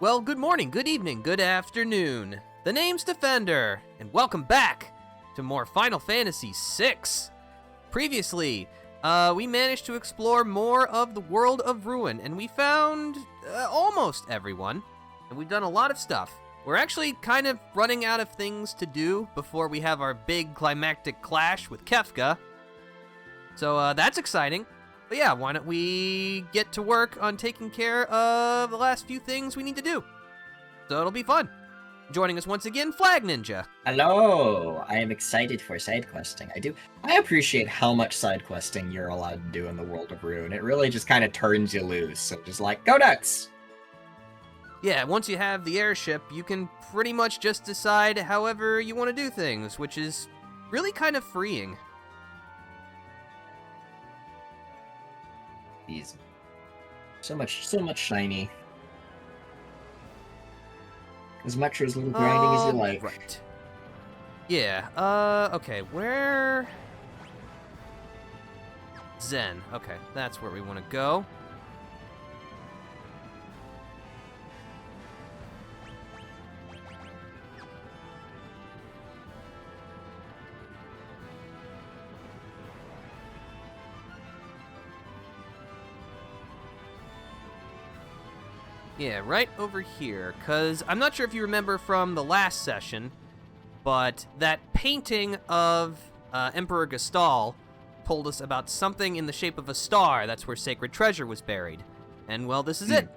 Well, good morning, good evening, good afternoon. The name's Defender, and welcome back to more Final Fantasy VI. Previously, we managed to explore more of the world of Ruin, and we found almost everyone, and we've done a lot of stuff. We're actually kind of running out of things to do before we have our big climactic clash with Kefka. So that's exciting. But yeah, why don't we get to work on taking care of the last few things we need to do. So it'll be fun. Joining us once again, Flagninja. Hello! I am excited for side questing. I appreciate how much side questing you're allowed to do in the world of Rune. It really just kind of turns you loose. So just like, go nuts! Yeah, once you have the airship, you can pretty much just decide however you want to do things, which is really kind of freeing. Easy. So much shiny. As much or as little grinding as you like. Right. Yeah, okay, where... Zen. Okay, that's where we want to go. Yeah, right over here, because I'm not sure if you remember from the last session, but that painting of Emperor Gestal told us about something in the shape of a star. That's where sacred treasure was buried. And, well, this is it.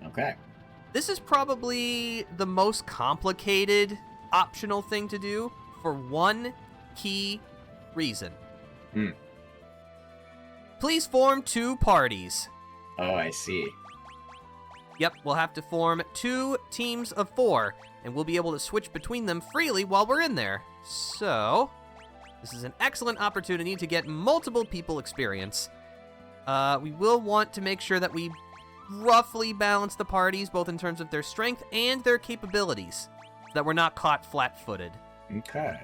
Okay. This is probably the most complicated optional thing to do for one key reason. Please form 2 parties. Oh, I see. Yep, we'll have to form 2 teams of 4, and we'll be able to switch between them freely while we're in there. So, this is an excellent opportunity to get multiple people experience. We will want to make sure that we roughly balance the parties, both in terms of their strength and their capabilities, so that we're not caught flat-footed. Okay.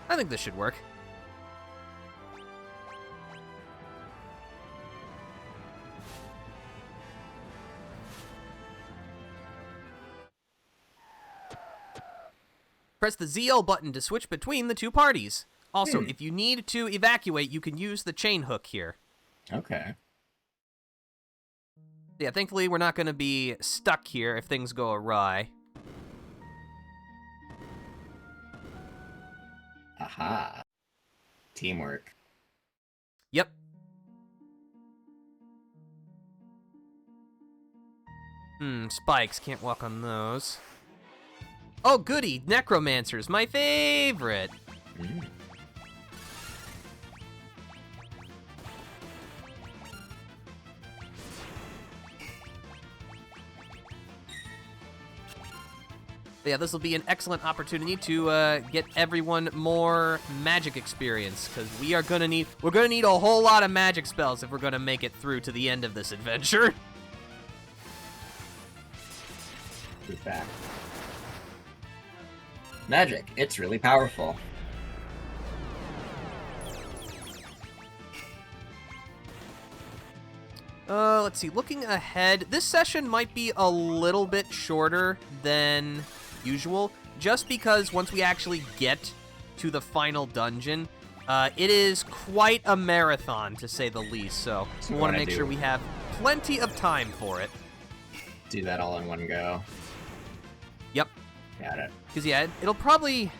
I think this should work. Press the ZL button to switch between the 2 parties. Also, if you need to evacuate, you can use the chain hook here. Okay. Yeah, thankfully we're not going to be stuck here if things go awry. Aha. Teamwork. Yep. Spikes. Can't walk on those. Oh, goody! Necromancers, my favorite! Yeah, this will be an excellent opportunity to get everyone more magic experience, because we're gonna need a whole lot of magic spells if we're gonna make it through to the end of this adventure. Good back. Magic. It's really powerful. Let's see. Looking ahead, this session might be a little bit shorter than usual, just because once we actually get to the final dungeon, it is quite a marathon, to say the least, so we want to make sure we have plenty of time for it. Do that all in one go. Yep. Got it. Because, yeah, it'll probably...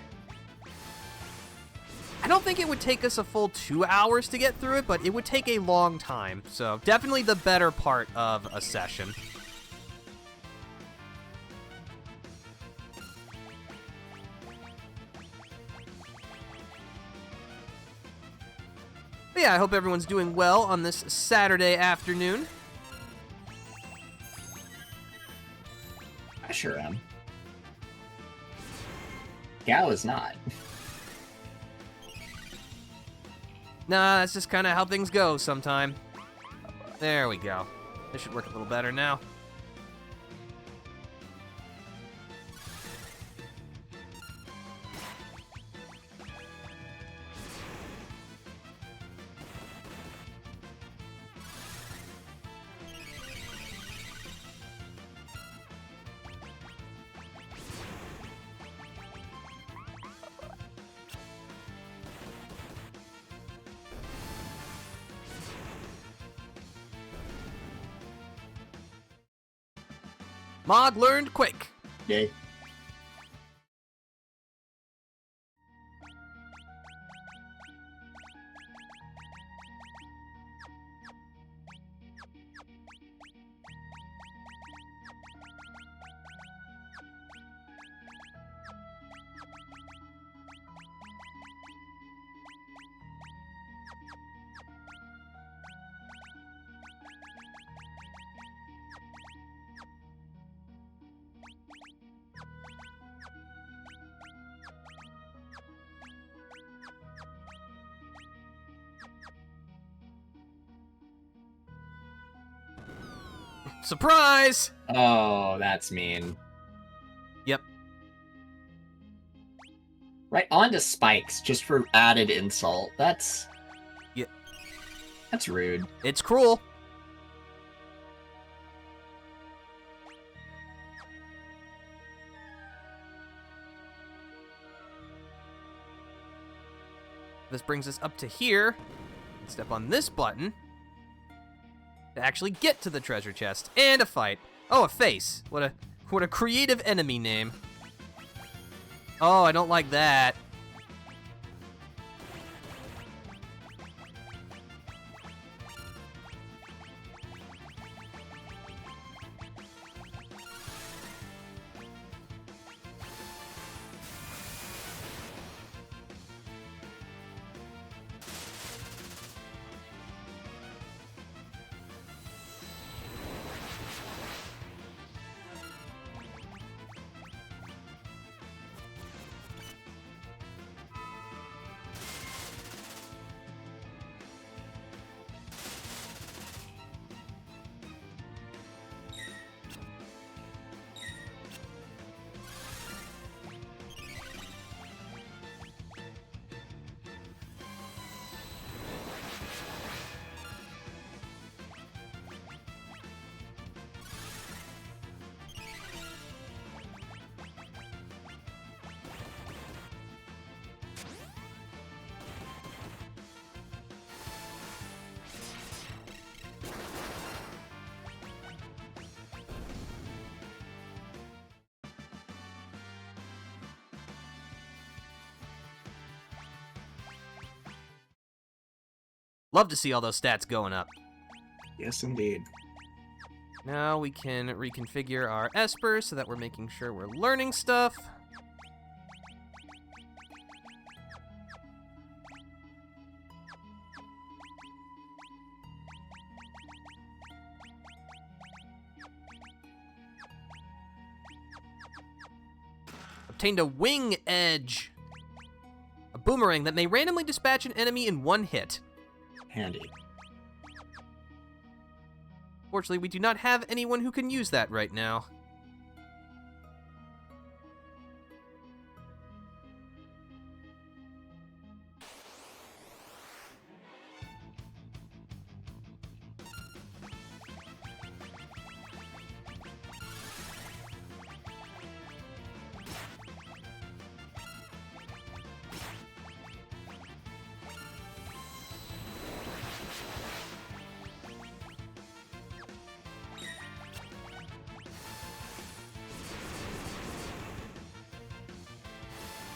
I don't think it would take us a full 2 hours to get through it, but it would take a long time. So definitely the better part of a session. yeah, I hope everyone's doing well on this Saturday afternoon. I sure am. Gal is not. Nah, that's just kind of how things go sometime. There we go. This should work a little better now. Mog learned quick. Yay. Surprise! Oh, that's mean. Yep. Right, on to spikes, just for added insult. That's... Yep. That's rude. It's cruel. This brings us up to here. Step on this button to actually get to the treasure chest and a fight. Oh, a face. What a creative enemy name. Oh, I don't like that. Love to see all those stats going up. Yes, indeed. Now we can reconfigure our Esper so that we're making sure we're learning stuff. Obtained a wing edge. A boomerang that may randomly dispatch an enemy in one hit. Handy. Fortunately, we do not have anyone who can use that right now.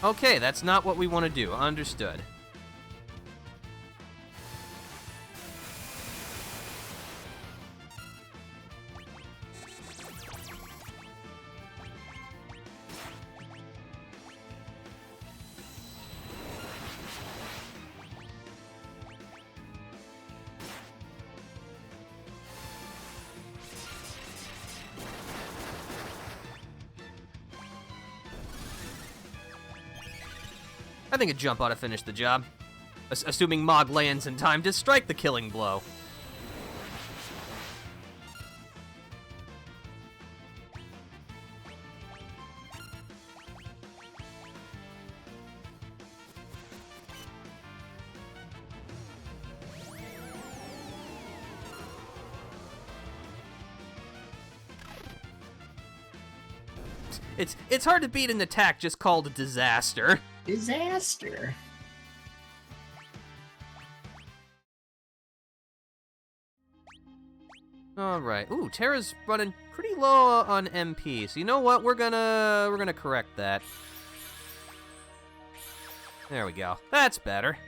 Okay, that's not what we want to do. Understood. I think a jump ought to finish the job. Assuming Mog lands in time to strike the killing blow. It's hard to beat an attack just called Disaster. Disaster. All right. Ooh, Terra's running pretty low on MP. So you know what? We're gonna correct that. There we go. That's better.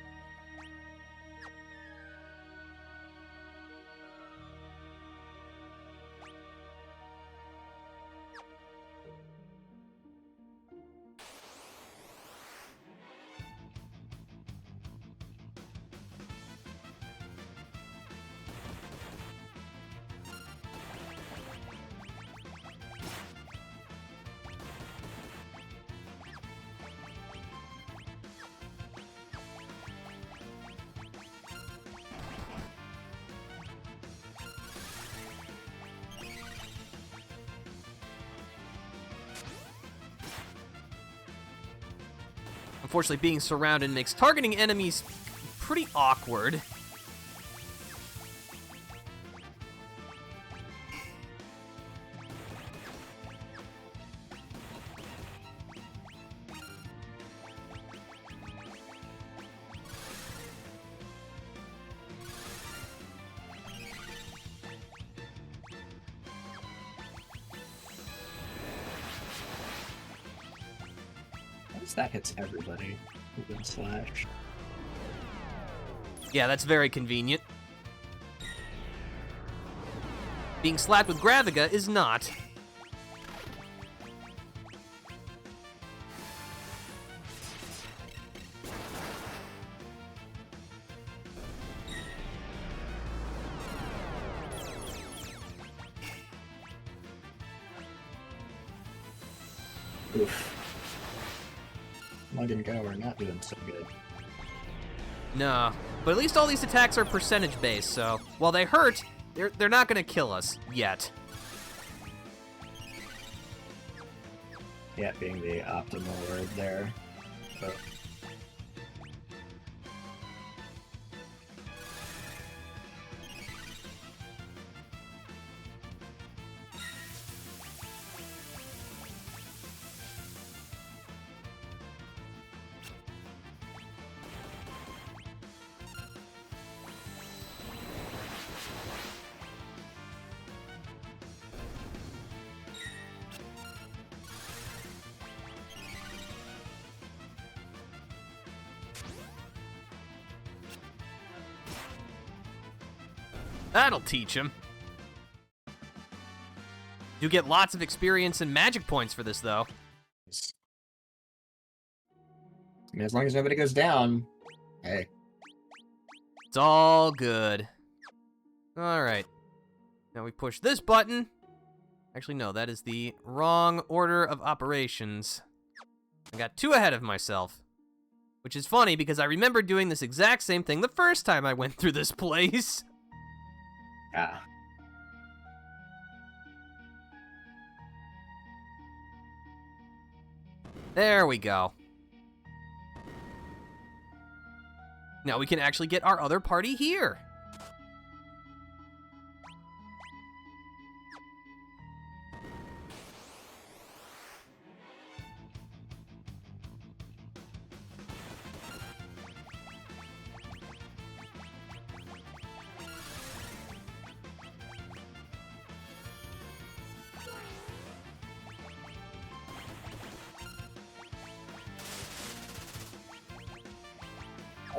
Unfortunately, being surrounded makes targeting enemies pretty awkward. That hits everybody with slash. Yeah, that's very convenient. Being slapped with Graviga is not. Oof. Mug and Go are not doing so good. No, but at least all these attacks are percentage based, so while they hurt, they're not gonna kill us yet. Yeah, being the optimal word there. But That'll teach him. You get lots of experience and magic points for this, though. I mean, as long as nobody goes down, hey. It's all good. Alright. Now we push this button. Actually, no, that is the wrong order of operations. I got 2 ahead of myself. Which is funny, because I remember doing this exact same thing the first time I went through this place. Ah. There we go. Now we can actually get our other party here.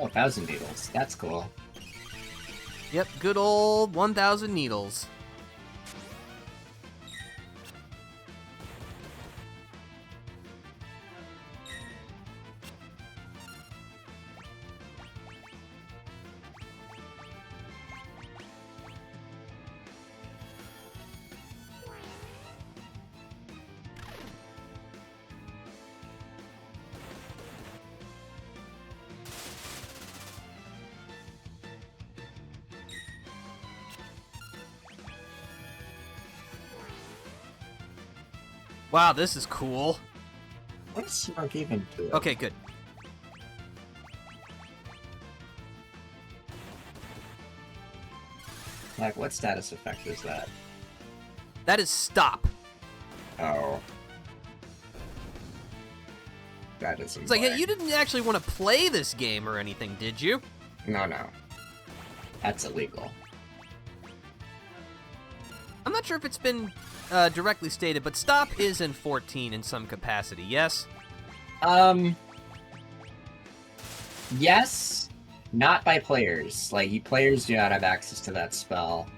Oh, 1,000 needles. That's cool. Yep, good old 1,000 needles. Wow, this is cool. What does Smoke even do? Okay, good. Like, what status effect is that? That is stop. Oh. That is It's like, hey, you didn't actually want to play this game or anything, did you? No. That's illegal. I'm not sure if it's been directly stated, but stop is in 14 in some capacity, yes? Yes, not by players. Like, players do not have access to that spell,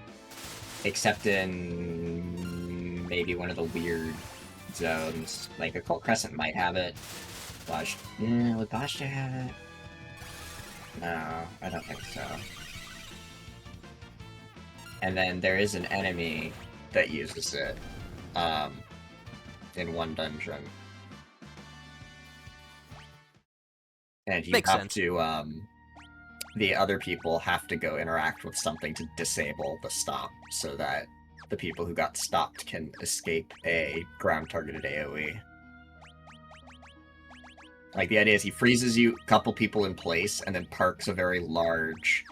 except in maybe one of the weird zones. Like, Occult Crescent might have it. Would Bashta have it? No, I don't think so. And then there is an enemy that uses it, in one dungeon. And you Makes have sense. to, the other people have to go interact with something to disable the stop, so that the people who got stopped can escape a ground-targeted AoE. Like, the idea is he freezes you, a couple people in place, and then parks a very large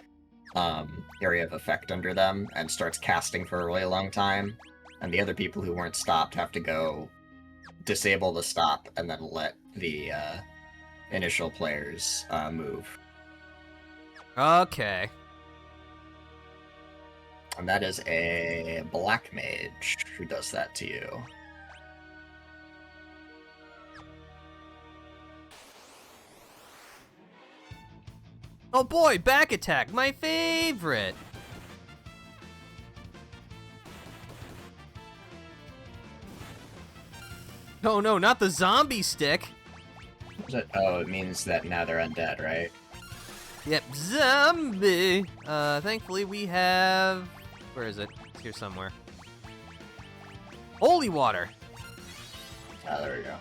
area of effect under them, and starts casting for a really long time. And the other people who weren't stopped have to go disable the stop, and then let the initial players move. Okay. And that is a black mage who does that to you. Oh boy, back attack, my favorite! Oh no, not the zombie stick! Oh, it means that now they're undead, right? Yep, zombie! Thankfully we have... Where is it? It's here somewhere. Holy water! Oh, there we go.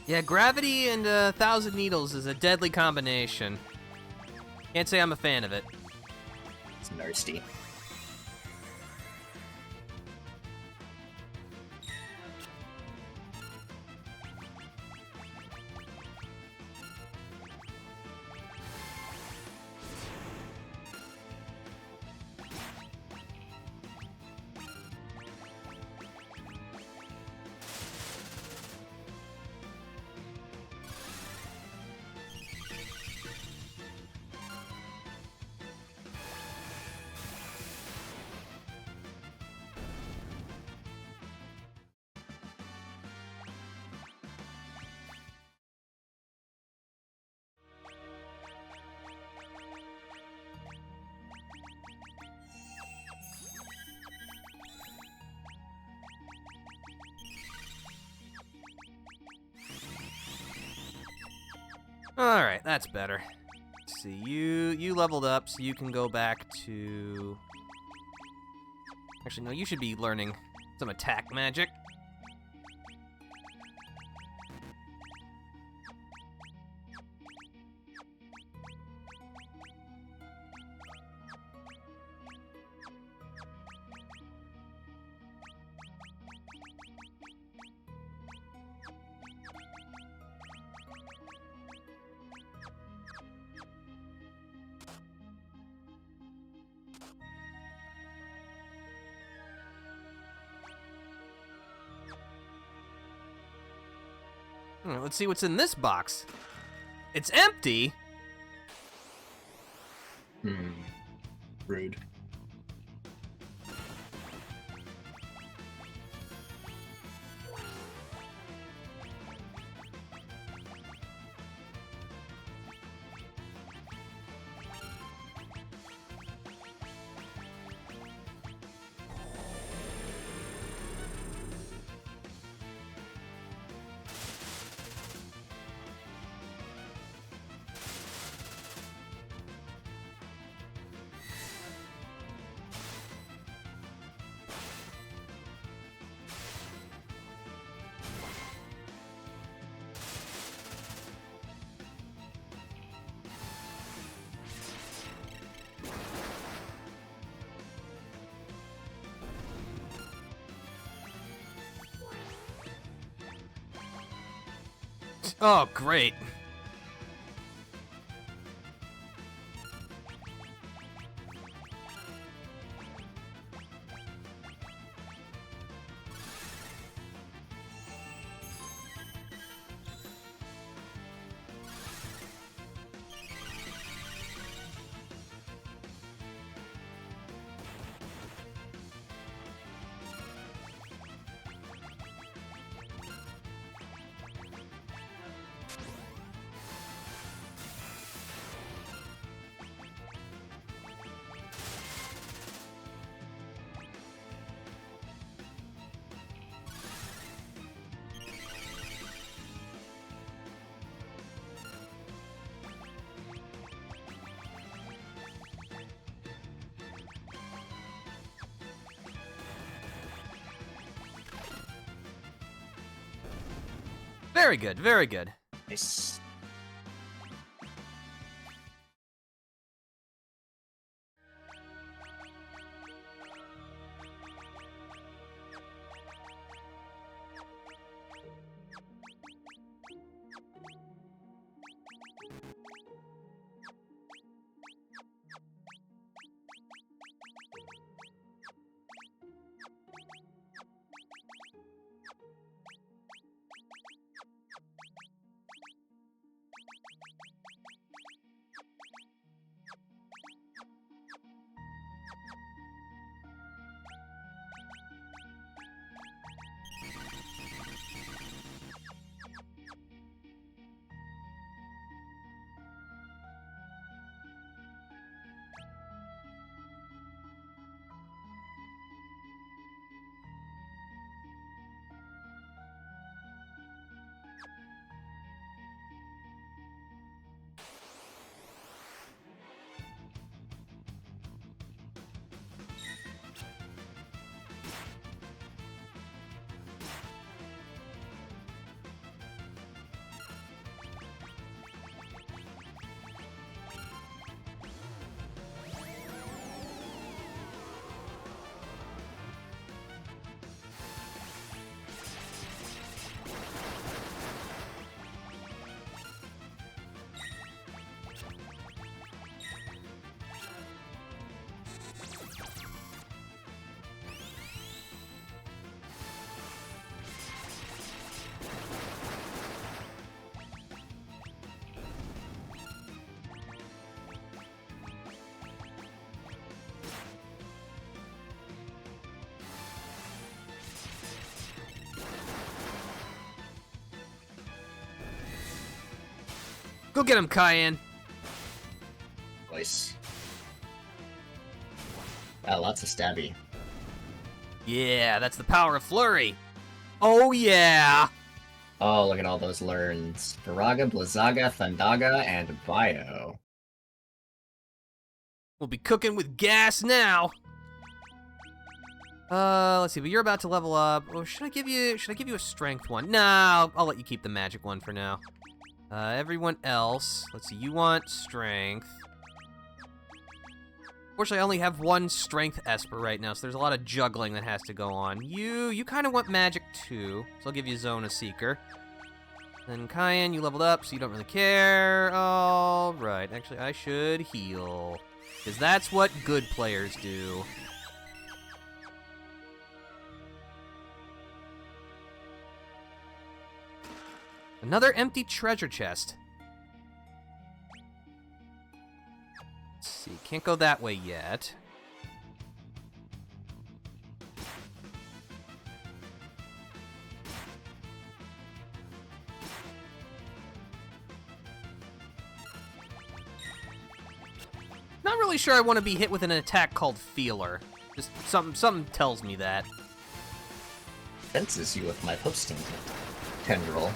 Yeah, gravity and 1,000 needles is a deadly combination. Can't say I'm a fan of it. It's nasty. Alright, that's better. Let's see, you leveled up, so you can go back to... Actually, no, you should be learning some attack magic. Let's see what's in this box. It's empty. Rude. Oh, great. Very good, very good. Nice. Go get him, Cayenne. Nice. Wow, lots of stabby. Yeah, that's the power of Flurry. Oh, yeah. Oh, look at all those learns. Viraga, Blizzaga, Thundaga, and Bio. We'll be cooking with gas now. Let's see, but you're about to level up. Or should I give you a strength one? Nah, I'll let you keep the magic one for now. Everyone else, let's see, you want strength. Fortunately, I only have one strength Esper right now, so there's a lot of juggling that has to go on. You kind of want magic too, so I'll give you Zona Seeker. Then Cayenne, you leveled up, so you don't really care. All right, actually, I should heal, because that's what good players do. Another empty treasure chest. Let's see, can't go that way yet. Not really sure I want to be hit with an attack called Feeler. Just something tells me that. Fences you with my posting tendril.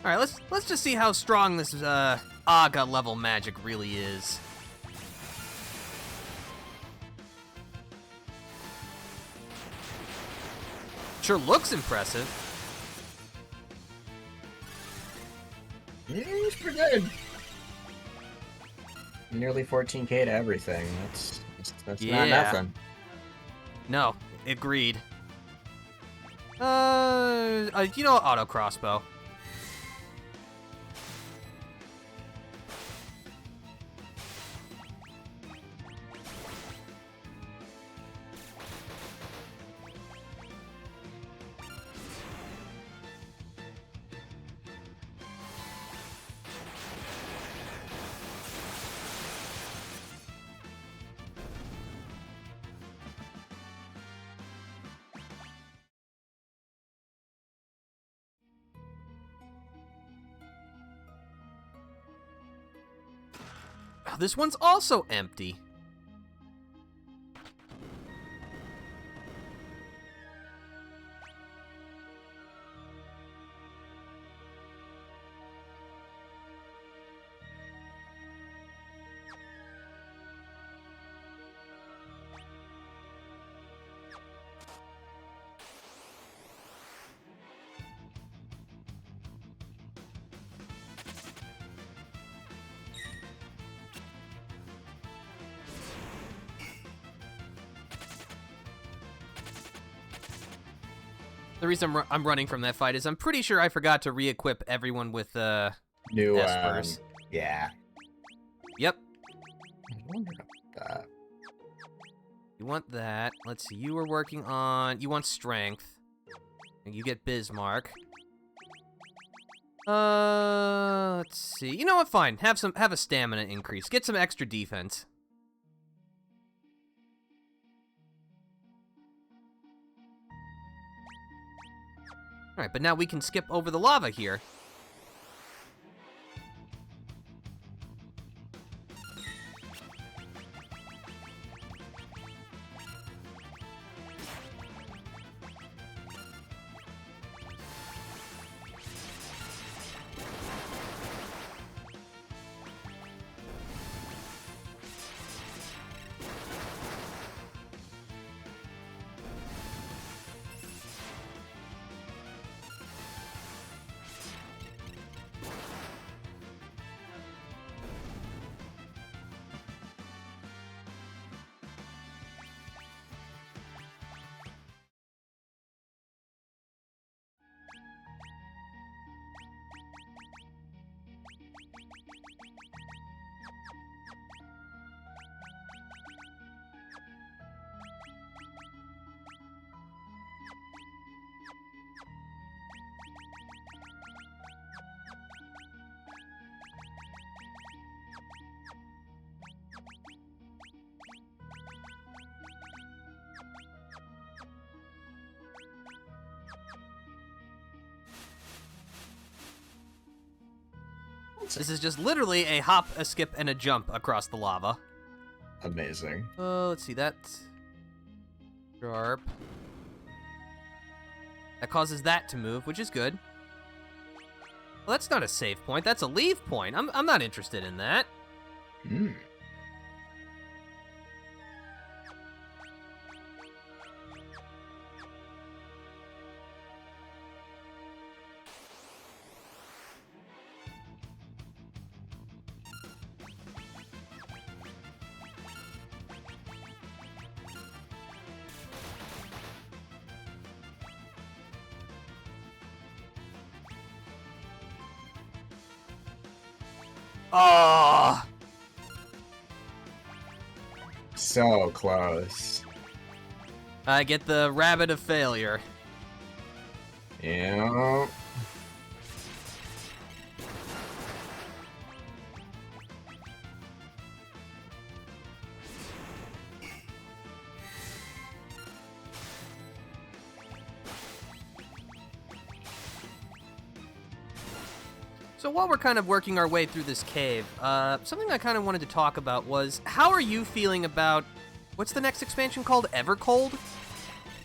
All right, let's just see how strong this Aga level magic really is. Sure looks impressive. It's pretty good. Nearly 14k to everything. That's Yeah. not nothing. No, agreed. Auto crossbow. Oh, this one's also empty. The reason I'm running from that fight is I'm pretty sure I forgot to re-equip everyone with New Espers. Yeah. Yep. I wonder about that. You want that. Let's see. You were working on. You want strength. And you get Bismarck. Let's see. You know what? Fine. Have a stamina increase. Get some extra defense. All right, but now we can skip over the lava here. This is just literally a hop, a skip, and a jump across the lava. Amazing. Let's see, that's sharp. That causes that to move, which is good. Well, that's not a save point, that's a leave point. I'm not interested in that. Hmm. Oh! So close. I get the rabbit of failure. Yeah. So while we're kind of working our way through this cave, something I kind of wanted to talk about was, how are you feeling about, what's the next expansion called, Evercold?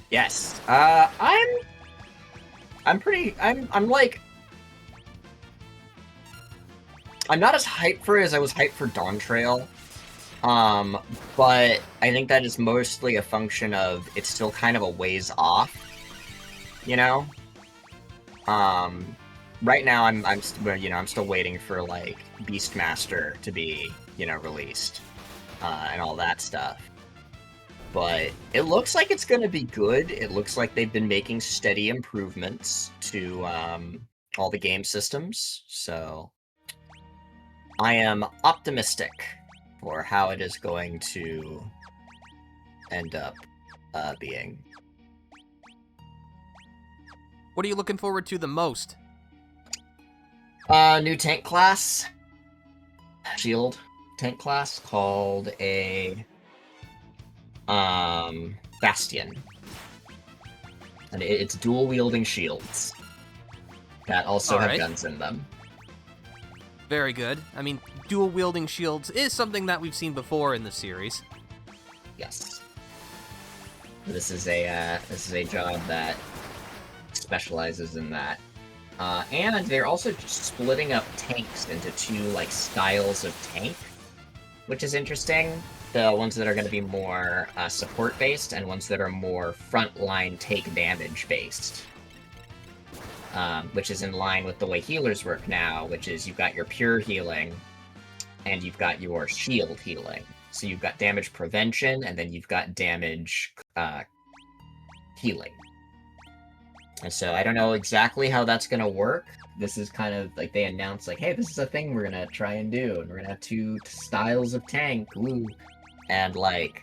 Yes. I'm like, I'm not as hyped for it as I was hyped for Dawn Trail. But I think that is mostly a function of it's still kind of a ways off, you know? Right now I'm still waiting for, like, Beastmaster to be, released, and all that stuff. But it looks like it's gonna be good. It looks like they've been making steady improvements to, all the game systems, so I am optimistic for how it is going to end up, being. What are you looking forward to the most? New tank class. Shield tank class called a Bastion. And it's dual wielding shields that also have guns in them. Very good. I mean, dual wielding shields is something that we've seen before in the series. Yes. This is a job that specializes in that. And they're also just splitting up tanks into two, like, styles of tank, which is interesting. The ones that are going to be more support-based, and ones that are more frontline take damage-based. Which is in line with the way healers work now, which is you've got your pure healing, and you've got your shield healing. So you've got damage prevention, and then you've got damage healing. And so I don't know exactly how that's going to work. This is kind of like they announced, like, hey, this is a thing we're going to try and do, and we're going to have two styles of tank, woo. And, like,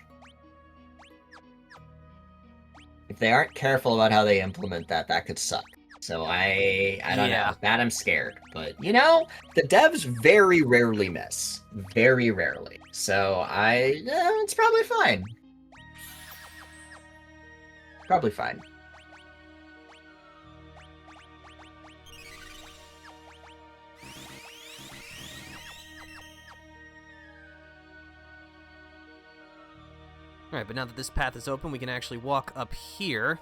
if they aren't careful about how they implement that, that could suck. So I don't know. That I'm scared. But, the devs very rarely miss. Very rarely. So it's probably fine. Probably fine. Alright, but now that this path is open, we can actually walk up here.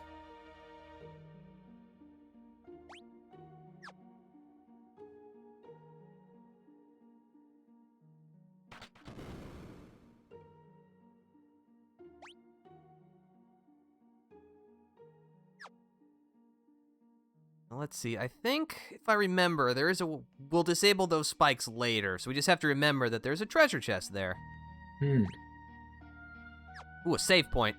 Now, let's see, I think, if I remember, we'll disable those spikes later, so we just have to remember that there's a treasure chest there. Ooh, a save point.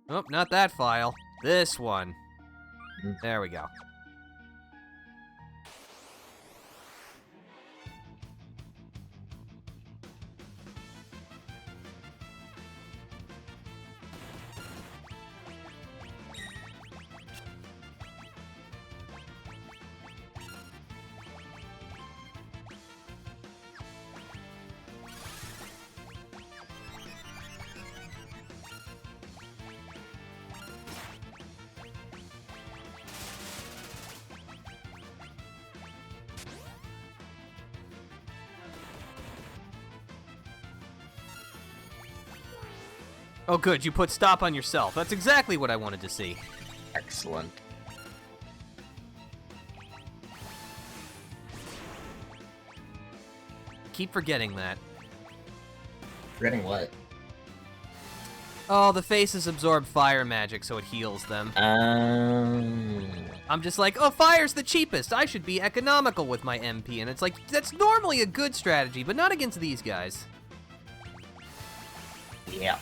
Oh, not that file. This one. There we go. Oh, good. You put stop on yourself. That's exactly what I wanted to see. Excellent. Keep forgetting that. Forgetting what? Oh, the faces absorb fire magic, so it heals them. I'm just like, oh, fire's the cheapest. I should be economical with my MP. And it's like, that's normally a good strategy, but not against these guys. Yeah.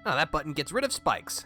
Oh, that button gets rid of spikes.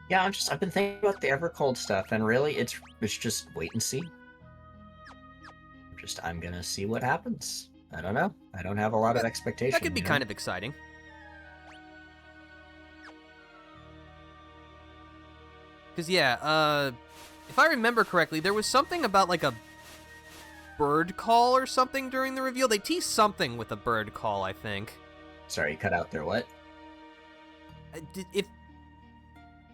Yeah, I've been thinking about the Evercold stuff, and really, it's just wait and see. I'm gonna see what happens. I don't know. I don't have a lot of expectation. That could be kind of exciting. Because, yeah, if I remember correctly, there was something about, like, a bird call or something during the reveal. They teased something with a bird call, I think. Sorry, you cut out there. What? If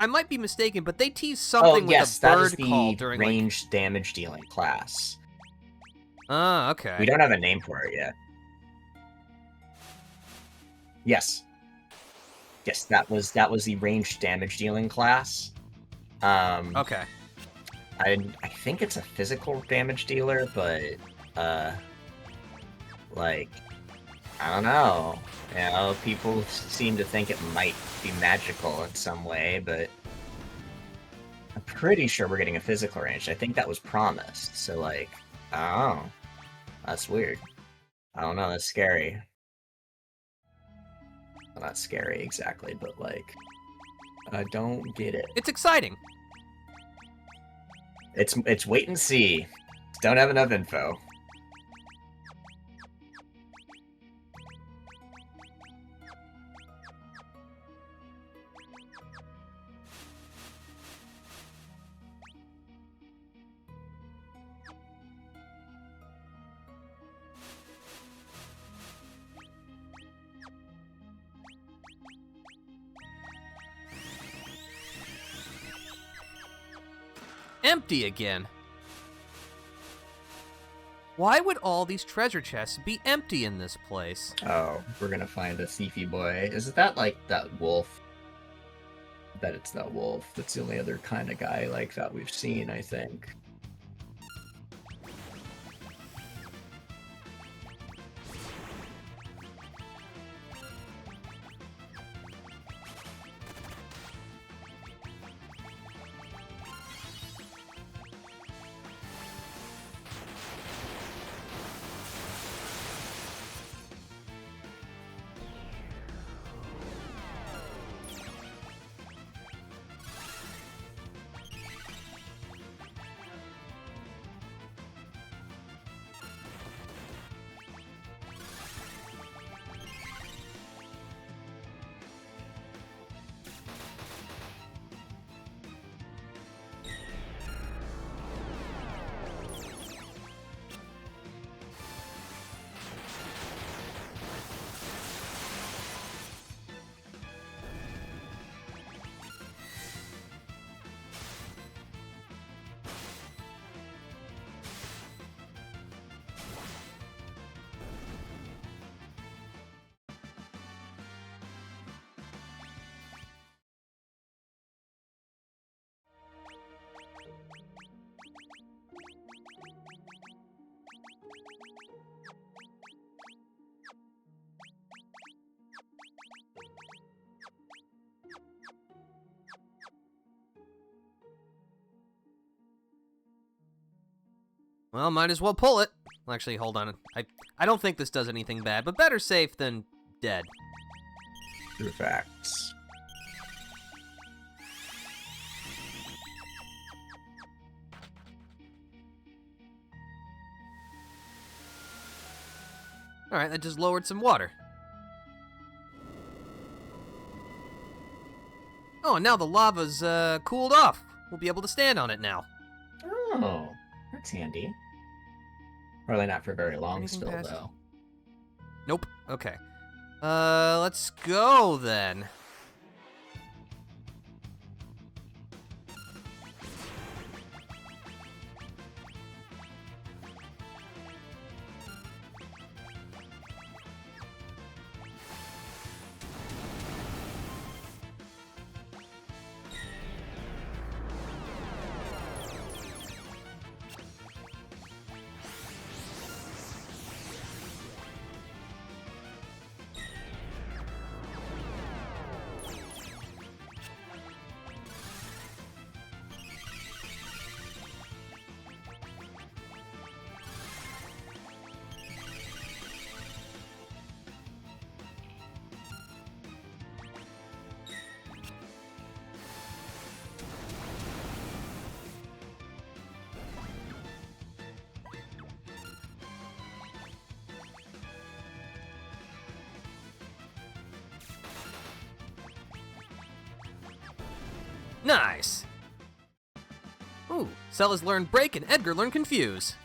I might be mistaken, but they teased something with a bird call during ranged damage dealing class. Oh, okay. We don't have a name for it yet. Yes. Yes, that was the ranged damage dealing class. Okay. I think it's a physical damage dealer, but like, I don't know. You know, people seem to think it might be magical in some way, but I'm pretty sure we're getting a physical range. I think that was promised. So, like, oh, that's weird. I don't know. That's scary. Well, not scary exactly, but like, I don't get it. It's exciting. It's wait and see. Don't have enough info. Empty again. Why would all these treasure chests be empty in this place? Oh, we're gonna find a thiefy boy. Is that like that wolf? I bet it's that wolf. That's the only other kind of guy like that we've seen, I think. Well, might as well pull it. Actually, hold on. I don't think this does anything bad, but better safe than dead. True facts. Alright, that just lowered some water. Oh, and now the lava's cooled off. We'll be able to stand on it now. Oh, that's handy. Probably not for very long Anything still, past- though. Nope. Okay. Let's go then. Nice! Ooh, Cella's learned Break and Edgar learned Confuse.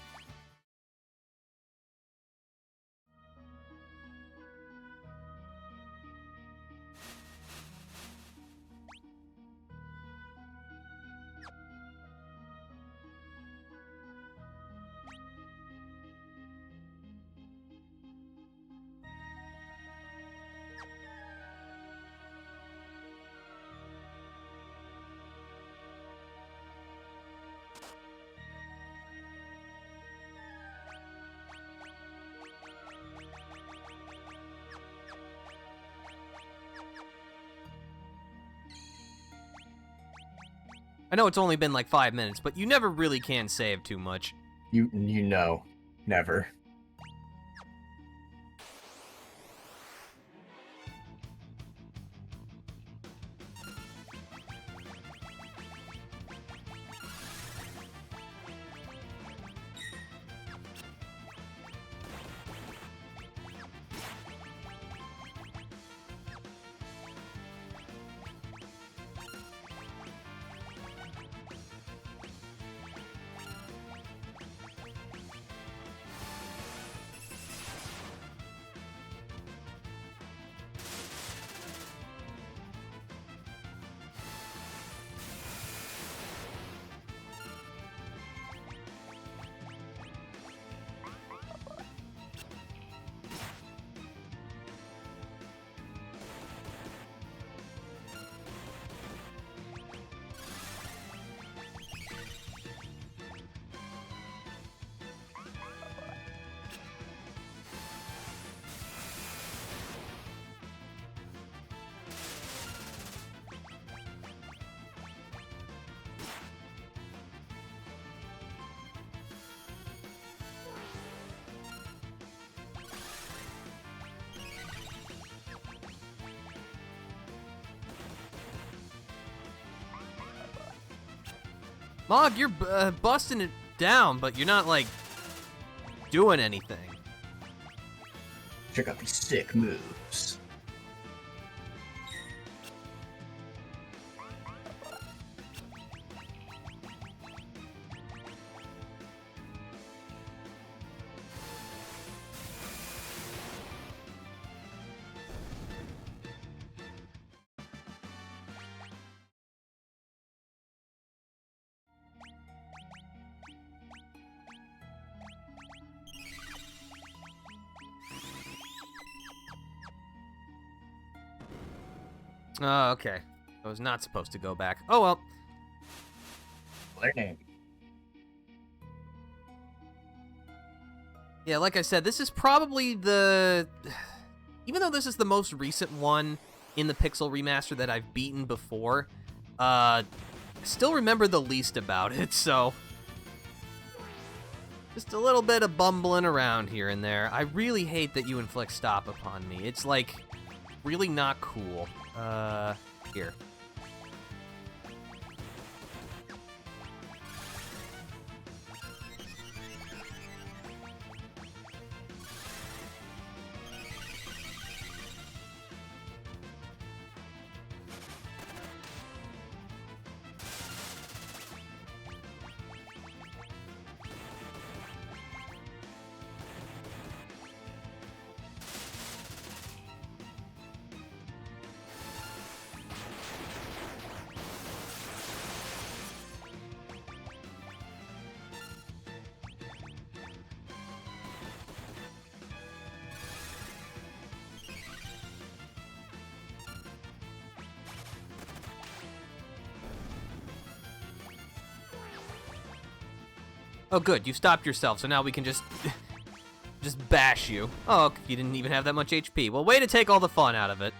I know it's only been like 5 minutes, but you never really can save too much. You know, never. Mog, you're busting it down, but you're not, like, doing anything. Check out these sick moves. Oh, okay. I was not supposed to go back. Oh, well. Learning. Yeah, like I said, this is probably the... Even though this is the most recent one in the Pixel Remaster that I've beaten before, I still remember the least about it, so... Just a little bit of bumbling around here and there. I really hate that you inflict stop upon me. It's, like, really not cool. Here. Oh, good. You stopped yourself, so now we can just bash you. Oh, you didn't even have that much HP. Well, way to take all the fun out of it.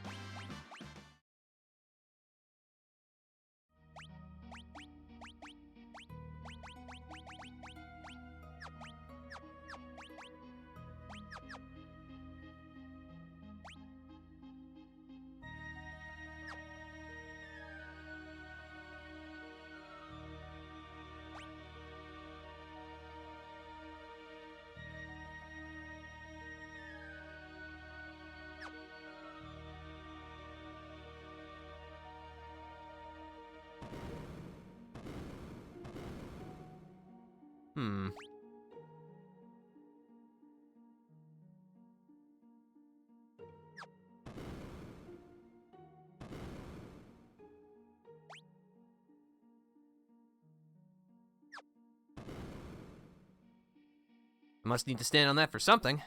Hmm. Must need to stand on that for something.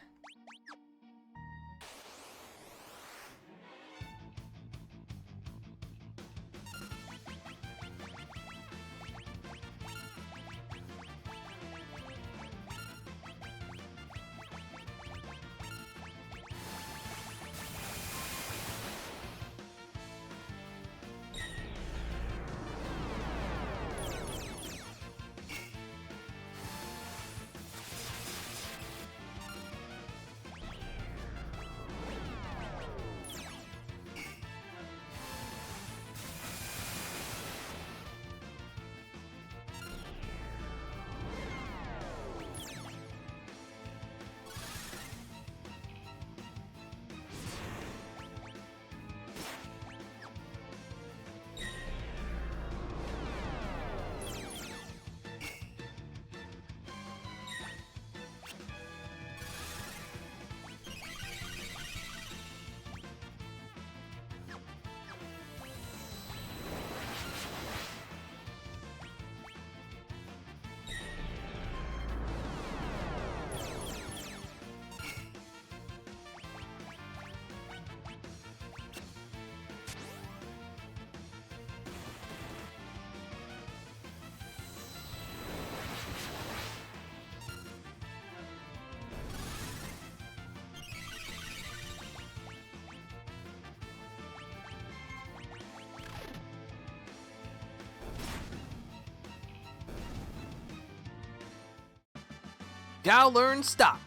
Now learn stop.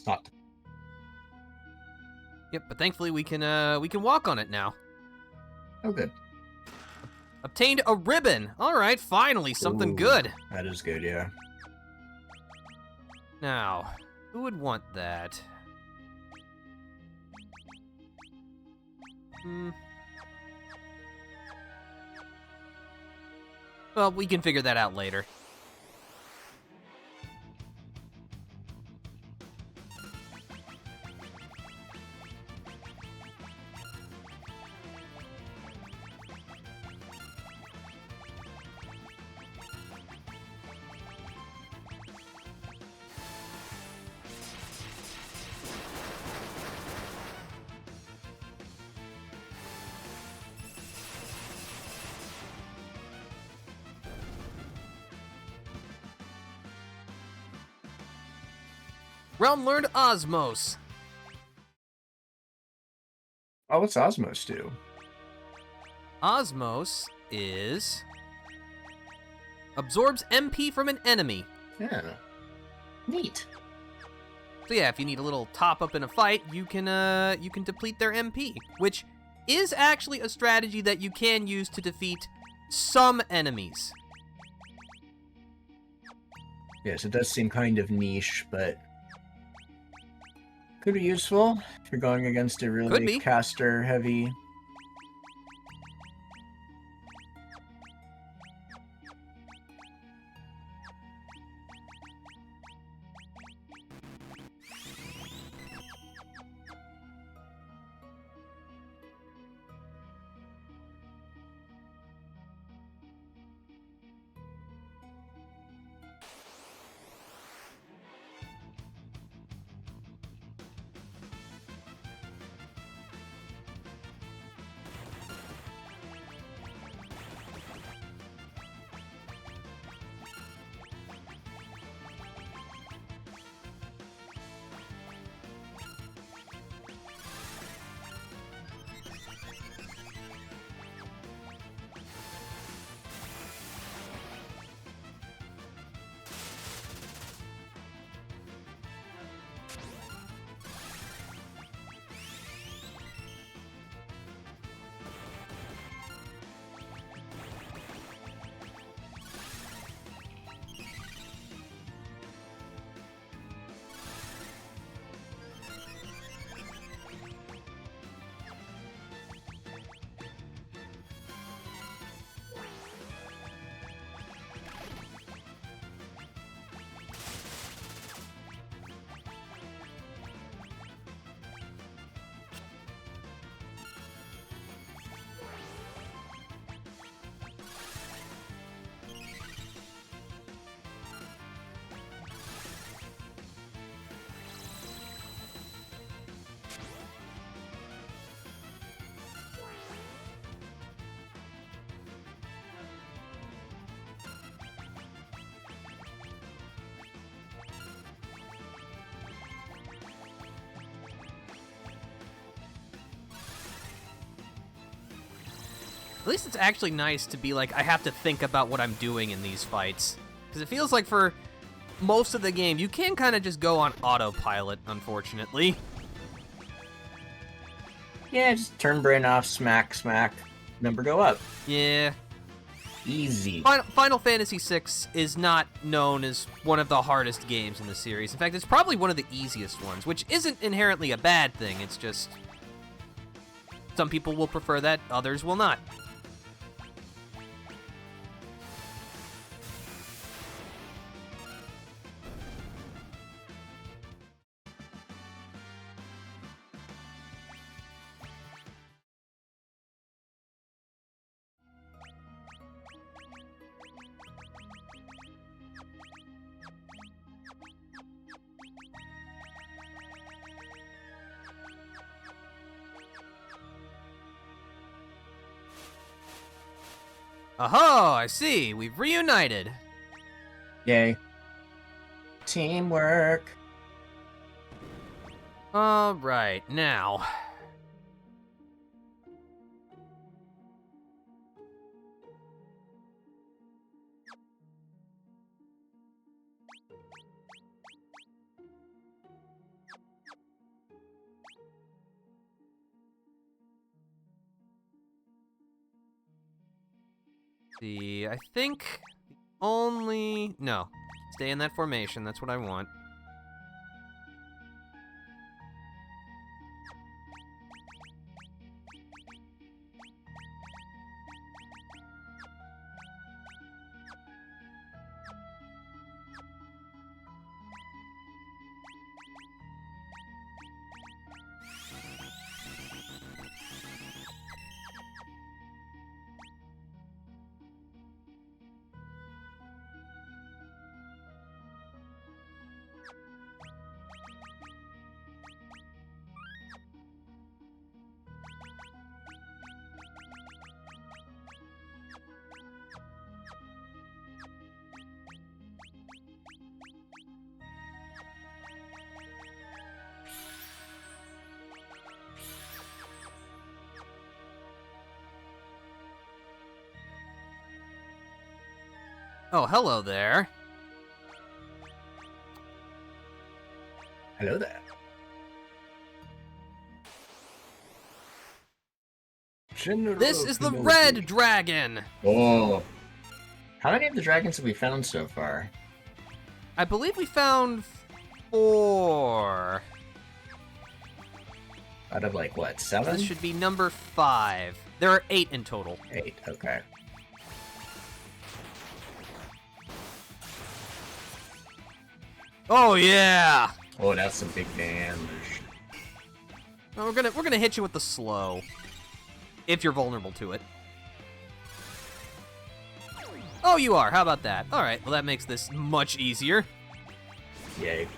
Not. Yep, but thankfully we can walk on it now. Oh, good. Obtained a ribbon. All right, finally something Ooh, good. That is good, yeah. Now, who would want that? Well, we can figure that out later. Realm learned Osmos. Oh, what's Osmos do? Osmos absorbs MP from an enemy. Yeah. Neat. So yeah, if you need a little top up in a fight, you can deplete their MP, which is actually a strategy that you can use to defeat some enemies. Yes, it does seem kind of niche, but could be useful if you're going against a Could really be. caster-heavy. At least it's actually nice to be like, I have to think about what I'm doing in these fights. Because it feels like for most of the game, you can kind of just go on autopilot, unfortunately. Yeah, just turn brain off, smack, smack, number go up. Yeah. Easy. Final Fantasy VI is not known as one of the hardest games in the series. In fact, it's probably one of the easiest ones, which isn't inherently a bad thing. It's just some people will prefer that, others will not. Aha, I see. We've reunited. Yay. Teamwork. All right, now. See, I think no. Stay in that formation, that's what I want. Oh, hello there. Hello there. This is the red dragon. Oh. How many of the dragons have we found so far? I believe we found 4. Out of like, what, 7? This should be number 5. There are 8 in total. 8, okay. Oh yeah. Oh, that's some big damage. Well, we're gonna hit you with the slow, if you're vulnerable to it. Oh, you are. How about that? All right. Well, that makes this much easier. Yay.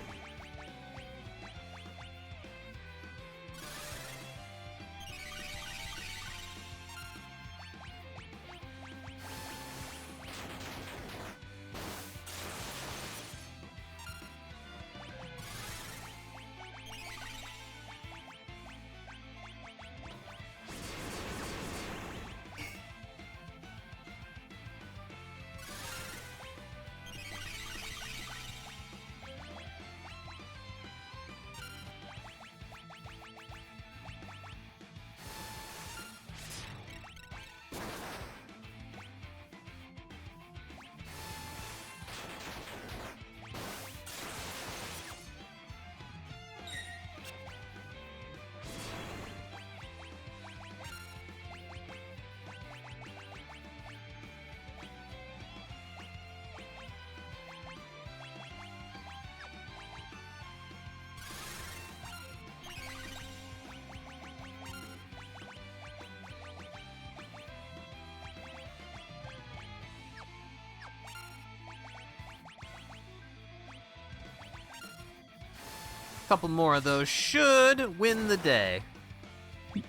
A couple more of those should win the day.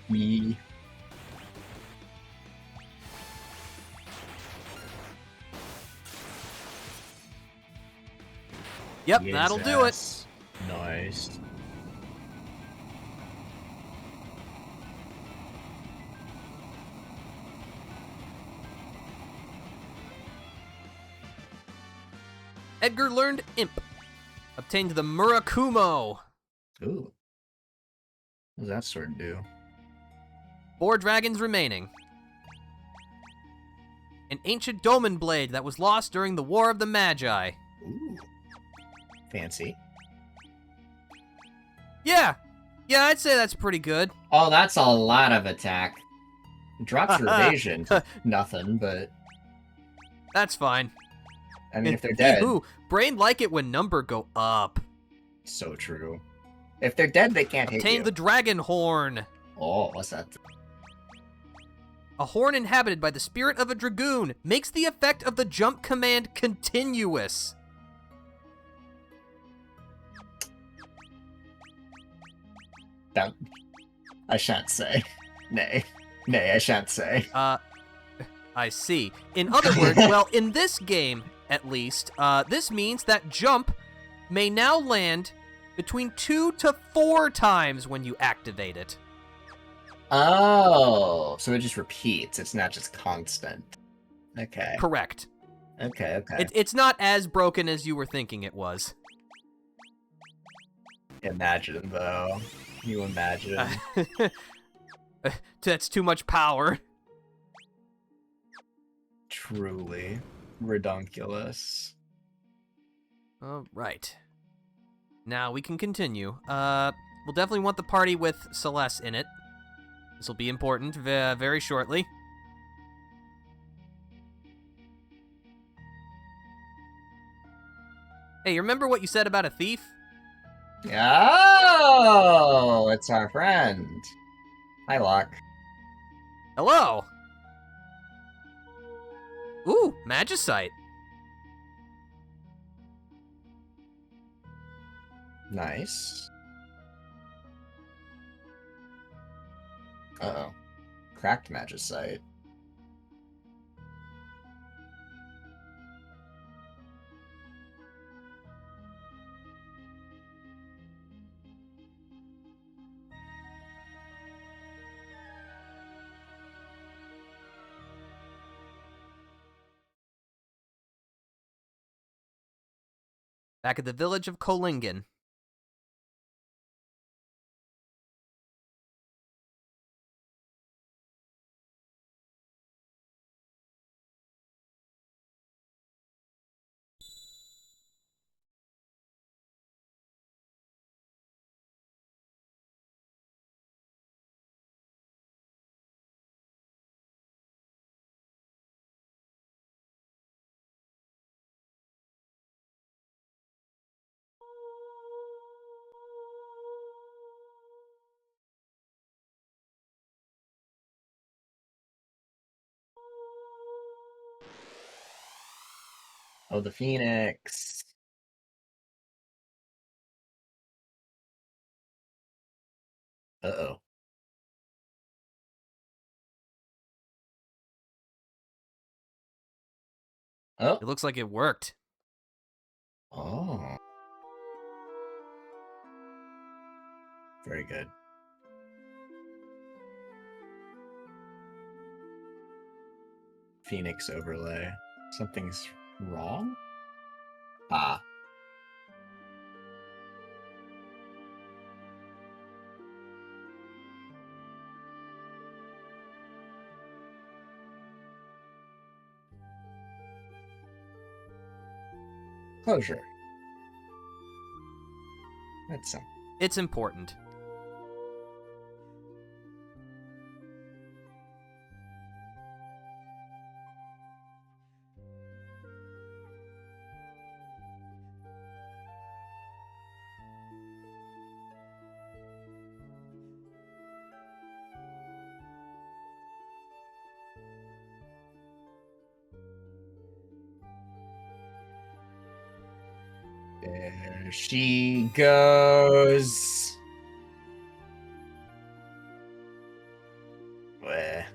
Me. Yep, that'll do it. Yes. Nice. Edgar learned Imp. Obtained the Murakumo. Ooh. What does that sword do? 4 dragons remaining. An ancient Doman blade that was lost during the War of the Magi. Ooh. Fancy. Yeah, I'd say that's pretty good. Oh, that's a lot of attack. Drops your evasion. Nothing, but... That's fine. I mean, And if they're dead... Ooh, brain like it when number go up. So true. If they're dead, they can't hit Obtain you. the dragon horn. Oh, what's that? A horn inhabited by the spirit of a dragoon makes the effect of the jump command continuous. That... I shan't say. Nay. Nay, I shan't say. I see. In other words, well, in this game, at least, this means that jump may now land between 2 to 4 times when you activate it. Oh, so it just repeats. It's not just constant. Okay. Correct. Okay. It's not as broken as you were thinking it was. Imagine, though. You imagine. That's too much power. Truly. Redonkulous. All right. Now we can continue. We'll definitely want the party with Celeste in it. This will be important very shortly. Hey, you remember what you said about a thief? Oh, it's our friend. Hi, Locke. Hello! Ooh, Magicite. Nice. Uh-oh. Cracked Magicite. Back at the village of Kolingen. Oh, the Phoenix. Uh-oh. Oh. It looks like it worked. Oh. Very good. Phoenix overlay. Something's wrong? Ah. Closure. That's some. It's important. There she goes. Bleh.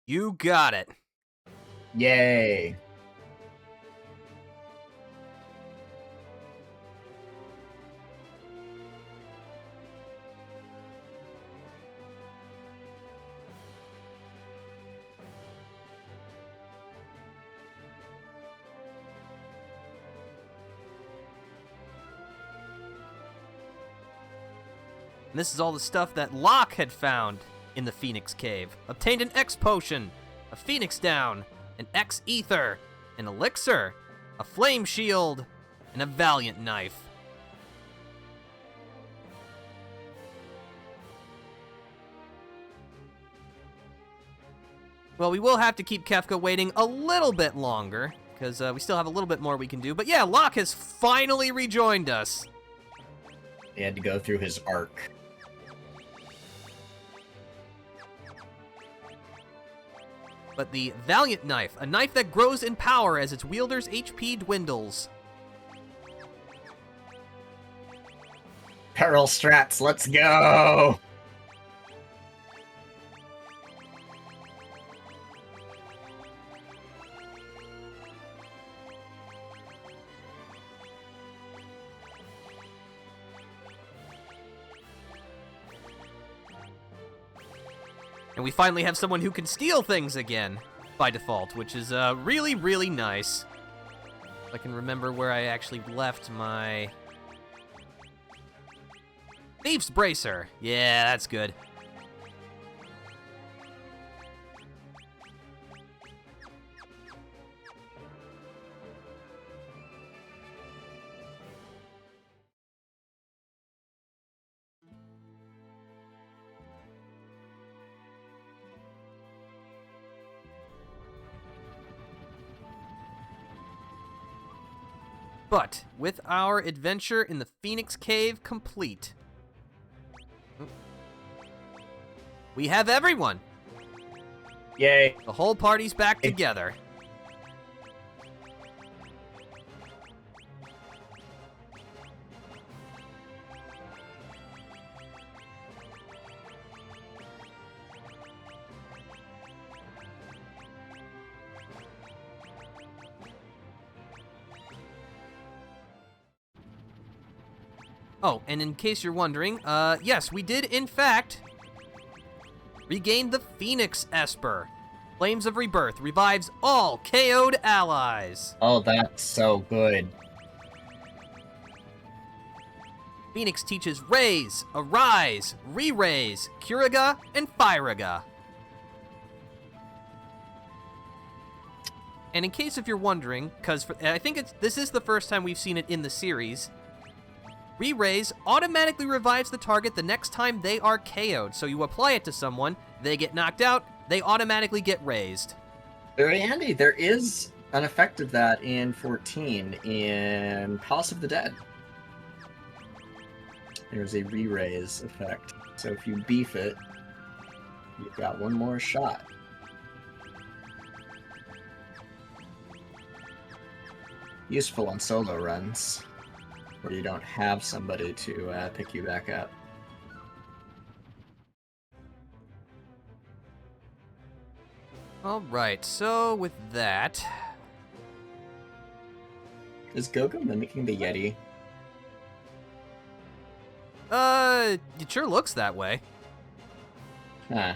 You got it. Yay. And this is all the stuff that Locke had found in the Phoenix Cave. Obtained an X potion, a Phoenix down, an X ether, an elixir, a flame shield, and a Valiant knife. Well, we will have to keep Kefka waiting a little bit longer, because we still have a little bit more we can do. But yeah, Locke has finally rejoined us. He had to go through his arc. But the Valiant Knife, a knife that grows in power as its wielder's HP dwindles. Peril strats, let's go! And we finally have someone who can steal things again, by default, which is really, really nice. If I can remember where I actually left my... Thieves' Bracer. Yeah, that's good. But with our adventure in the Phoenix Cave complete, we have everyone. Yay. The whole party's back together. Oh, and in case you're wondering, yes, we did, in fact, regain the Phoenix Esper. Flames of Rebirth revives all KO'd allies. Oh, that's so good. Phoenix teaches Raise, Arise, Re-Raise, Curaga, and Firaga. And in case if you're wondering, because I think this is the first time we've seen it in the series, Re-Raise automatically revives the target the next time they are KO'd. So you apply it to someone, they get knocked out, they automatically get raised. Very handy. There is an effect of that in 14 in Palace of the Dead. There's a re-raise effect. So if you beef it, you've got one more shot. Useful on solo runs, where you don't have somebody to pick you back up. Alright, so with that... Is Gogo mimicking the Yeti? It sure looks that way. Huh.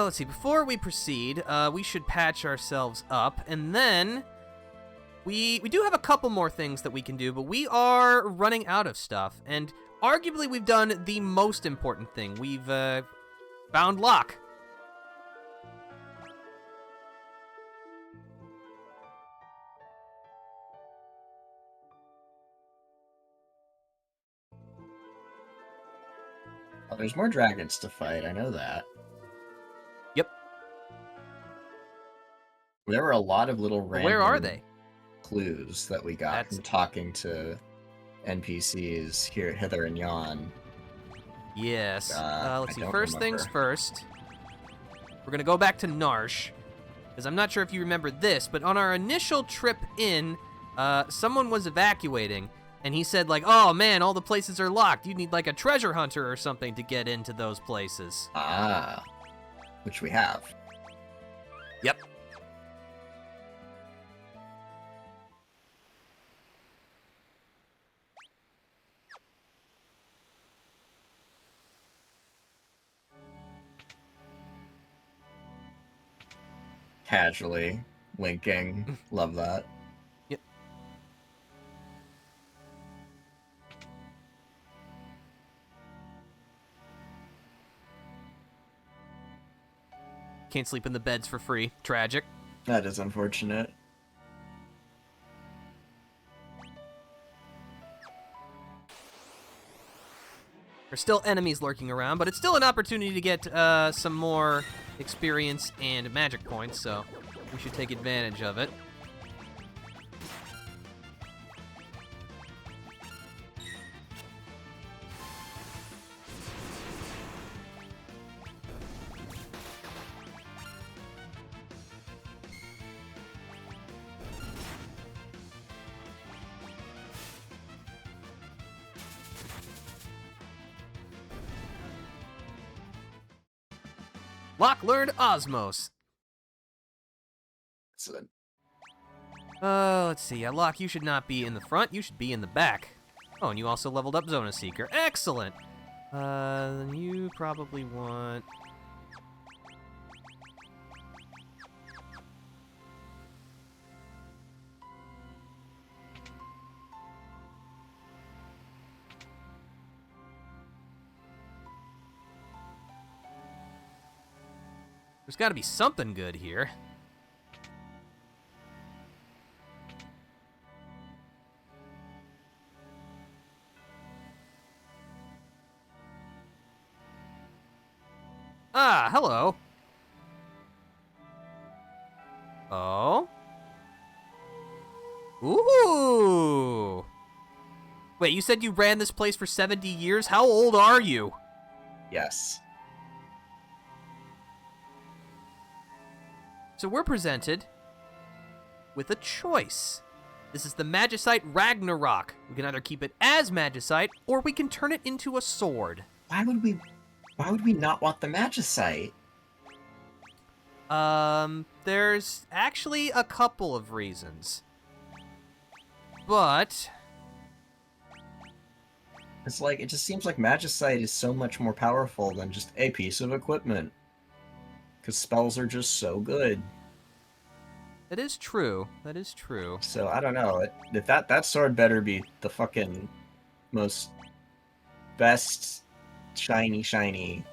Let's see, before we proceed, we should patch ourselves up, and then we do have a couple more things that we can do, but we are running out of stuff, and arguably we've done the most important thing. We've, found Locke. Oh, there's more dragons to fight, I know that. Yep. There were a lot of little random Where are they? clues that we got from talking to NPCs here, hither and yon. Yes. Let's see, I don't first remember. things first. We're gonna go back to Narsh, because I'm not sure if you remember this, but on our initial trip in, someone was evacuating, and he said, like, oh man, all the places are locked. You need, like, a treasure hunter or something to get into those places. Ah. Which we have. Yep. Casually winking. Love that. Yep. Can't sleep in the beds for free. Tragic. That is unfortunate. There's still enemies lurking around, but it's still an opportunity to get some more experience and magic points, so we should take advantage of it. Locke learned Osmos. Excellent. Let's see. Locke, you should not be in the front. You should be in the back. Oh, and you also leveled up Zona Seeker. Excellent. Then you probably want... There's got to be something good here. Ah, hello. Oh? Ooh! Wait, you said you ran this place for 70 years? How old are you? Yes. So we're presented with a choice. This is the Magicite Ragnarok. We can either keep it as Magicite, or we can turn it into a sword. Why would we not want the Magicite? There's actually a couple of reasons. But It's like, it just seems like Magicite is so much more powerful than just a piece of equipment. Because spells are just so good. that is true. That is true. So, I don't know. If that sword better be the fucking most best shiny.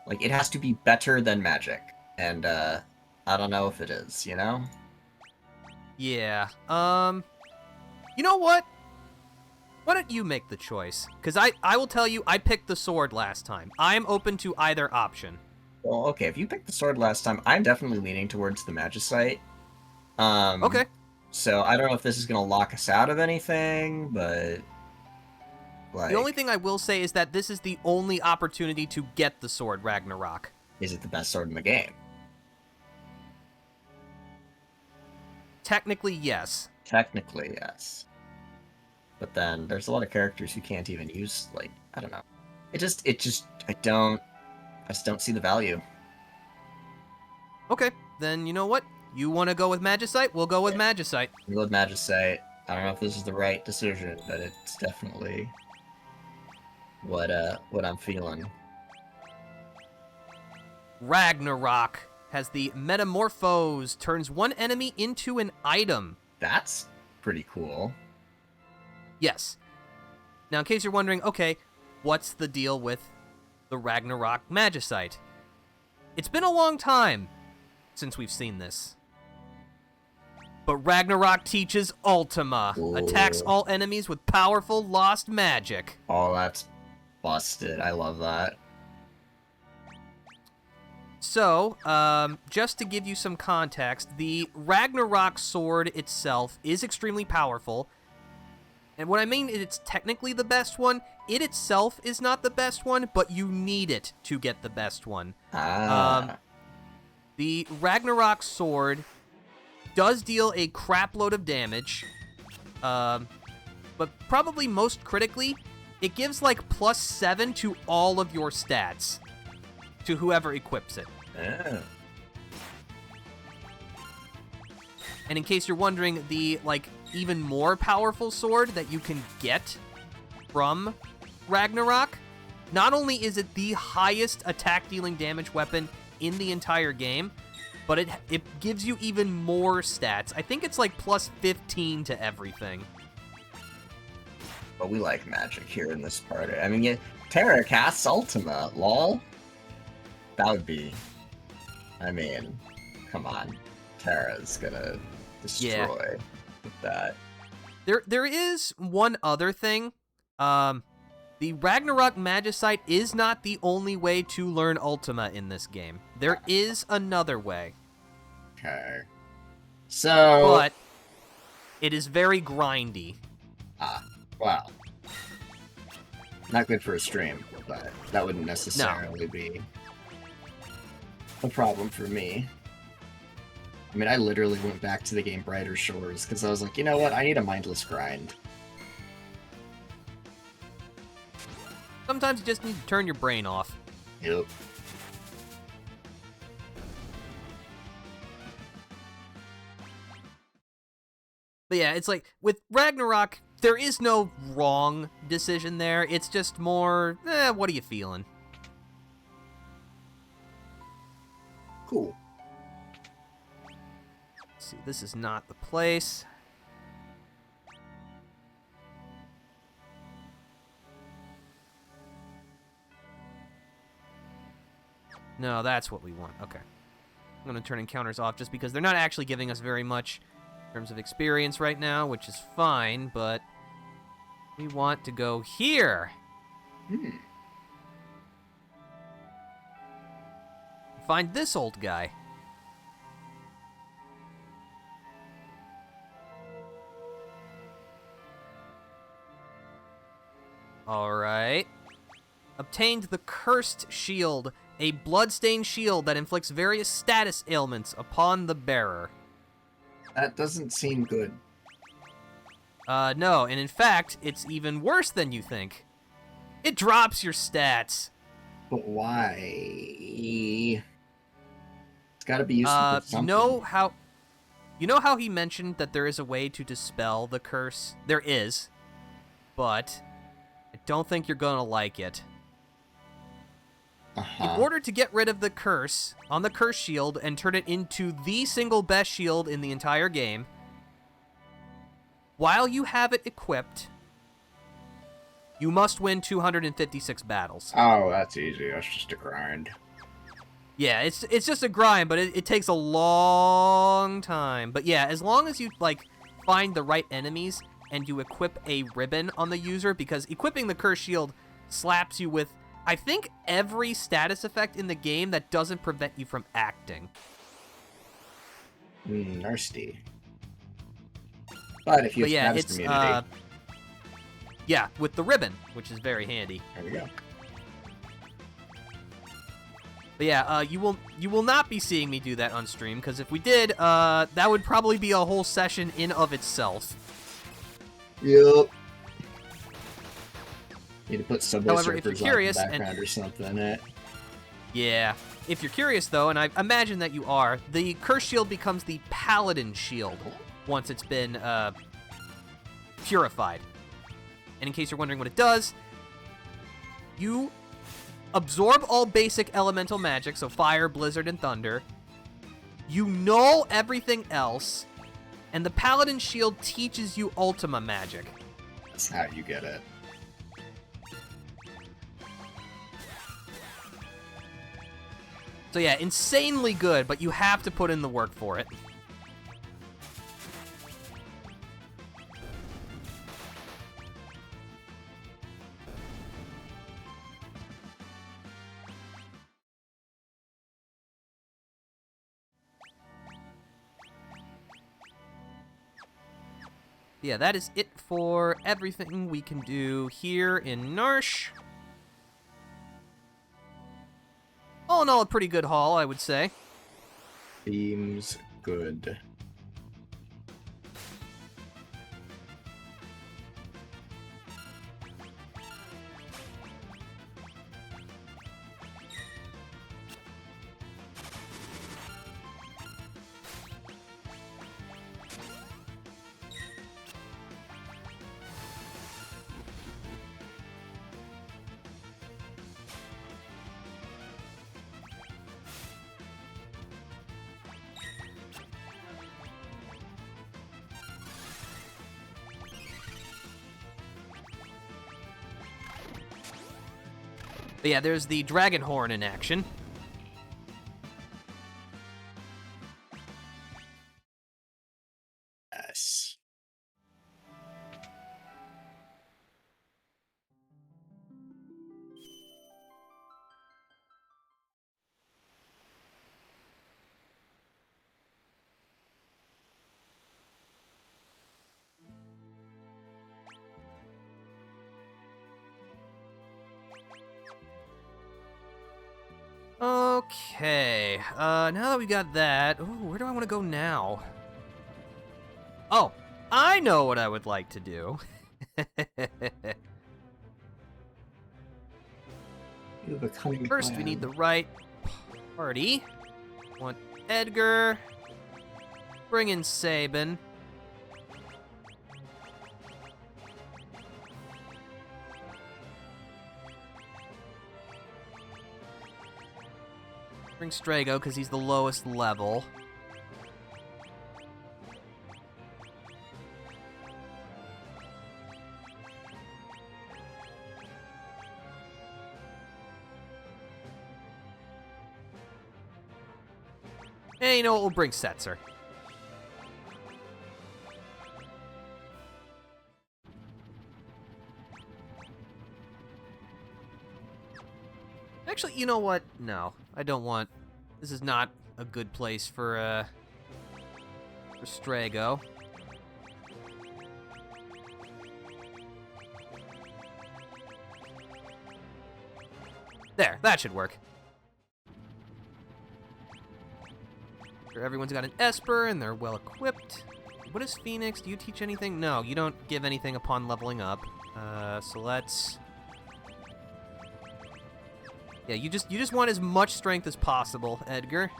Like, it has to be better than magic. And, I don't know if it is, you know? Yeah. You know what? Why don't you make the choice? Because I will tell you, I picked the sword last time. I am open to either option. Well, okay, if you picked the sword last time, I'm definitely leaning towards the Magicite. Okay. So, I don't know if this is gonna lock us out of anything, but... like, The only thing I will say is that this is the only opportunity to get the sword Ragnarok. is it the best sword in the game? Technically, yes. Technically, yes. But then, there's a lot of characters who can't even use, like, I don't know. I just I just don't see the value. Okay, then you know what? You want to go with Magicite? We'll go with Magicite. We go with Magicite. I don't know if this is the right decision, but it's definitely what I'm feeling. Ragnarok has the Metamorphose, turns one enemy into an item. That's pretty cool. Yes. Now, in case you're wondering, okay, what's the deal with the Ragnarok Magicite? It's been a long time since we've seen this. But Ragnarok teaches Ultima, Ooh. attacks all enemies with powerful lost magic. Oh, that's busted. I love that. So, just to give you some context, the Ragnarok sword itself is extremely powerful. And what I mean is it's technically the best one. It itself is not the best one, but you need it to get the best one. The Ragnarok sword does deal a crap load of damage, but probably most critically, it gives like +7 to all of your stats to whoever equips it. And in case you're wondering, the like even more powerful sword that you can get from Ragnarok, not only is it the highest attack dealing damage weapon in the entire game, but it gives you even more stats. I think it's like +15 to everything. But we like magic here in this part. I mean, Terra casts Ultima, lol. That would be... I mean, come on. Terra's gonna destroy with that. There is one other thing. The Ragnarok Magicite is not the only way to learn Ultima in this game. There is another way. Okay. So... But it is very grindy. Wow. Not good for a stream, but that wouldn't necessarily be a problem for me. I mean, I literally went back to the game Brighter Shores because I was like, you know what? I need a mindless grind. Sometimes you just need to turn your brain off. Yep. But yeah, it's like, with Ragnarok, there is no wrong decision there. It's just more, what are you feeling? Cool. Let's see, this is not the place. No, that's what we want. Okay. I'm going to turn encounters off just because they're not actually giving us very much in terms of experience right now, which is fine, but we want to go here. Find this old guy. Alright. Obtained the Cursed Shield, a bloodstained shield that inflicts various status ailments upon the bearer. That doesn't seem good. No, and in fact, it's even worse than you think. It drops your stats. But why? It's gotta be useful for something. You know how he mentioned that there is a way to dispel the curse? There is, but I don't think you're gonna like it. In order to get rid of the curse on the curse shield and turn it into the single best shield in the entire game, while you have it equipped, you must win 256 battles. Oh, that's easy. That's just a grind. Yeah, it's just a grind, but it takes a long time. But yeah, as long as you find the right enemies and you equip a ribbon on the user, because equipping the curse shield slaps you with, I think, every status effect in the game that doesn't prevent you from acting. Nasty. But if you have status immunity... yeah, with the ribbon, which is very handy. There we go. But yeah, you will not be seeing me do that on stream, because if we did, that would probably be a whole session in of itself. Yep. Need to put Subway However, if you're curious, on the background or something. Yeah. If you're curious, though, and I imagine that you are, the Curse Shield becomes the Paladin Shield once it's been purified. And in case you're wondering what it does, you absorb all basic elemental magic, so fire, blizzard, and thunder. You null everything else, and the Paladin Shield teaches you Ultima magic. That's how you get it. So yeah, insanely good, but you have to put in the work for it. Yeah, that is it for everything we can do here in Narsh. All in all, a pretty good haul, I would say. Seems good. But yeah, there's the Dragon Horn in action. Yes. Okay, now that we got that, ooh, where do I want to go now? Oh, I know what I would like to do. First, we need the right party. Want Edgar. Bring in Sabin. Bring Strago, because he's the lowest level. And you know what? We'll bring Setzer. Actually, you know what? No, I don't want... This is not a good place for Strago. There, that should work. Sure, everyone's got an Esper, and they're well-equipped. What is Phoenix? Do you teach anything? No, you don't give anything upon leveling up. So let's... Yeah, you just want as much strength as possible, Edgar.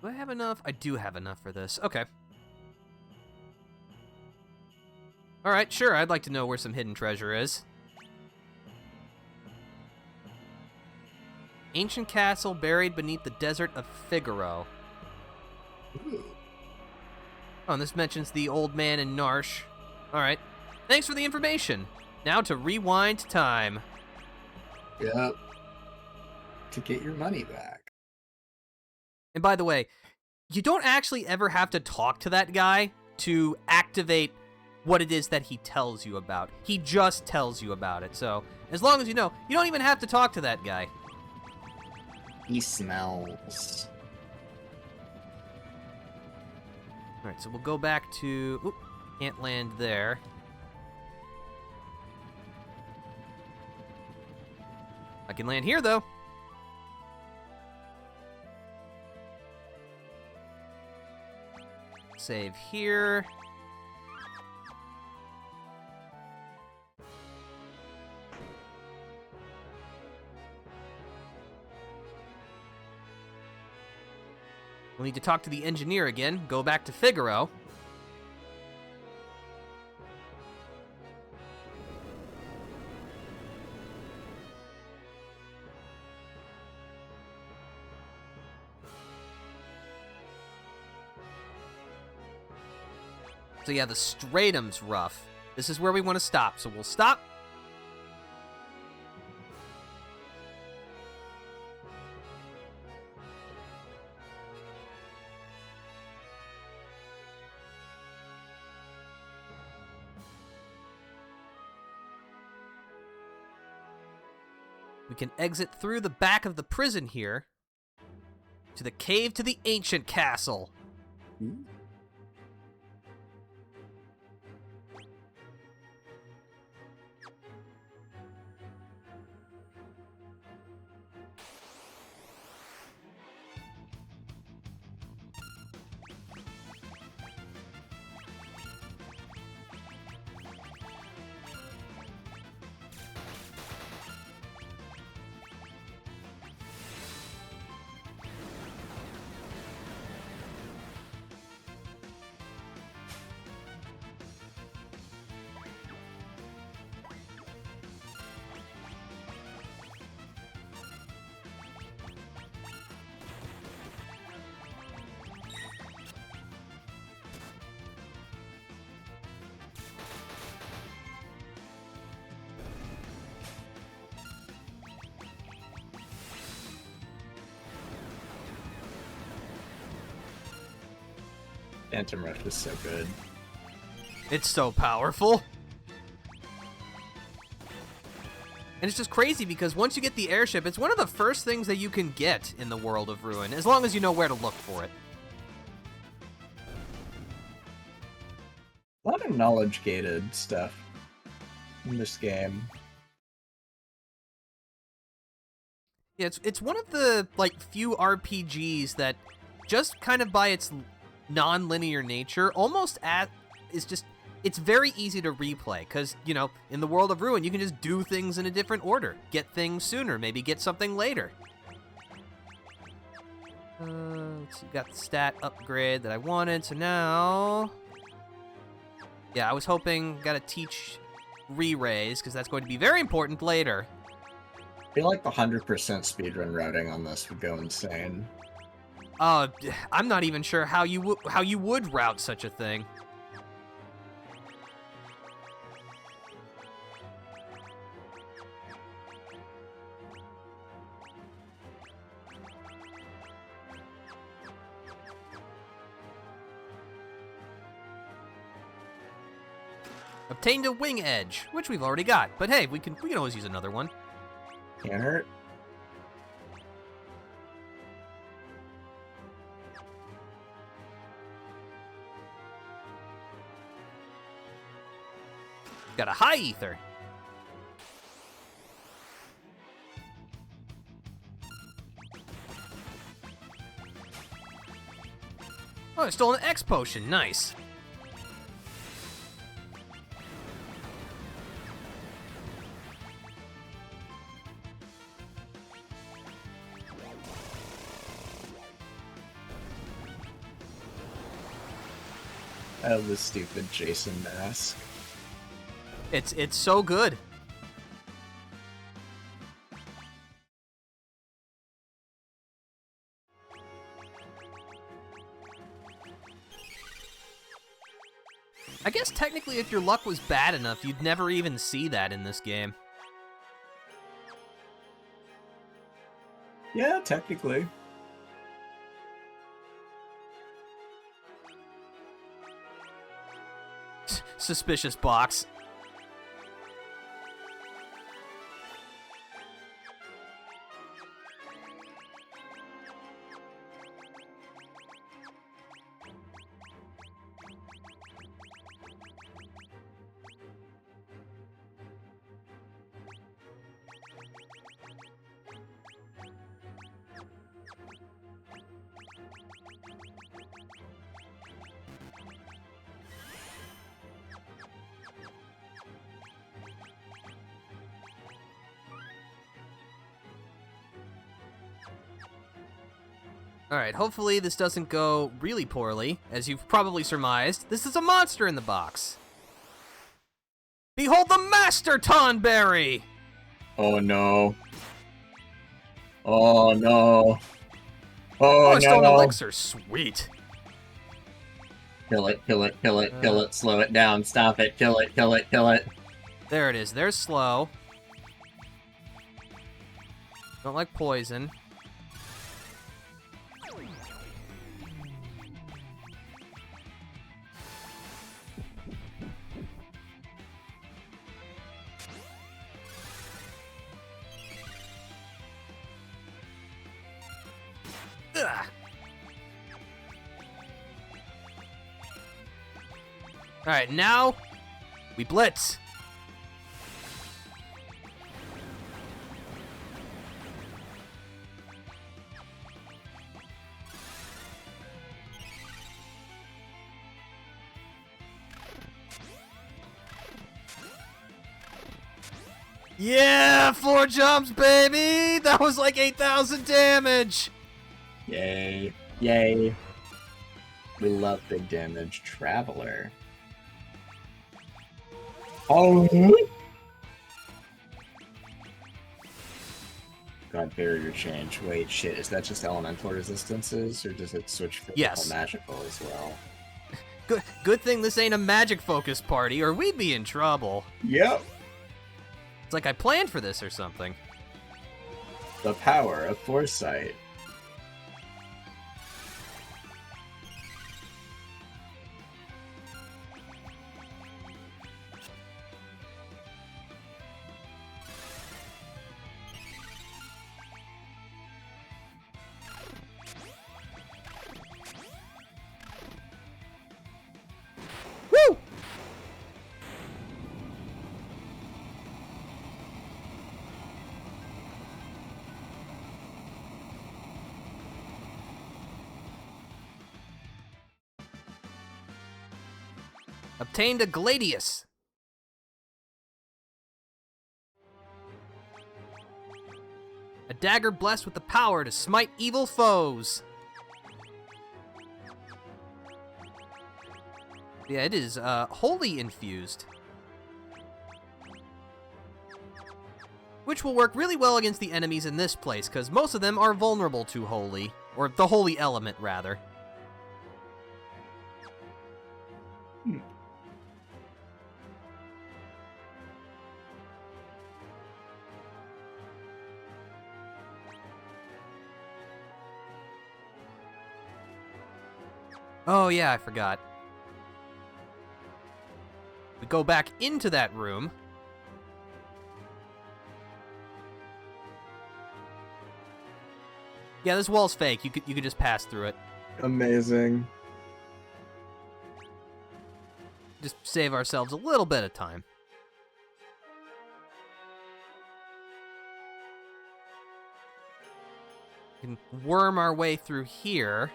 Do I have enough? I do have enough for this. Okay. Alright, sure, I'd like to know where some hidden treasure is. Ancient castle buried beneath the desert of Figaro. Ooh. Oh, and this mentions the old man in Narsh. Alright. Thanks for the information. Now to rewind time. Yep. To get your money back. And by the way, you don't actually ever have to talk to that guy to activate what it is that he tells you about. He just tells you about it. So, as long as you know, you don't even have to talk to that guy. He smells. Alright, so we'll go back to... Oop, can't land there. I can land here, though. Save here. We'll need to talk to the engineer again. Go back to Figaro. So yeah, the stratum's rough. This is where we want to stop, so we'll stop. We can exit through the back of the prison here to the cave to the ancient castle. Ooh. Phantom Rush is so good. It's so powerful. And it's just crazy because once you get the airship, it's one of the first things that you can get in the world of Ruin, as long as you know where to look for it. A lot of knowledge-gated stuff in this game. Yeah, it's one of the few RPGs that just kind of by its non-linear nature is just it's very easy to replay, because, you know, in the world of Ruin, you can just do things in a different order. Get things sooner, maybe get something later. Let's see, got the stat upgrade that I wanted, so now... Yeah, I was hoping, gotta teach re-raise, because that's going to be very important later. I feel like the 100% speedrun routing on this would go insane. I'm not even sure how you would route such a thing. Obtained a wing edge, which we've already got, but hey, we can always use another one. Can't hurt. Got a high ether. Oh, I stole an X potion. Nice. I love this stupid Jason mask. It's so good. I guess technically if your luck was bad enough, you'd never even see that in this game. Yeah, technically. Suspicious box. Alright, hopefully this doesn't go really poorly. As you've probably surmised, this is a monster in the box. Behold the Master Tonberry! Oh no. Oh no. Oh Oh, stone no. elixir, sweet. Kill it, kill it, kill it, kill it, slow it down, stop it, kill it, kill it, kill it. There it is, there's slow. Don't like poison. Ugh. Alright, now we blitz. Yeah, 4 jumps, baby! That was like 8,000 damage! Yay. Yay. We love big damage. Traveler. Oh! God, barrier change. Wait, shit, is that just elemental resistances, or does it switch physical Yes. magical as well? Good thing this ain't a magic-focused party, or we'd be in trouble. Yep. It's like I planned for this or something. The power of foresight. Woo! Obtained a Gladius. A dagger blessed with the power to smite evil foes. Yeah, it is holy infused. Which will work really well against the enemies in this place, because most of them are vulnerable to holy. Or the holy element, rather. Oh yeah, I forgot. We go back into that room. Yeah, this wall's fake. You could just pass through it. Amazing. Just save ourselves a little bit of time. We can worm our way through here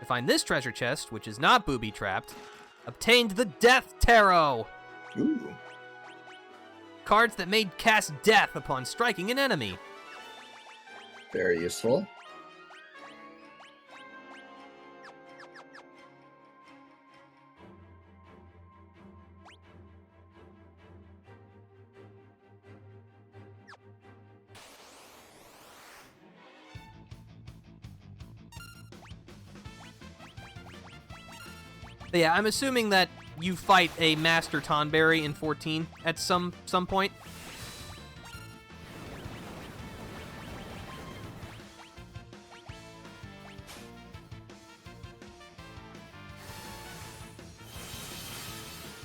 to find this treasure chest, which is not booby-trapped. Obtained the Death Tarot! Ooh. Cards that made cast death upon striking an enemy. Very useful. But yeah, I'm assuming that you fight a Master Tonberry in 14 at some point.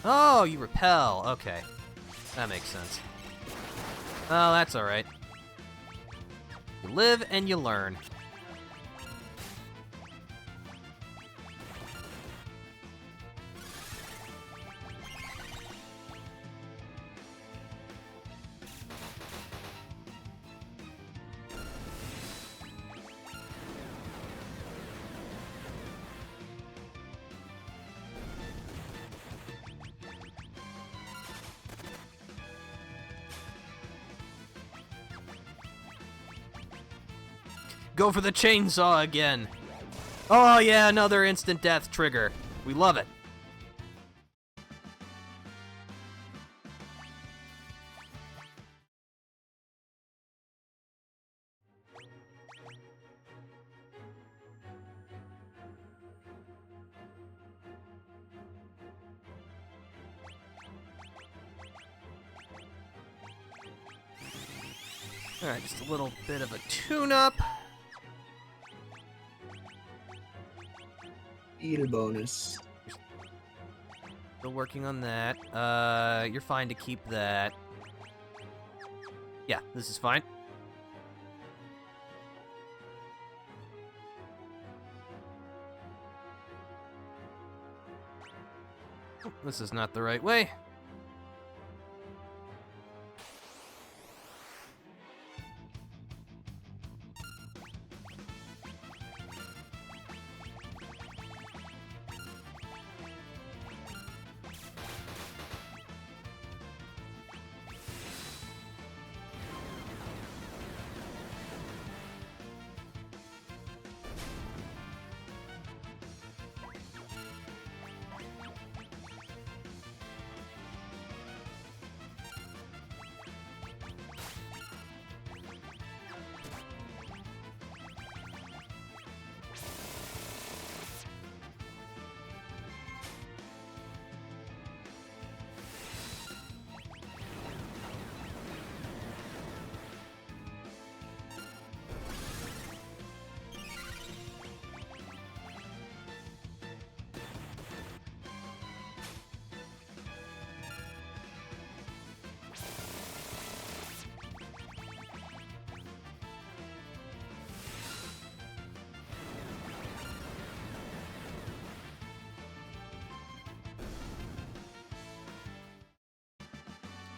Oh, you repel. Okay. That makes sense. Oh, that's alright. You live and you learn. Go for the chainsaw again. Oh yeah, another instant death trigger. We love it. Alright, just a little bit of a tune-up. Eel bonus. Still working on that. You're fine to keep that. Yeah, this is fine. Oh, this is not the right way.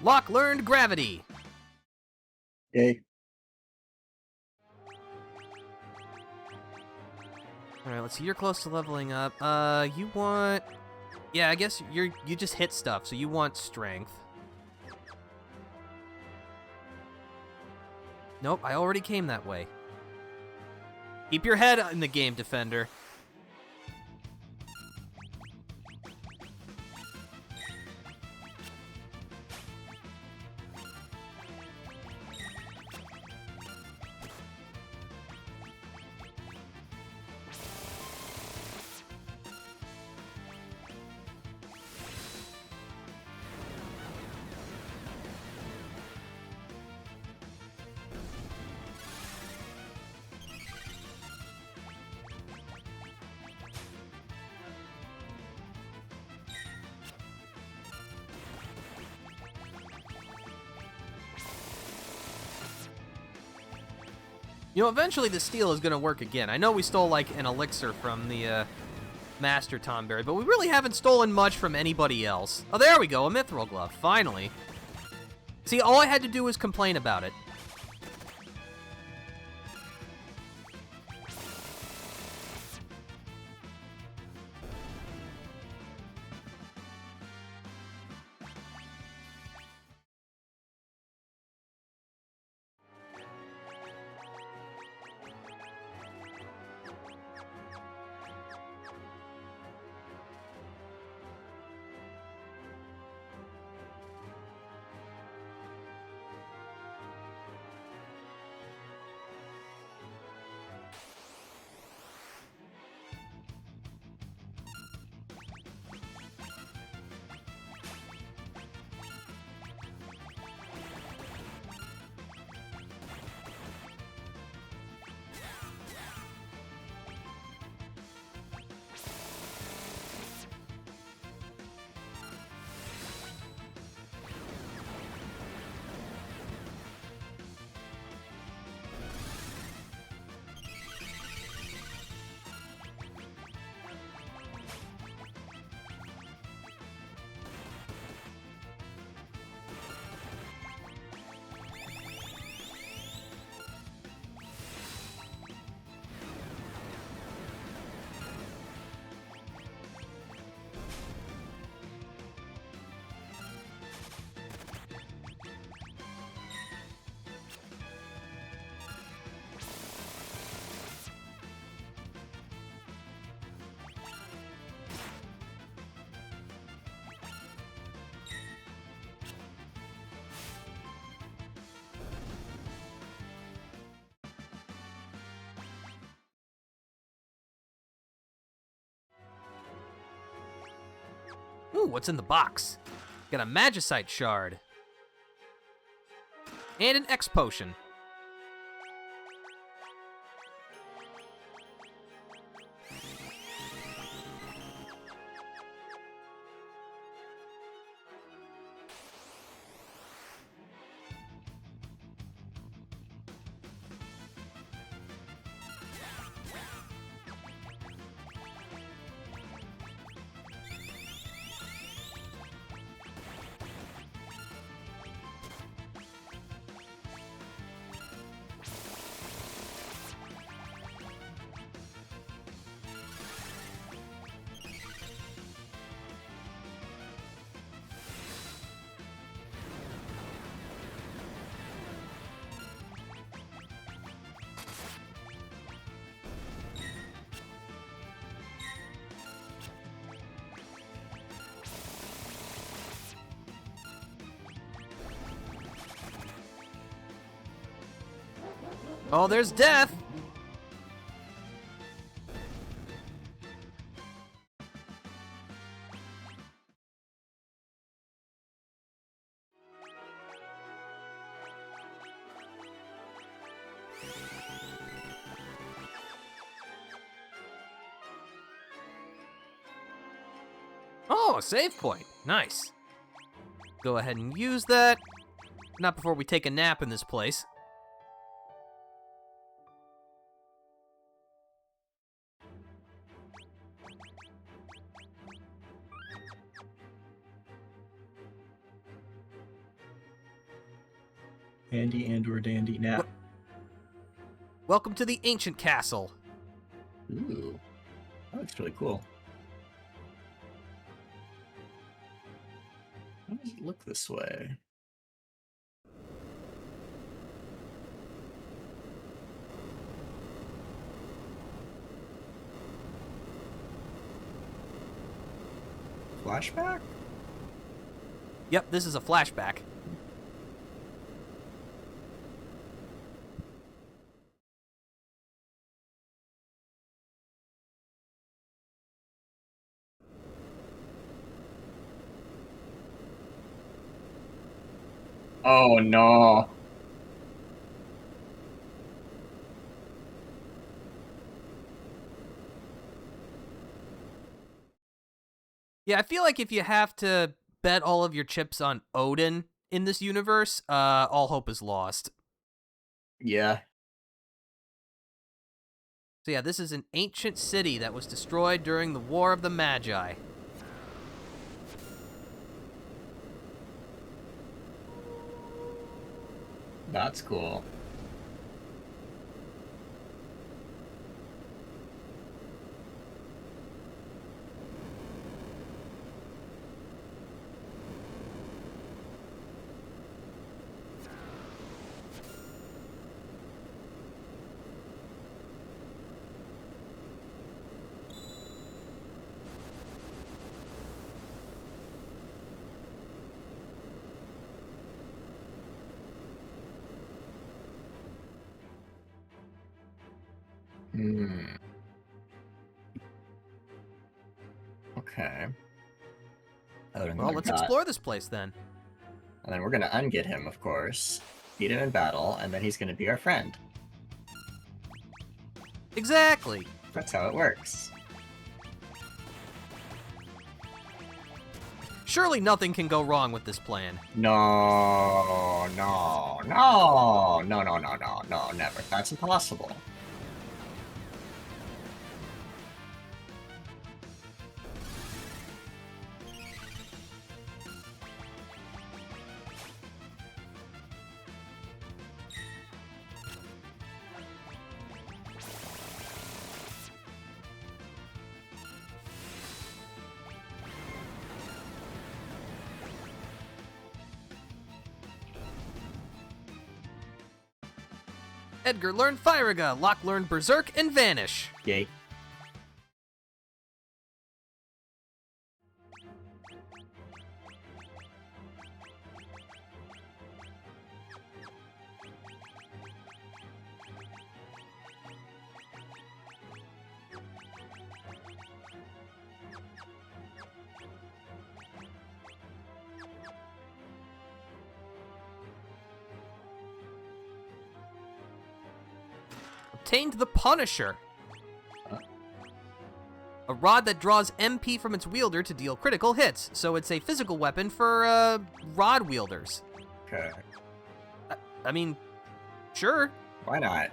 Locke learned gravity. Yay. Alright, let's see. You're close to leveling up. You want... Yeah, I guess you just hit stuff, so you want strength. Nope, I already came that way. Keep your head in the game, Defender. You know, eventually the steal is going to work again. I know we stole, like, an elixir from the Master Tomberry, but we really haven't stolen much from anybody else. Oh, there we go, a Mithril Glove, finally. See, all I had to do was complain about it. Ooh, what's in the box? Got a Magicite Shard. And an X Potion. Oh, there's death! Oh, a save point. Nice. Go ahead and use that. Not before we take a nap in this place. Handy and/or dandy nap. Welcome to the Ancient Castle. Ooh, that looks really cool. does it look this way? Flashback? Yep, this is a flashback. Oh no. Yeah, I feel like if you have to bet all of your chips on Odin in this universe, all hope is lost. Yeah. So yeah, this is an ancient city that was destroyed during the War of the Magi. That's cool. Hmm. Okay. Odin Well, got let's got. explore this place then. And then we're gonna unget him, of course. Beat him in battle, and then he's gonna be our friend. Exactly. That's how it works. Surely nothing can go wrong with this plan. No, no, no, no, no, no, no, no, never. That's impossible. Edgar learned Firaga, Locke learned Berserk, and Vanish. Yay. Obtained the Punisher. A rod that draws MP from its wielder to deal critical hits, so it's a physical weapon for, rod wielders. Okay. I mean, sure. Why not?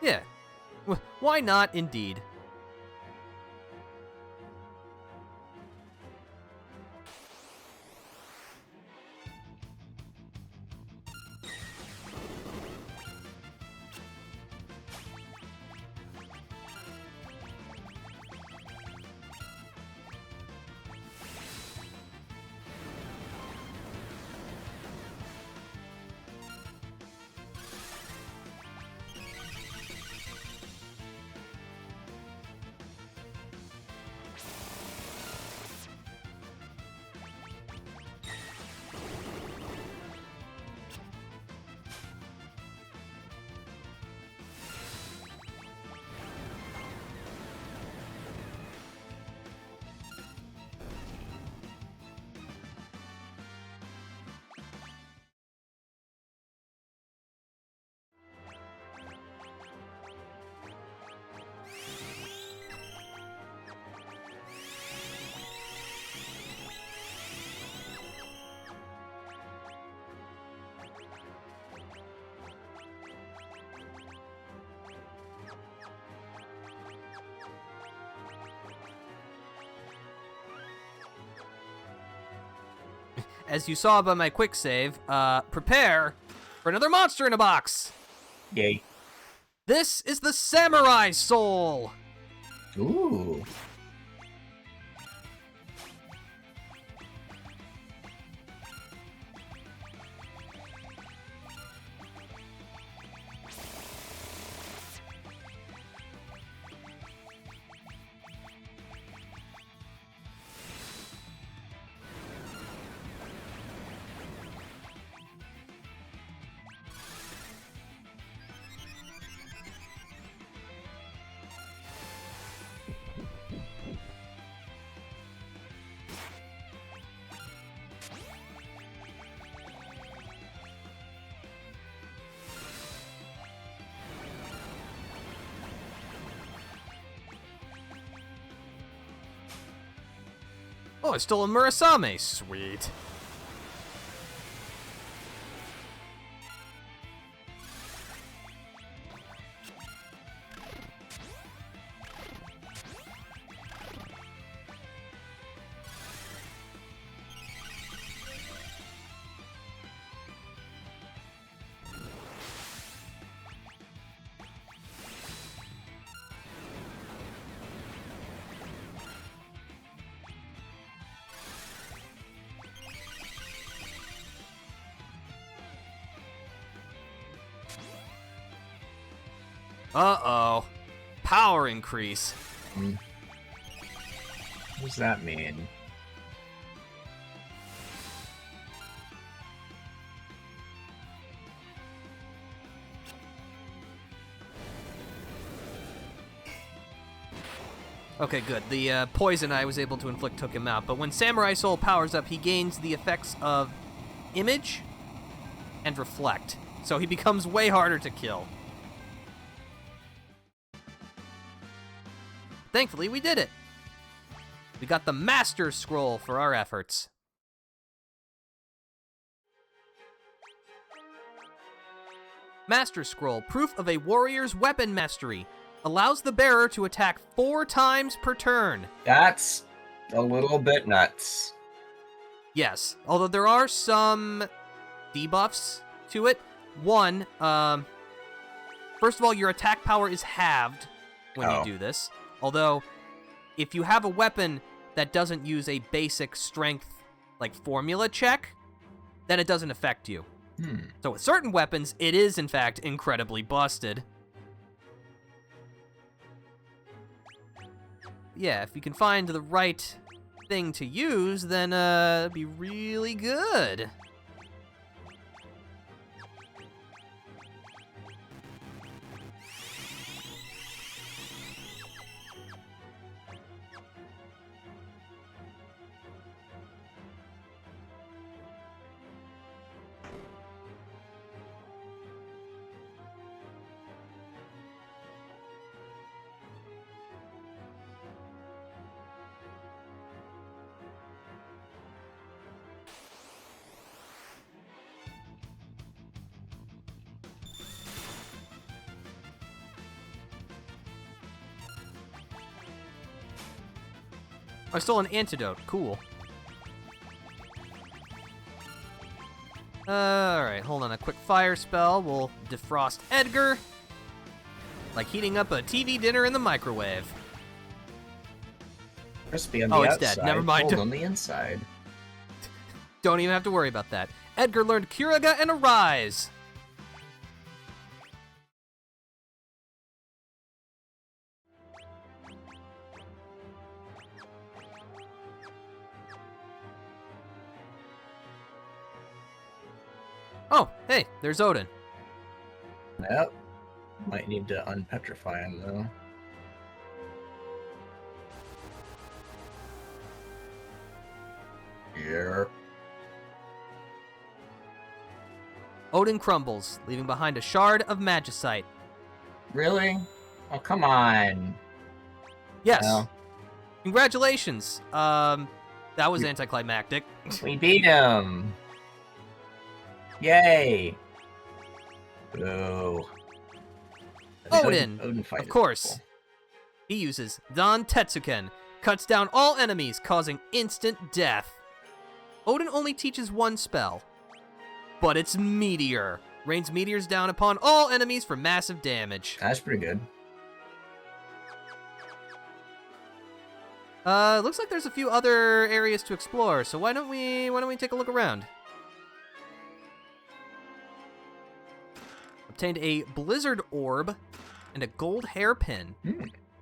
Yeah. Why not, indeed? As you saw by my quick save, prepare for another monster in a box. Yay. This is the Samurai Soul. Ooh. Oh, I stole a Murasame. Sweet. Uh-oh. Power increase. What does that mean? Okay, good. The poison I was able to inflict took him out, but when Samurai Soul powers up, he gains the effects of Image and Reflect, so he becomes way harder to kill. Thankfully, we did it. We got the Master Scroll for our efforts. Master Scroll, proof of a warrior's weapon mastery. Allows the bearer to attack 4 times per turn. That's a little bit nuts. Yes, although there are some debuffs to it. One, first of all, your attack power is halved when you do this. Although, if you have a weapon that doesn't use a basic strength, like, formula check, then it doesn't affect you. So with certain weapons, it is, in fact, incredibly busted. Yeah, if you can find the right thing to use, then it'd be really good. I stole an antidote. Cool. Alright, hold on. A quick fire spell will defrost Edgar. Like heating up a TV dinner in the microwave. Crispy on the Oh, it's outside, dead. Never mind. cold on the inside. Don't even have to worry about that. Edgar learned Kiraga and Arise. Oh, hey, there's Odin. Yep. Might need to unpetrify him, though. Yeah. Odin crumbles, leaving behind a shard of magicite. Really? Oh, come on. Yes. No. Congratulations. That was anticlimactic. We beat him. Yay. Boo. Odin, fight of is course. cool. He uses Dan Tetsuken, cuts down all enemies, causing instant death. Odin only teaches one spell, but it's Meteor. Rains meteors down upon all enemies for massive damage. That's pretty good. Looks like there's a few other areas to explore, so why don't we take a look around? Obtained a Blizzard Orb and a Gold Hairpin.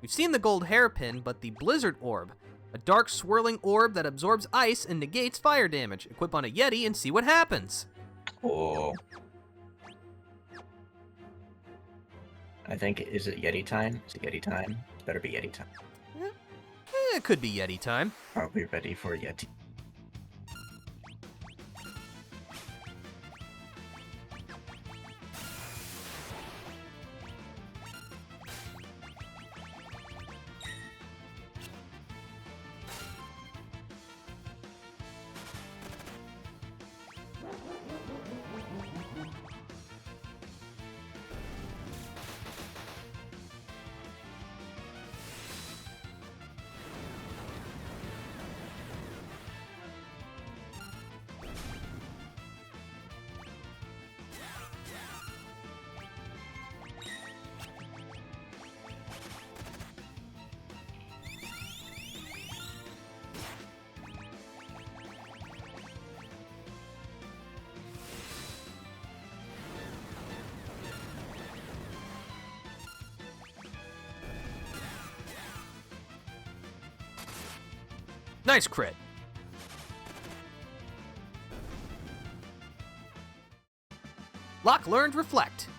We've seen the Gold Hairpin, but the Blizzard Orb, a dark swirling orb that absorbs ice and negates fire damage. Equip on a Yeti and see what happens. Oh. I think, is it Yeti time? Is it Yeti time? It better be Yeti time. It could be Yeti time. Are we ready for Yeti? Nice crit. Lock learned Reflect.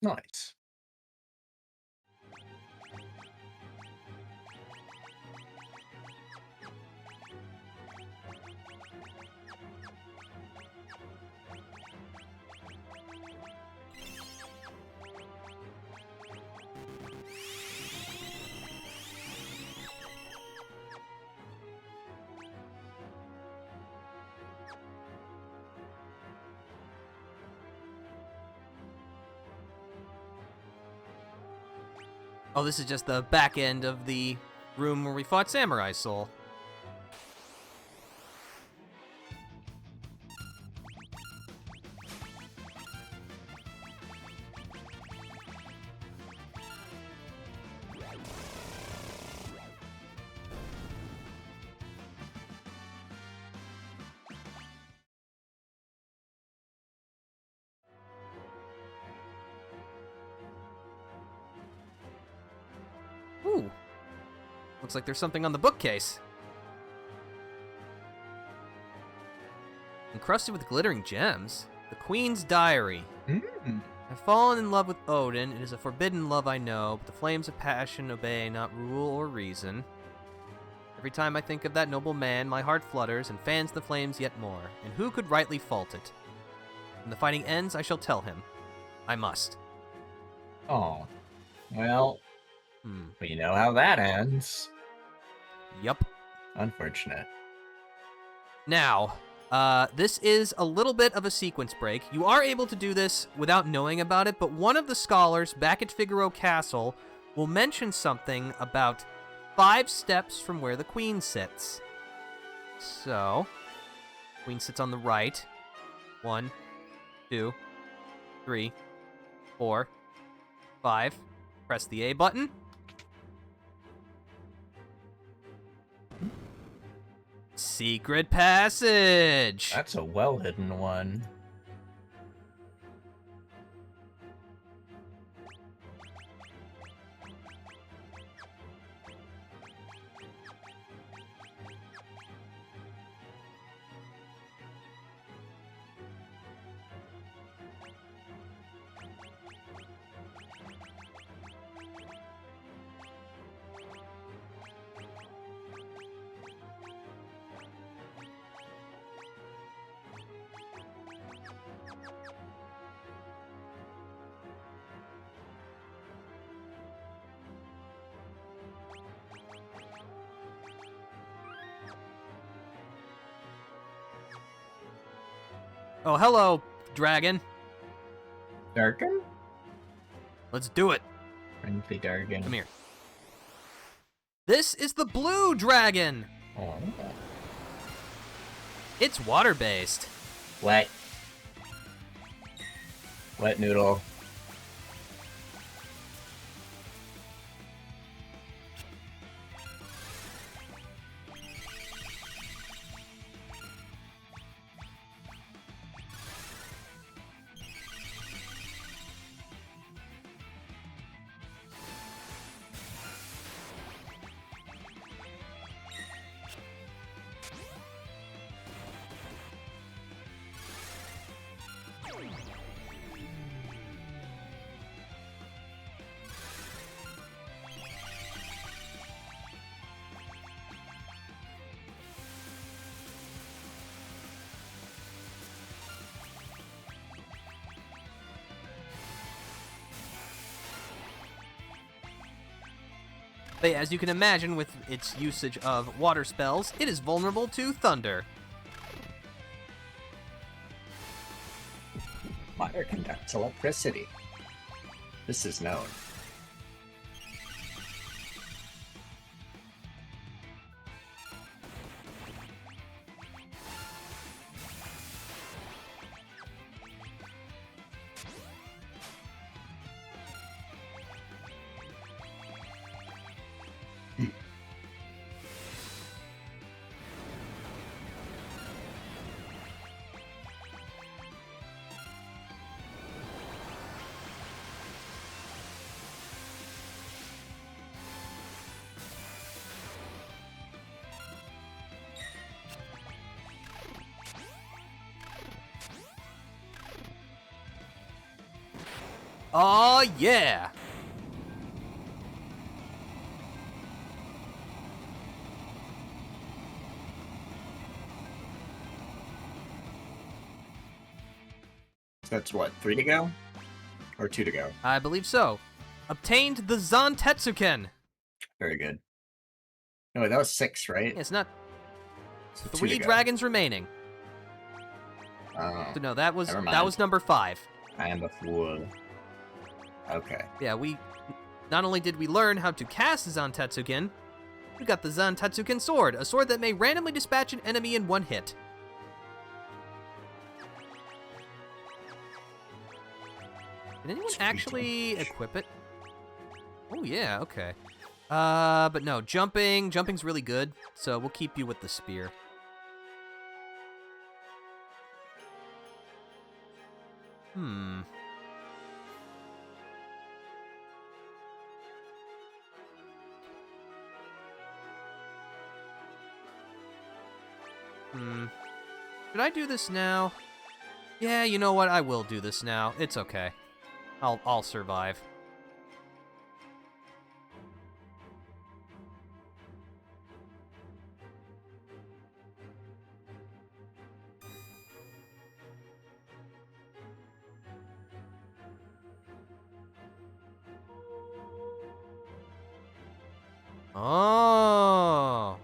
Nice. Oh, this is just the back end of the room where we fought Samurai Soul. Ooh. Looks like there's something on the bookcase. Encrusted with glittering gems. The Queen's Diary. I've fallen in love with Odin. It is a forbidden love, I know, but the flames of passion obey not rule or reason. Every time I think of that noble man, my heart flutters and fans the flames yet more. And who could rightly fault it? When the fighting ends, I shall tell him. I must. Oh. Well, we know how that ends. Yup. Unfortunate. Now, this is a little bit of a sequence break. You are able to do this without knowing about it, but one of the scholars back at Figaro Castle will mention something about 5 steps from where the queen sits. So, queen sits on the right. 1, 2, 3, 4, 5. Press the A button. Secret passage! That's a well-hidden one. Oh, hello, dragon. Darken? Let's do it. Friendly Darken. Come here. This is the blue dragon. Oh. It's water-based. Wet. Wet noodle. But as you can imagine, with its usage of water spells, it is vulnerable to thunder. Fire conducts electricity. This is known. Oh, yeah. That's what, 3 to go? Or 2 to go? I believe so. Obtained the Zantetsuken. Very good. No, wait, that was 6, right? It's not So 2 to 3 go. dragons remaining. Oh, So no, that was never mind. number 5. I am a fool. Okay. Yeah, we not only did we learn how to cast the Zantetsuken, we got the Zantetsuken sword, a sword that may randomly dispatch an enemy in one hit. Did anyone Sweet actually touch. equip it? Oh yeah, okay. But no, jumping's really good, so we'll keep you with the spear. Hmm. Should I do this now? Yeah, you know what? I will do this now. It's okay. I'll survive. Oh.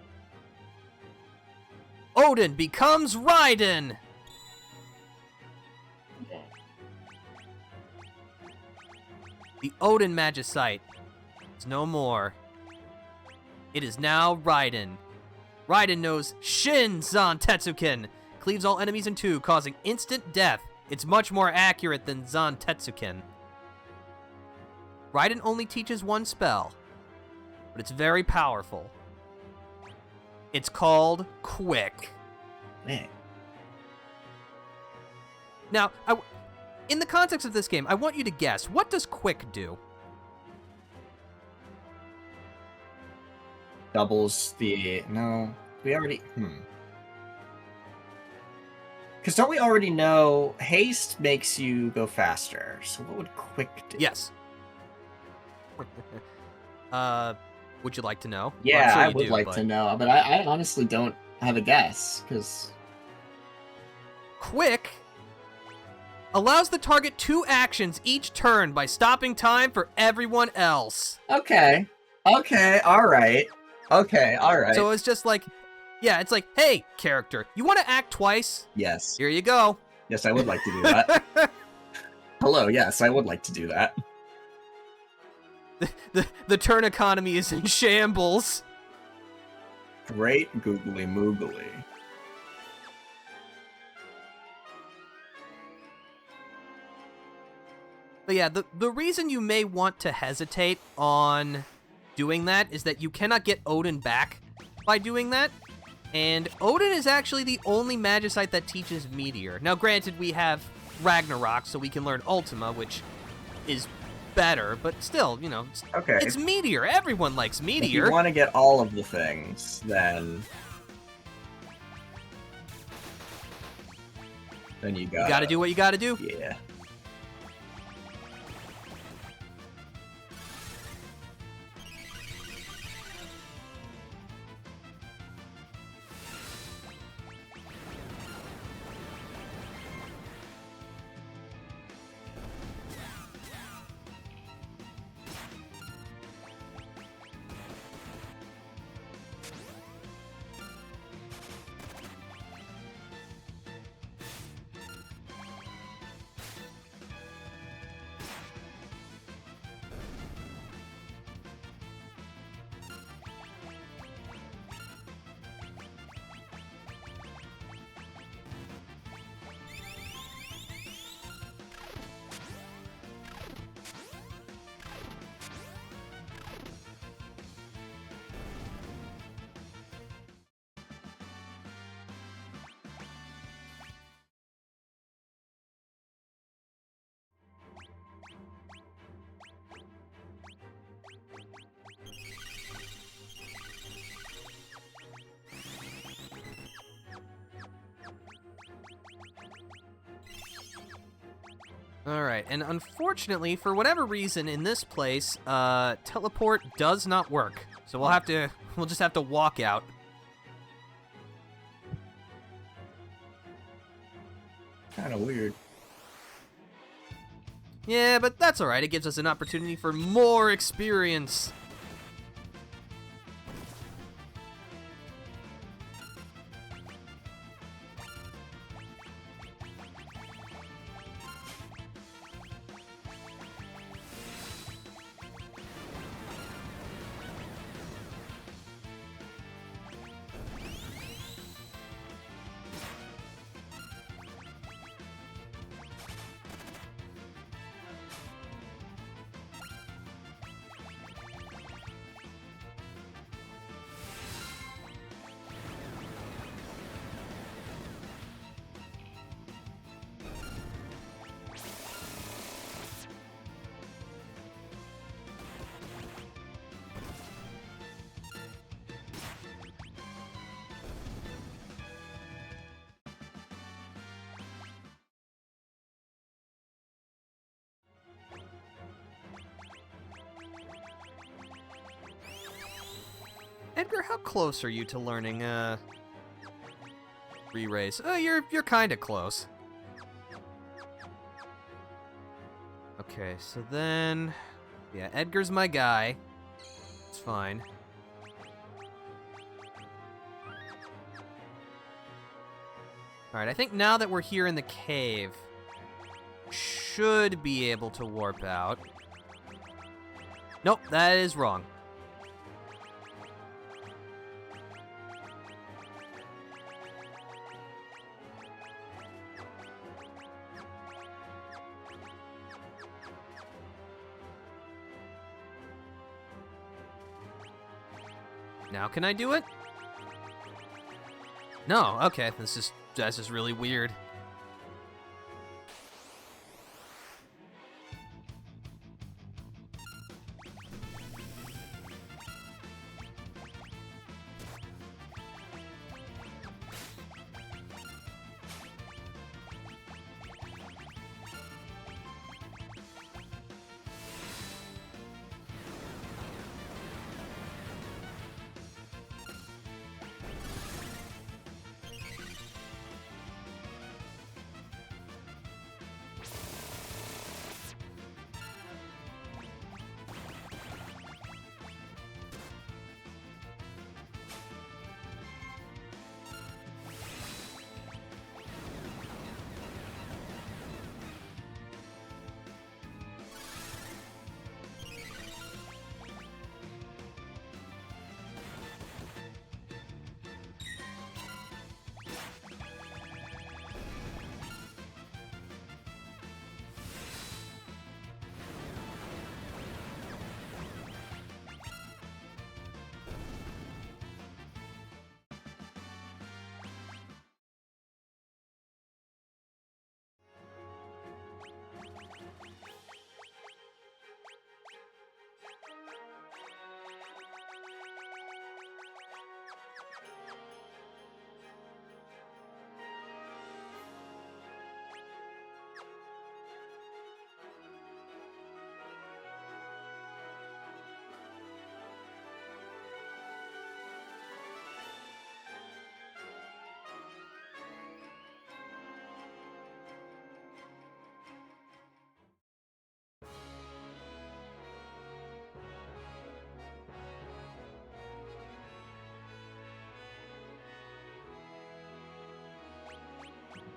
Odin becomes Raiden. The Odin Magicite is no more. It is now Raiden. Raiden knows Shin Zantetsuken. Cleaves all enemies in two, causing instant death. It's much more accurate than Zantetsuken. Raiden only teaches one spell, but it's very powerful. It's called Quick. Man. Now, in the context of this game, I want you to guess, what does Quick do? Doubles the... No. We already... Because don't we already know haste makes you go faster? So what would quick do? Yes. Would you like to know? Well, Yeah, I'm sure I you would do, like but to know, but I honestly don't have a guess, because... Quick allows the target 2 actions each turn by stopping time for everyone else. Okay, alright. Okay, alright. So it's just like, yeah, it's like, hey, character, you want to act twice? Yes. Here you go. Yes, I would like to do that. Hello, yes, I would like to do that. The turn economy is in shambles. Great googly moogly. But yeah, the reason you may want to hesitate on doing that is that you cannot get Odin back by doing that. And Odin is actually the only Magicite that teaches Meteor. Now, granted, we have Ragnarok, so we can learn Ultima, which is better, but still, you know, Okay. it's Meteor. Everyone likes If Meteor. you want to get all of the things, then you You gotta do what you gotta do. Yeah. Alright, and unfortunately, for whatever reason, in this place, teleport does not work. So we'll just have to walk out. Kind of weird. Yeah, but that's alright, it gives us an opportunity for more experience. Edgar, how close are you to learning, re-raise? You're kinda close. Okay, so then... Yeah, Edgar's my guy. It's fine. Alright, I think now that we're here in the cave, should be able to warp out. Nope, that is wrong. Now can I do it? No, okay, that's just really weird.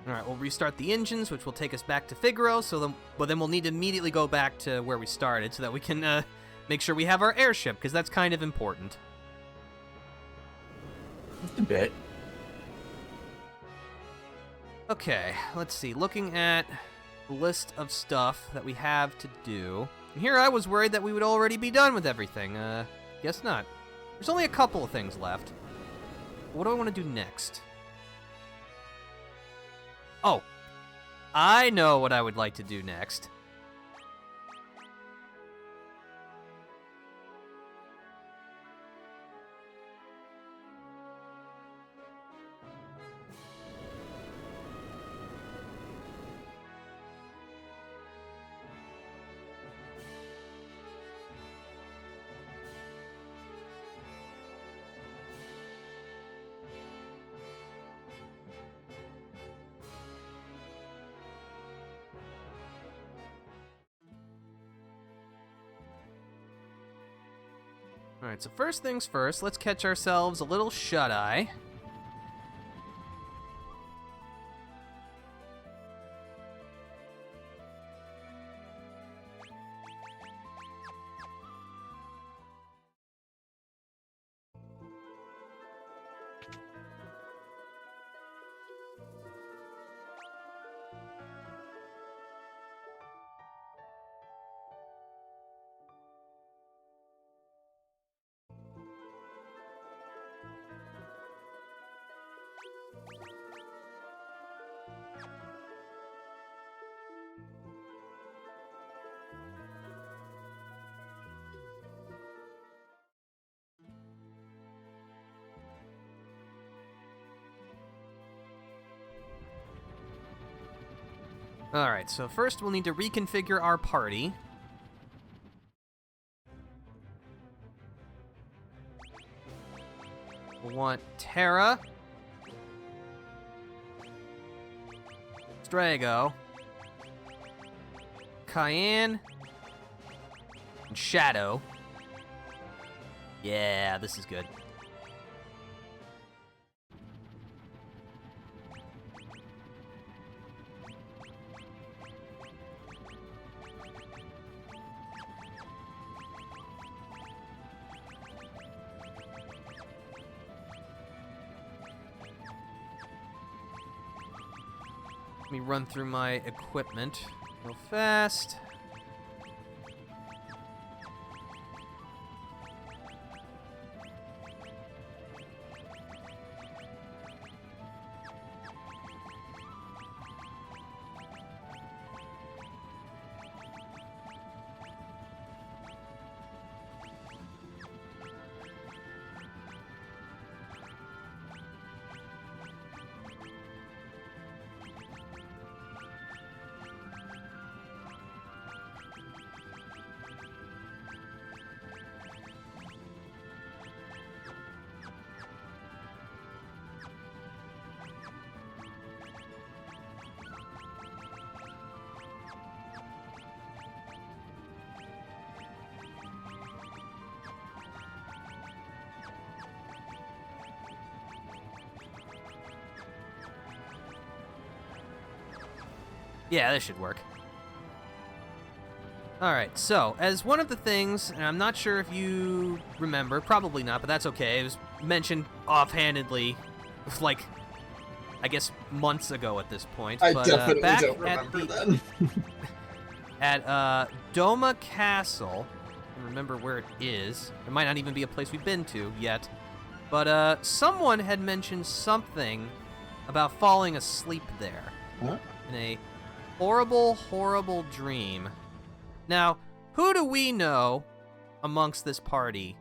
Alright, we'll restart the engines, which will take us back to Figaro, but then we'll need to immediately go back to where we started so that we can make sure we have our airship, because that's kind of important. Just a bit. Okay, let's see. Looking at the list of stuff that we have to do. And here I was worried that we would already be done with everything. Guess not. There's only a couple of things left. What do I want to do next? Oh, I know what I would like to do next. Alright, so first things first, let's catch ourselves a little shut-eye. Alright, so first we'll need to reconfigure our party. We'll want Terra, Strago, Cayenne, and Shadow. Yeah, this is good. Let me run through my equipment real fast. Yeah, this should work. Alright, so, as one of the things, and I'm not sure if you remember, probably not, but that's okay, it was mentioned offhandedly, like, I guess months ago at this point. I but, definitely back don't remember then. at Doma Castle, I remember where it is. It might not even be a place we've been to yet. But someone had mentioned something about falling asleep there. What? In a horrible, horrible dream. Now, who do we know amongst this party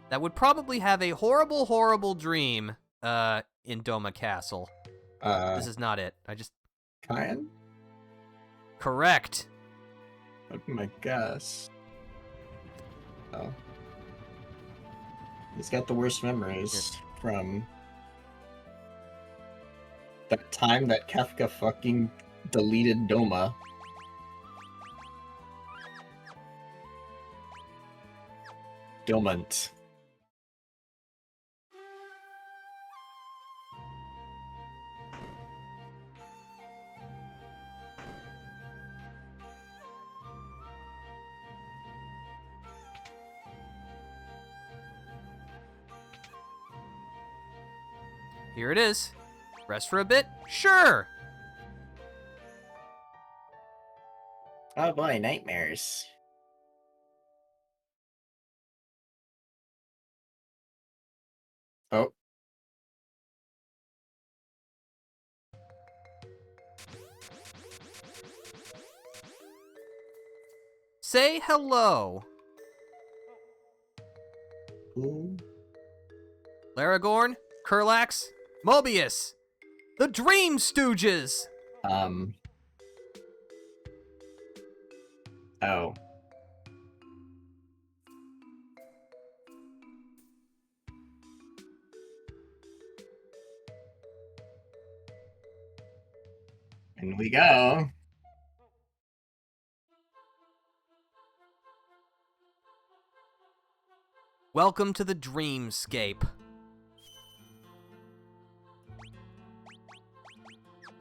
that would probably have a horrible, horrible dream in Doma Castle? This is not it. Kyan? Correct. That'd be my guess. Oh. He's got the worst memories from that time that Kefka fucking deleted Doma. Domant. Here it is. Rest for a bit? Sure! Oh boy, nightmares. Oh. Say hello. Ooh. Laragorn, Kurlax, Mobius, the Dream Stooges! Oh. In we go. Welcome to the dreamscape.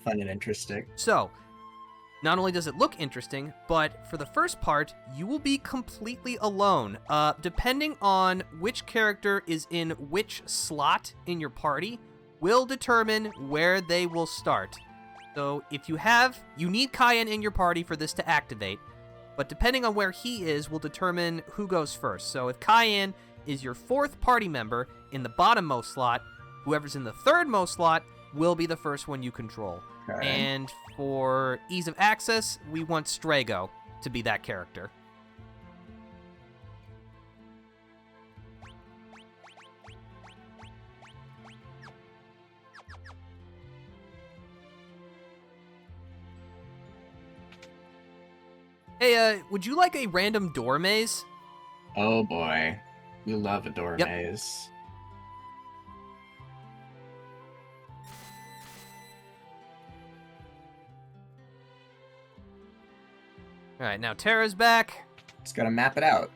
Fun and interesting. So, not only does it look interesting, but for the first part, you will be completely alone. Depending on which character is in which slot in your party, will determine where they will start. So if you need Cayenne in your party for this to activate, but depending on where he is will determine who goes first. So if Cayenne is your 4th party member in the bottommost slot, whoever's in the 3rd most slot will be the first one you control. Okay. And for ease of access, we want Strago to be that character. Hey, would you like a random door maze? Oh boy. We love a door Yep. maze. Alright, now Terra's back. Just gotta map it out.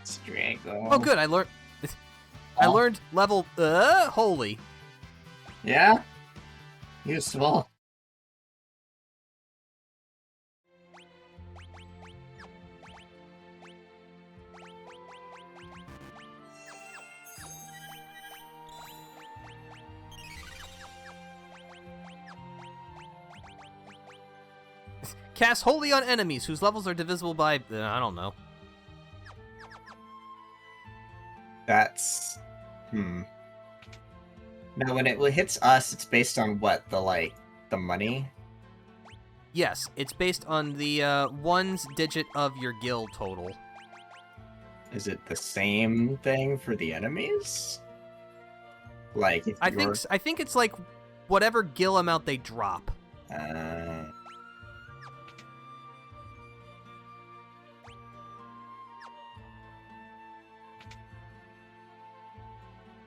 Strago. Oh, good. I learned level. Holy. Yeah? Useful. Cast wholly on enemies whose levels are divisible by. I don't know. That's... Now, when it hits us, it's based on what? The money? Yes, it's based on the ones digit of your guild total. Is it the same thing for the enemies? Like, if I think it's like whatever gil amount they drop.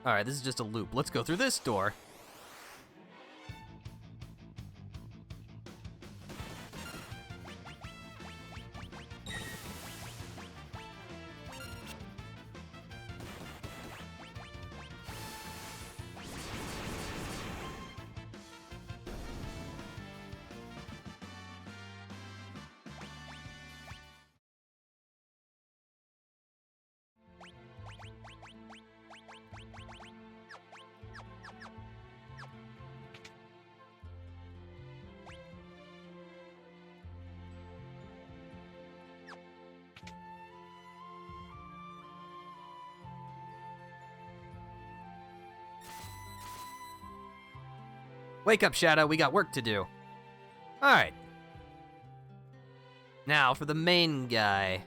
Alright, this is just a loop. Let's go through this door. Wake up, Shadow. We got work to do. Alright. Now for the main guy.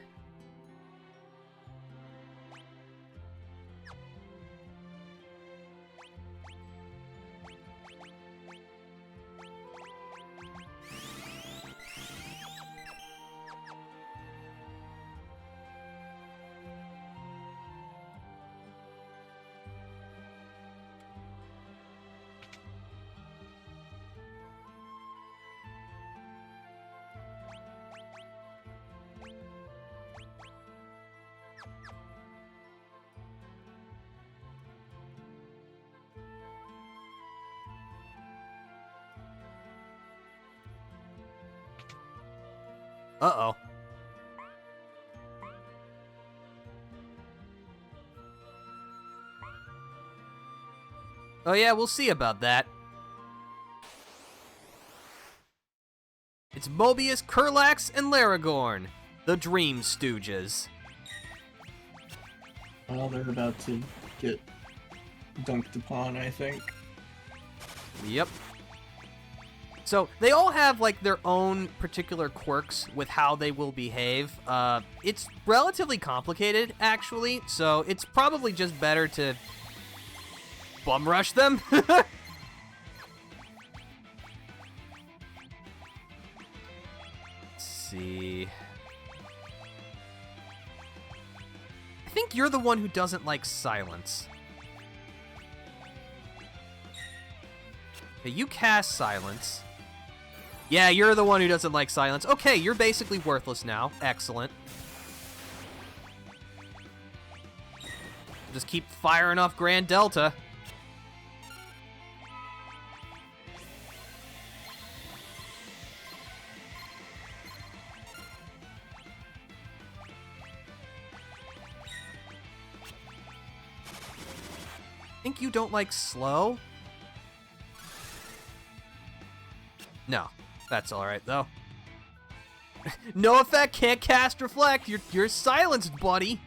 Uh-oh. Oh yeah, we'll see about that. It's Mobius, Kurlax, and Laragorn, the Dream Stooges. Well, they're about to get dunked upon, I think. Yep. So they all have like their own particular quirks with how they will behave. It's relatively complicated, actually, so it's probably just better to bum rush them. Let's see. I think you're the one who doesn't like silence. Okay, you cast silence. Yeah, you're the one who doesn't like silence. Okay, you're basically worthless now. Excellent. Just keep firing off Grand Delta. Think you don't like slow? No. That's alright, though. No effect, can't cast reflect. You're silenced, buddy.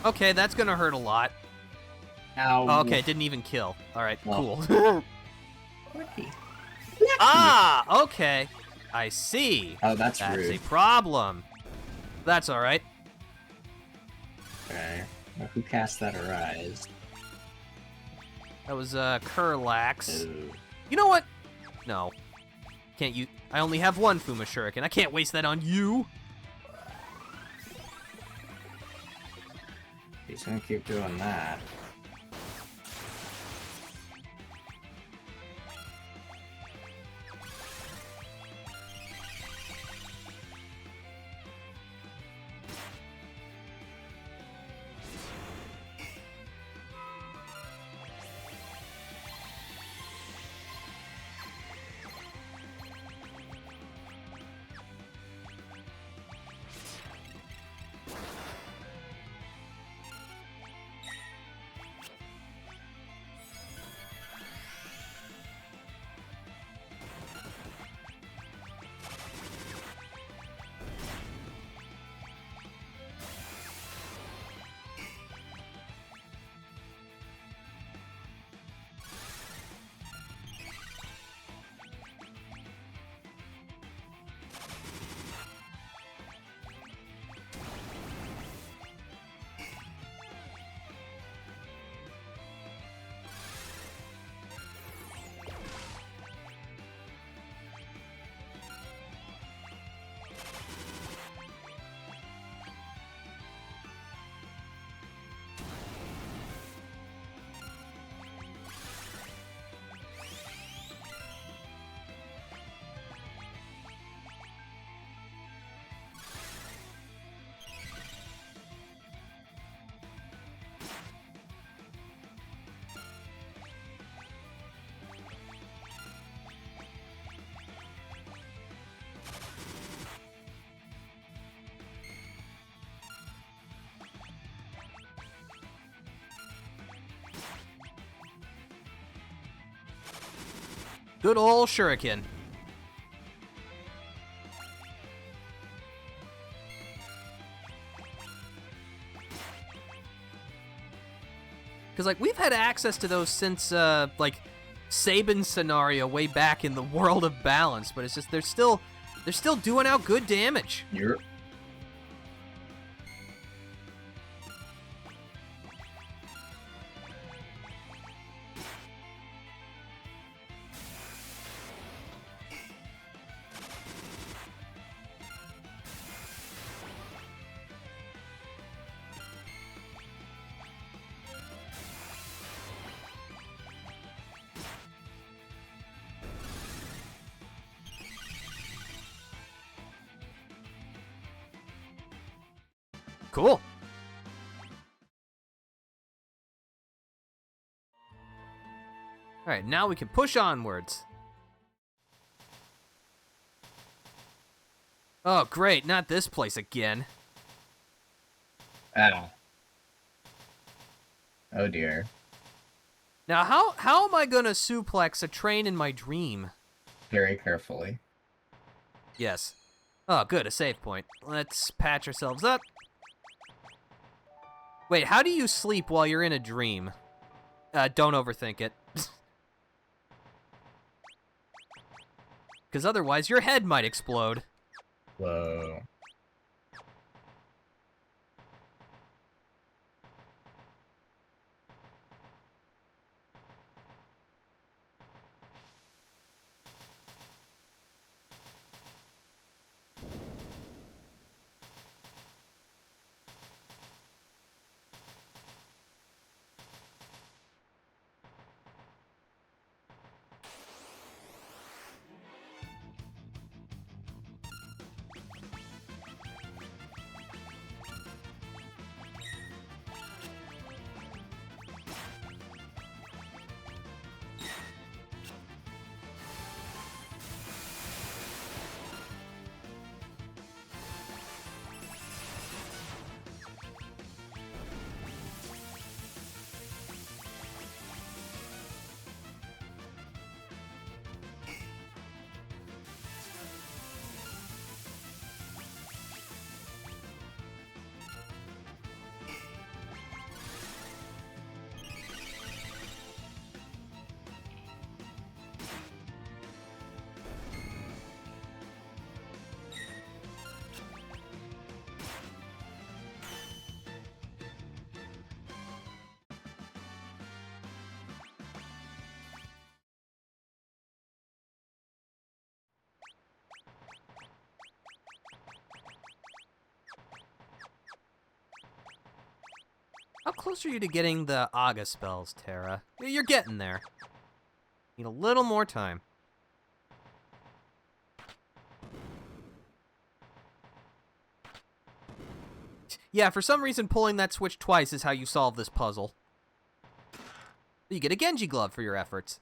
Okay, that's gonna hurt a lot. Ow. Oh, okay, didn't even kill. Alright, Well. cool. Ah, okay. I see. Oh, that's That's rude. a problem. That's alright. Okay. Now, who cast that Arise? That was, Kurlax. Ooh. You know what? No. Can't you? I only have one Fuma Shuriken. I can't waste that on you. He's gonna keep doing that. Good ol' Shuriken. Because, like, we've had access to those since, like, Sabin's scenario way back in the World of Balance, but it's just, they're still doing out good damage. You're... Cool. Alright, now we can push onwards. Oh, great, not this place again. Ah. Oh dear. Now, how am I gonna suplex a train in my dream? Very carefully. Yes. Oh, good, a save point. Let's patch ourselves up. Wait, how do you sleep while you're in a dream? Don't overthink it. Because otherwise your head might explode. Whoa. How close are you to getting the Aga spells, Terra? You're getting there. Need a little more time. Yeah, for some reason pulling that switch twice is how you solve this puzzle. You get a Genji glove for your efforts.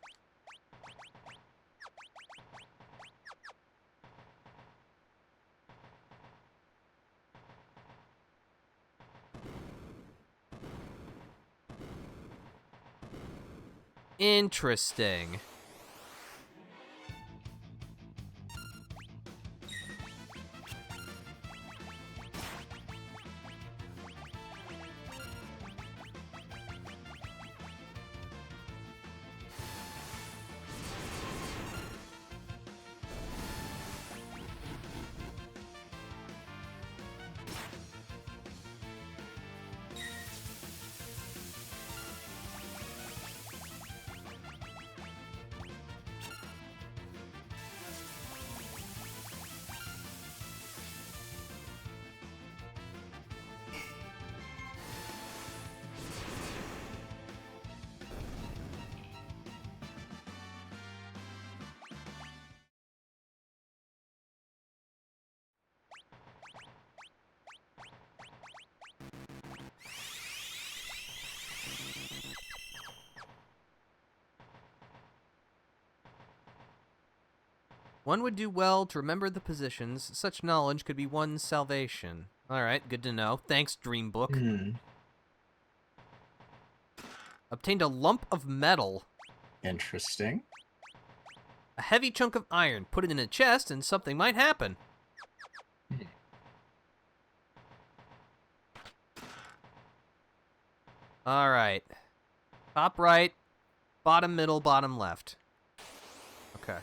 Interesting. One would do well to remember the positions. Such knowledge could be one's salvation. Alright, good to know. Thanks, Dream Book. Obtained a lump of metal. Interesting. A heavy chunk of iron. Put it in a chest and something might happen. Alright. Top right, bottom middle, bottom left. Okay.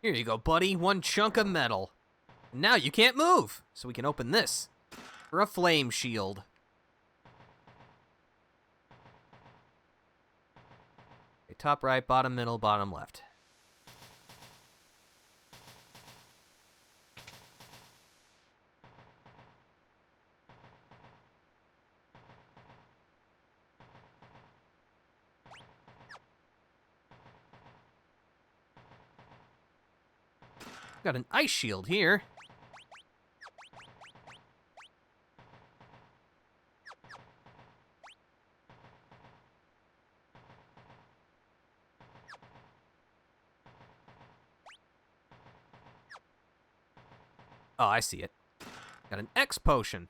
Here you go, buddy. One chunk of metal. Now you can't move, so we can open this for a flame shield. Okay, top right, bottom middle, bottom left. Got an ice shield here. Oh, I see it. Got an X potion.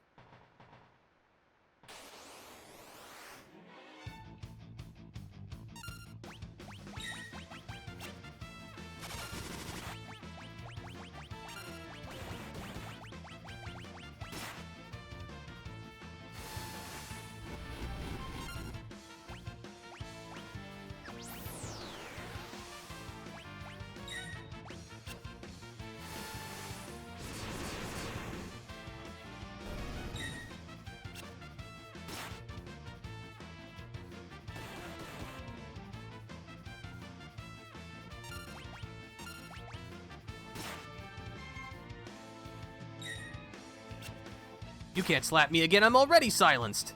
You can't slap me again, I'm already silenced.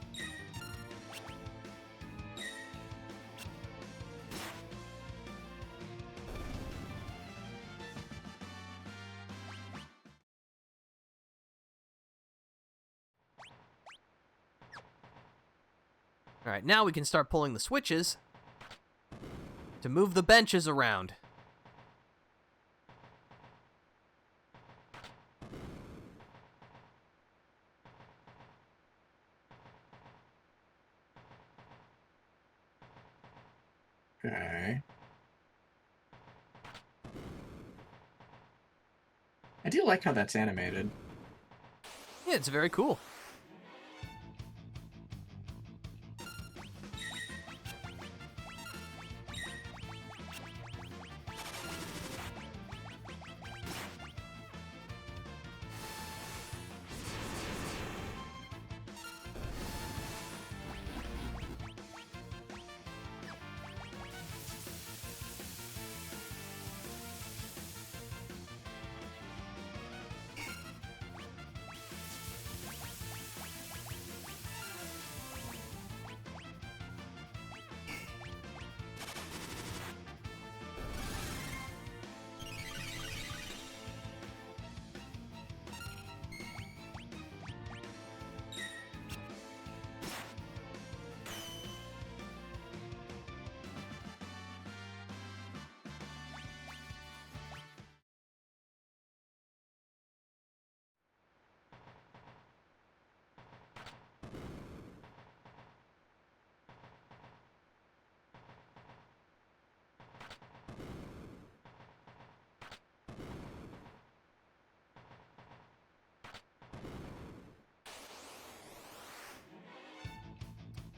Alright, now we can start pulling the switches to move the benches around. Okay. I do like how that's animated. Yeah, it's very cool.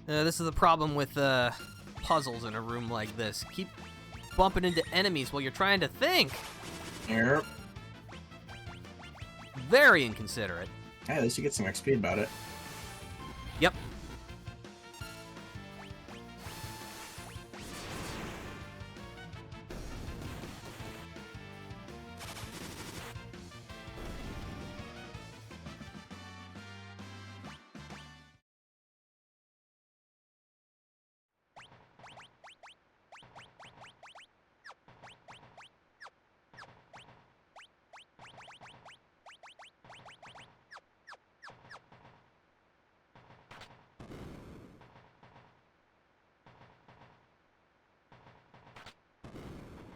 This is the problem with puzzles in a room like this. Keep bumping into enemies while you're trying to think. Yep. Very inconsiderate. Hey, at least you get some XP about it. Yep.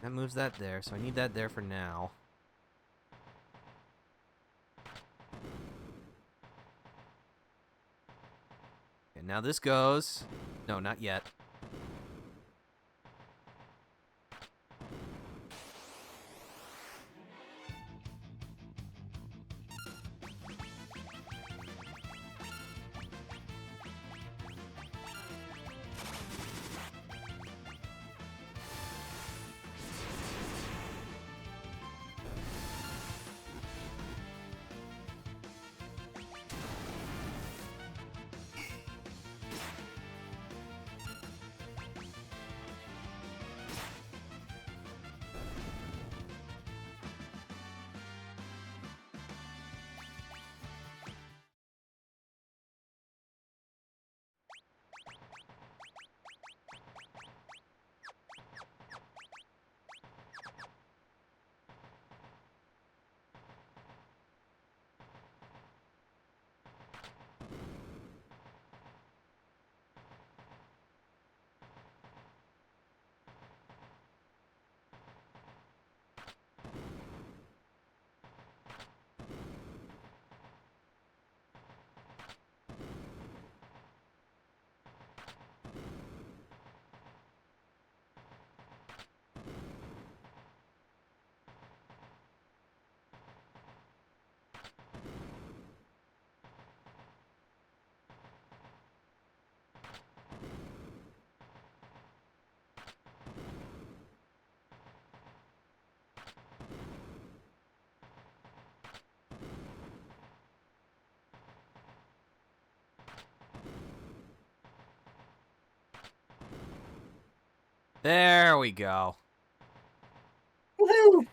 That moves that there, so I need that there for now. Okay, now this goes... No, not yet. There we go. Woohoo!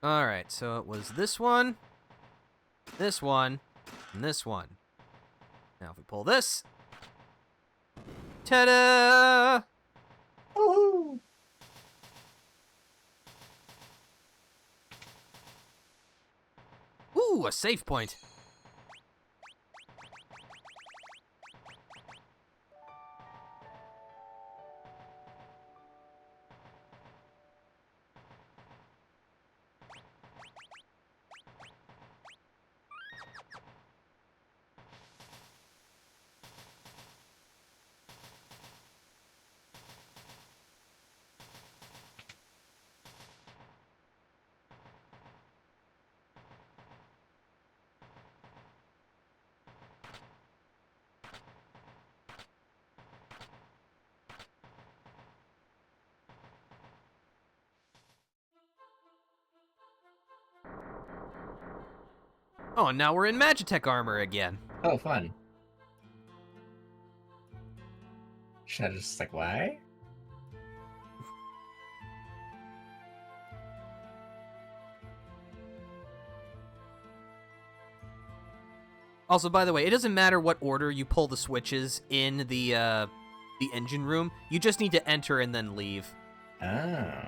Alright, so it was this one, and this one. Now if we pull this... Ta-da! Woohoo! Ooh, a save point. Oh, and now we're in Magitech armor again. Oh, fun. Should I just like, why? Also, by the way, it doesn't matter what order you pull the switches in the engine room. You just need to enter and then leave. Oh.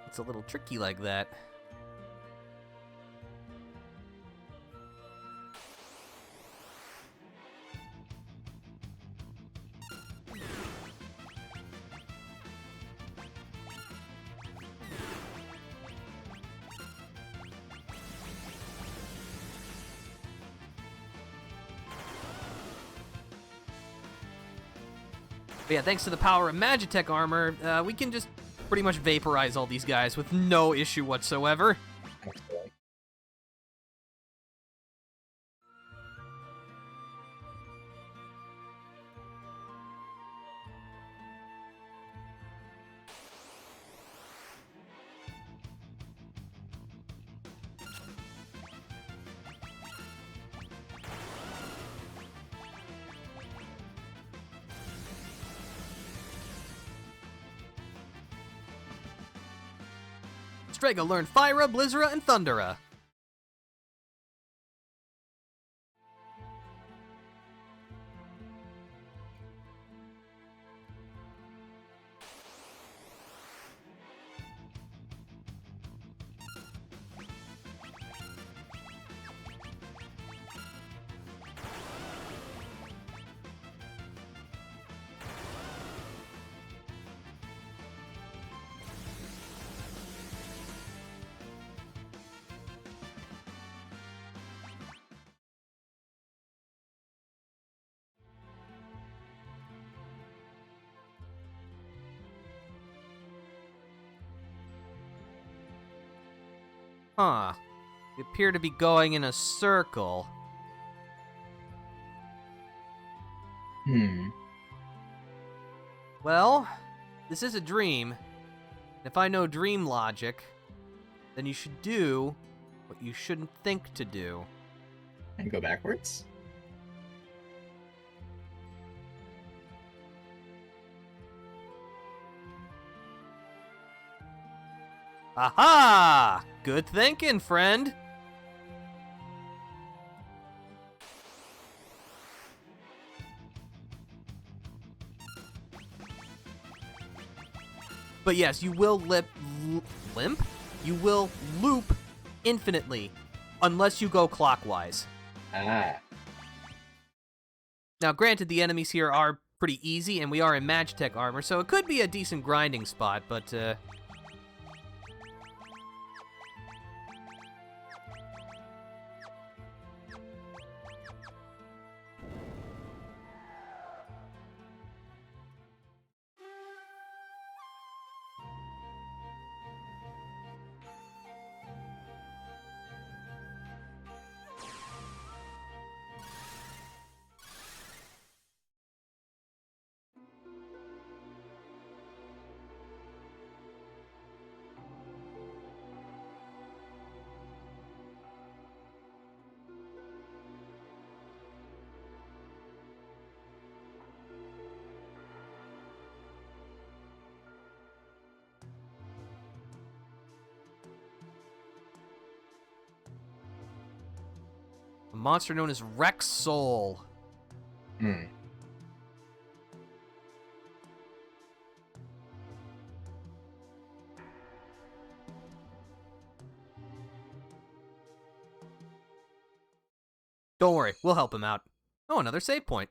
It's a little tricky like that. But yeah, thanks to the power of Magitech armor, we can just pretty much vaporize all these guys with no issue whatsoever. Excellent. Strago learned Fyra, Blizzara, and Thundera. Huh. We appear to be going in a circle. Well, this is a dream. If I know dream logic, then you should do what you shouldn't think to do. And go backwards? Aha! Good thinking, friend. But yes, you will limp? You will loop infinitely, unless you go clockwise. Ah. Now, granted, the enemies here are pretty easy, and we are in Magitech armor, so it could be a decent grinding spot, but, a monster known as Rex Soul. Hmm. Don't worry, we'll help him out. Oh, another save point.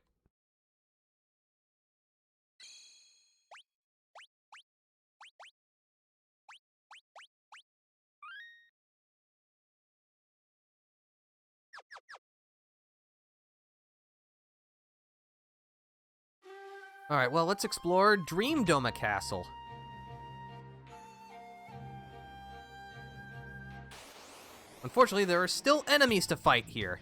Alright, well, let's explore Dream Doma Castle. Unfortunately, there are still enemies to fight here.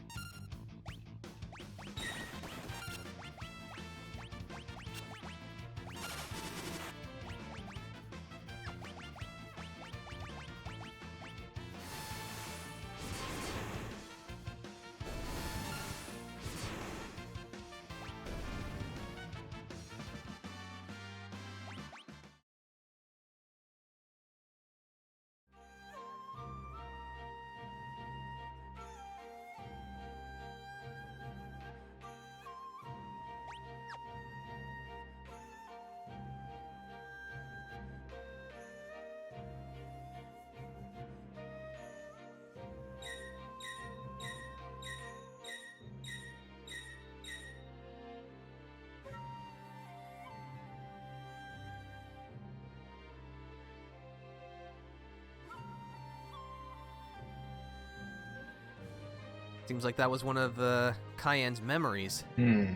Seems like that was one of Cayenne's memories. Hmm.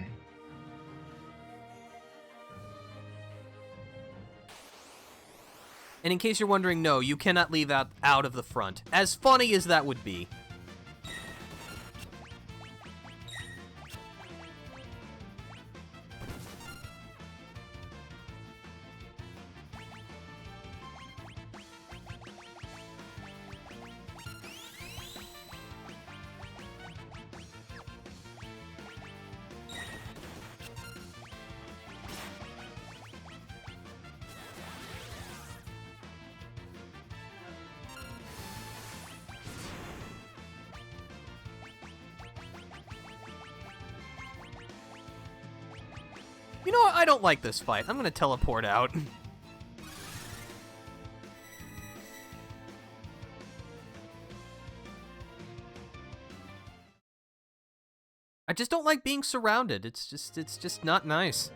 And in case you're wondering, no, you cannot leave out of the front. As funny as that would be. You know what? I don't like this fight. I'm gonna teleport out. I just don't like being surrounded. It's just not nice.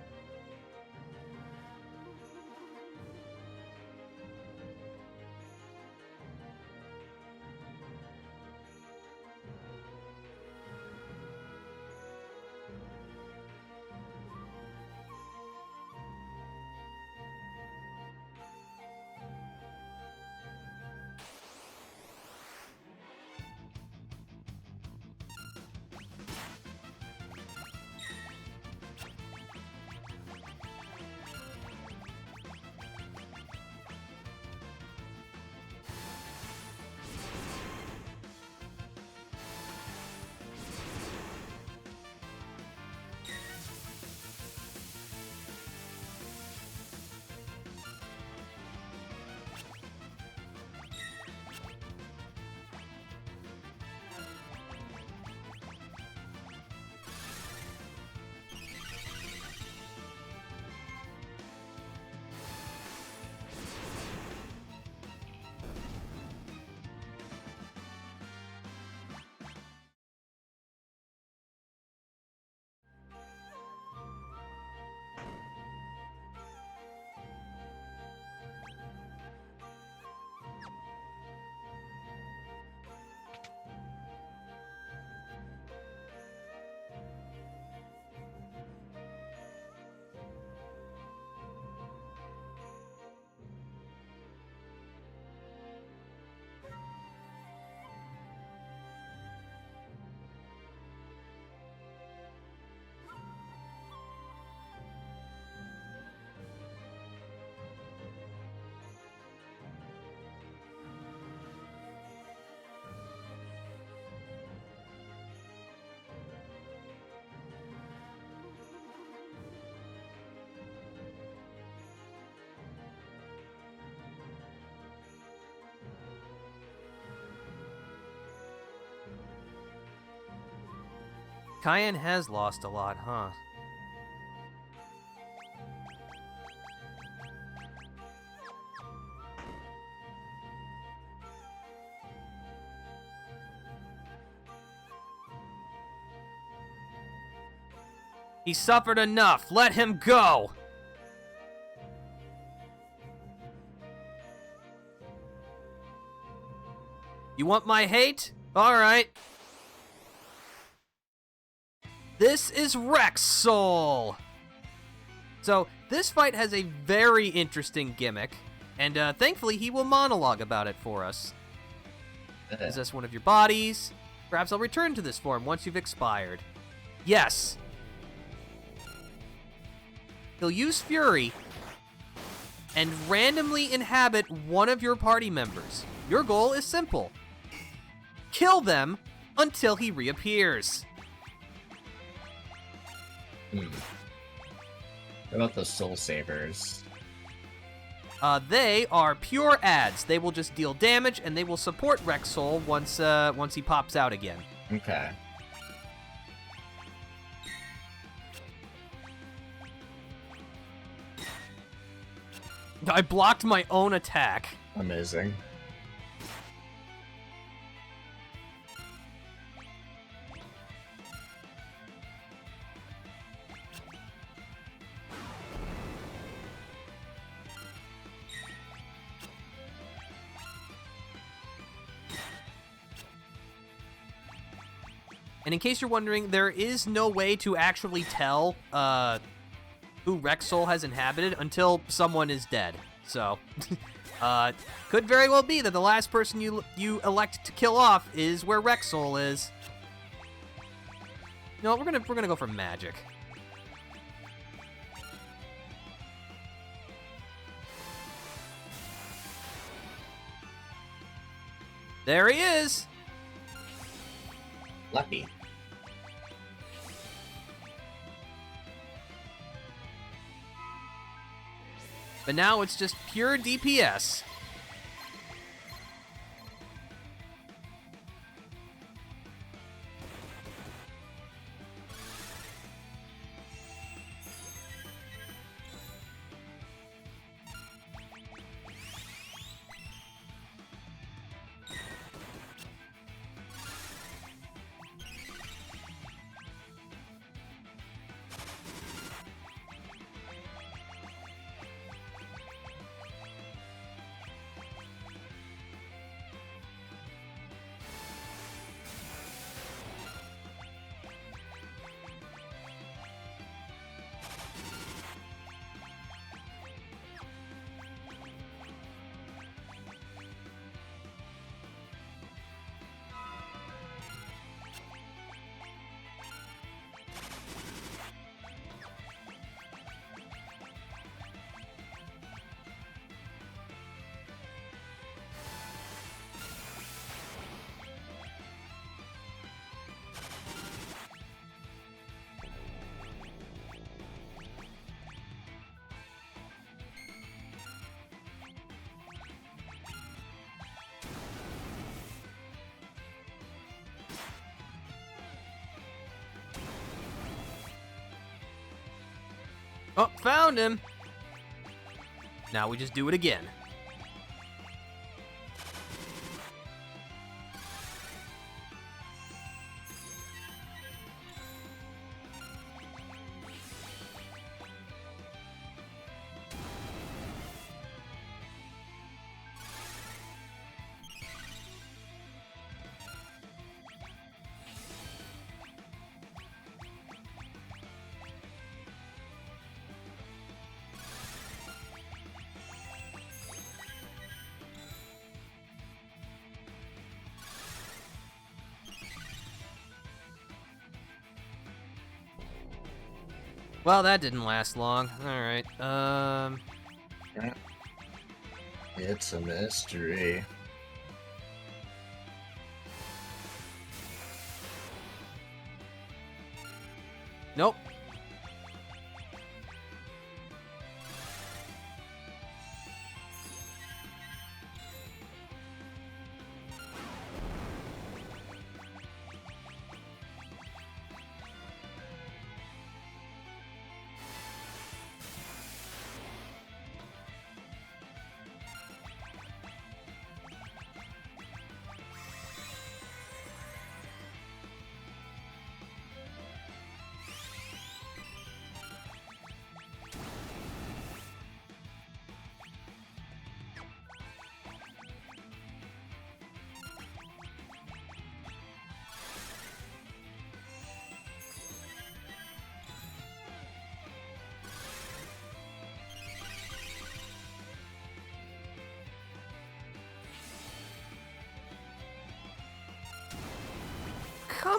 Cayenne has lost a lot, huh? He suffered enough. Let him go. You want my hate? All right. This is Rexsoul. So this fight has a very interesting gimmick, and thankfully he will monologue about it for us. Is this one of your bodies? Perhaps I'll return to this form once you've expired. Yes. He'll use Fury and randomly inhabit one of your party members. Your goal is simple. Kill them until he reappears. What about the Soul Savers? They are pure ads. They will just deal damage, and they will support Rexsoul once he pops out again. Okay. I blocked my own attack. Amazing. And in case you're wondering, there is no way to actually tell who Rexsoul has inhabited until someone is dead. So, could very well be that the last person you elect to kill off is where Rexsoul is. No, we're gonna go for magic. There he is. Lucky. But now it's just pure DPS. Oh, found him. Now we just do it again. Well, that didn't last long. Alright, It's a mystery. Nope.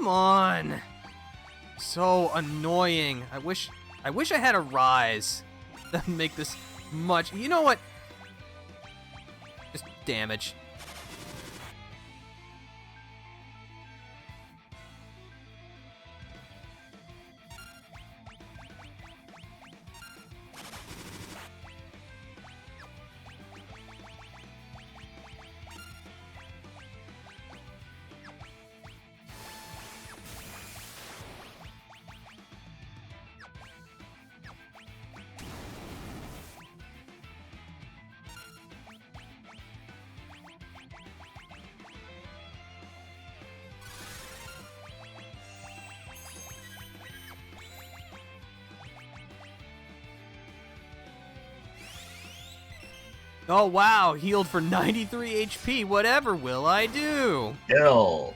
come on. So annoying. I wish I had a rise that would make this much. You know what? Just damage. Oh wow, healed for 93 HP. Whatever will I do? Kill.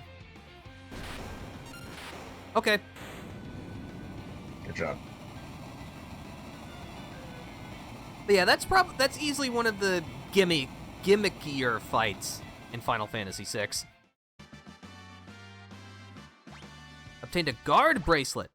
Okay. Good job. But yeah, that's easily one of the gimmickier fights in Final Fantasy VI. Obtained a guard bracelet.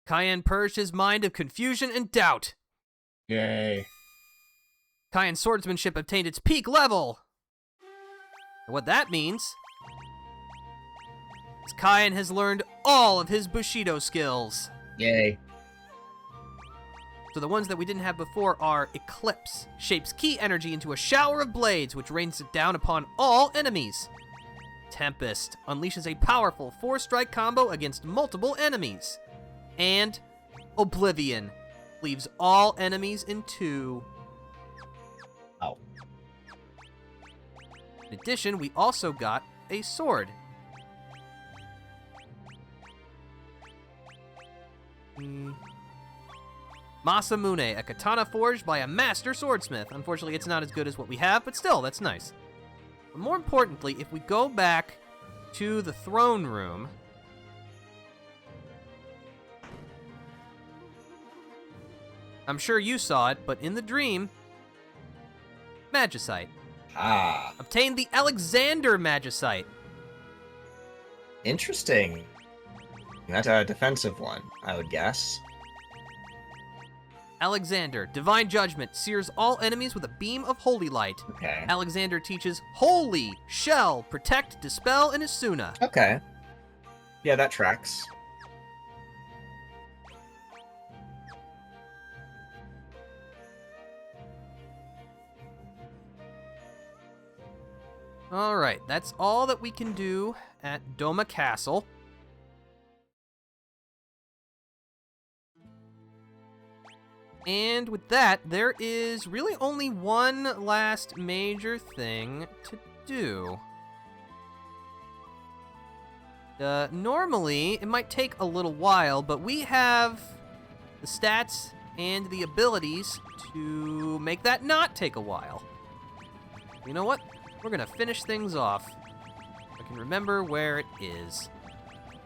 Cayenne purged his mind of confusion and doubt. Yay. Cayenne's swordsmanship obtained its peak level. And what that means is Cayenne has learned all of his Bushido skills. Yay. So the ones that we didn't have before are Eclipse, shapes key energy into a shower of blades, which rains it down upon all enemies. Tempest unleashes a powerful 4-strike combo against multiple enemies. And Oblivion leaves all enemies in 2. Oh. In addition, we also got a sword. Masamune, a katana forged by a master swordsmith. Unfortunately, it's not as good as what we have, but still, that's nice. But more importantly, if we go back to the throne room, I'm sure you saw it, but in the dream, Magicite. Ah. Obtained the Alexander Magicite. Interesting. That's a defensive one, I would guess. Alexander, Divine Judgment, sears all enemies with a beam of holy light. Okay. Alexander teaches Holy, Shell, Protect, Dispel, and Asuna. Okay. Yeah, that tracks. Alright, that's all that we can do at Doma Castle. And with that, there is really only one last major thing to do. Normally, it might take a little while, but we have the stats and the abilities to make that not take a while. You know what? We're gonna finish things off. I can remember where it is.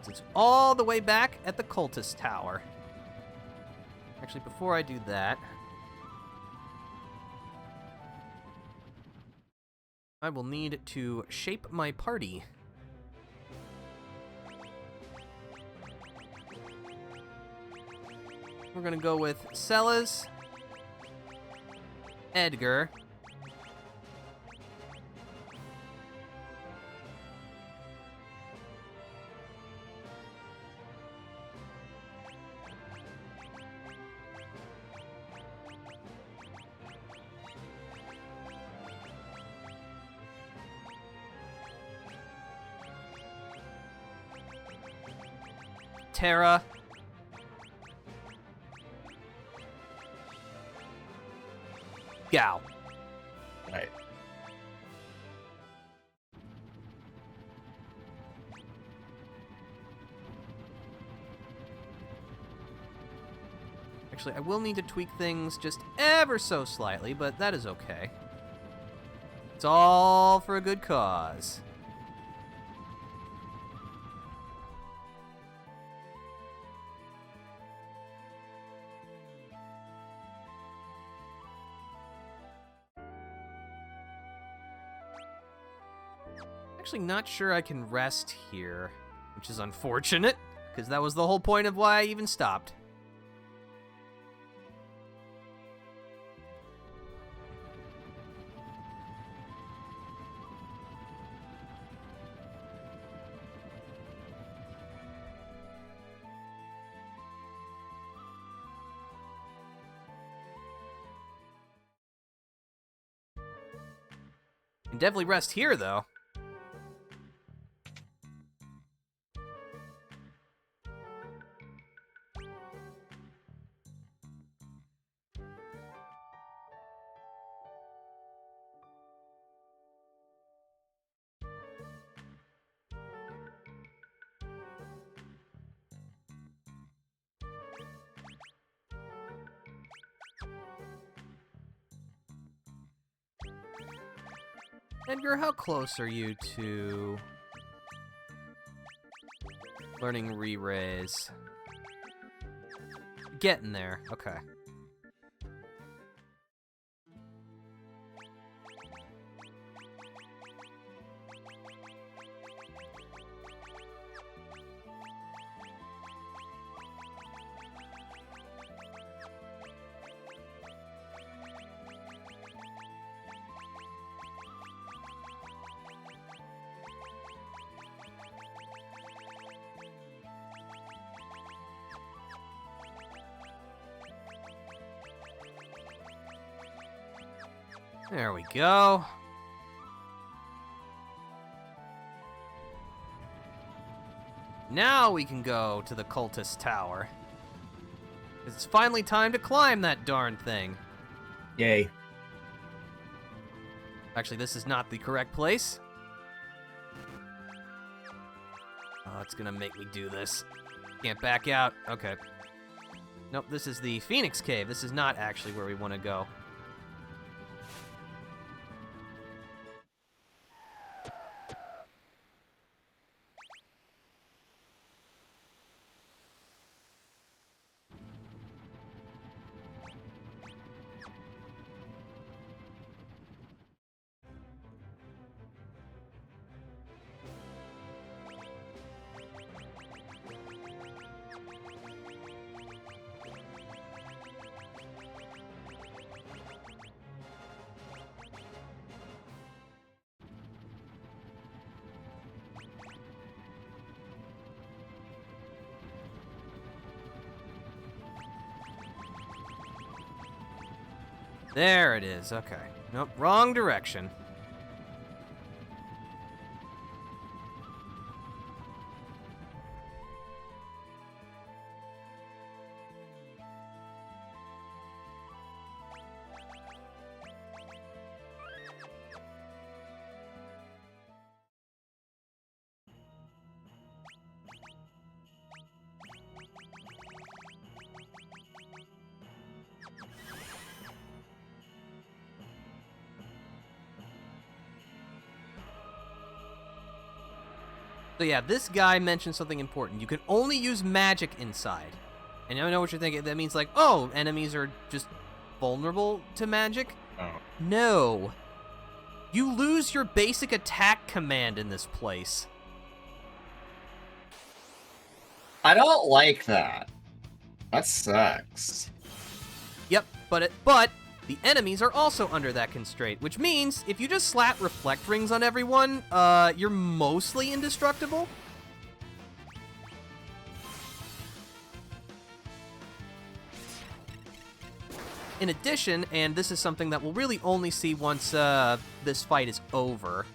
It's all the way back at the Cultist Tower. Actually, before I do that, I will need to shape my party. We're gonna go with Sellers, Edgar, Terra, Gao. Right. Actually, I will need to tweak things just ever so slightly, but that is okay. It's all for a good cause. Actually not sure I can rest here, which is unfortunate, because that was the whole point of why I even stopped. Can definitely rest here, though. Edgar, how close are you to learning re-raise? Getting there, okay. There we go. Now we can go to the Cultist Tower. It's finally time to climb that darn thing. Yay. Actually, this is not the correct place. Oh, it's gonna make me do this. Can't back out. Okay. Nope, this is the Phoenix Cave. This is not actually where we want to go. There it is, okay. Nope, wrong direction. So yeah, this guy mentioned something important. You can only use magic inside. And I know what you're thinking. That means like, oh, enemies are just vulnerable to magic? Oh. No. You lose your basic attack command in this place. I don't like that. That sucks. Yep, but the enemies are also under that constraint, which means if you just slap reflect rings on everyone, you're mostly indestructible. In addition, and this is something that we'll really only see once this fight is over.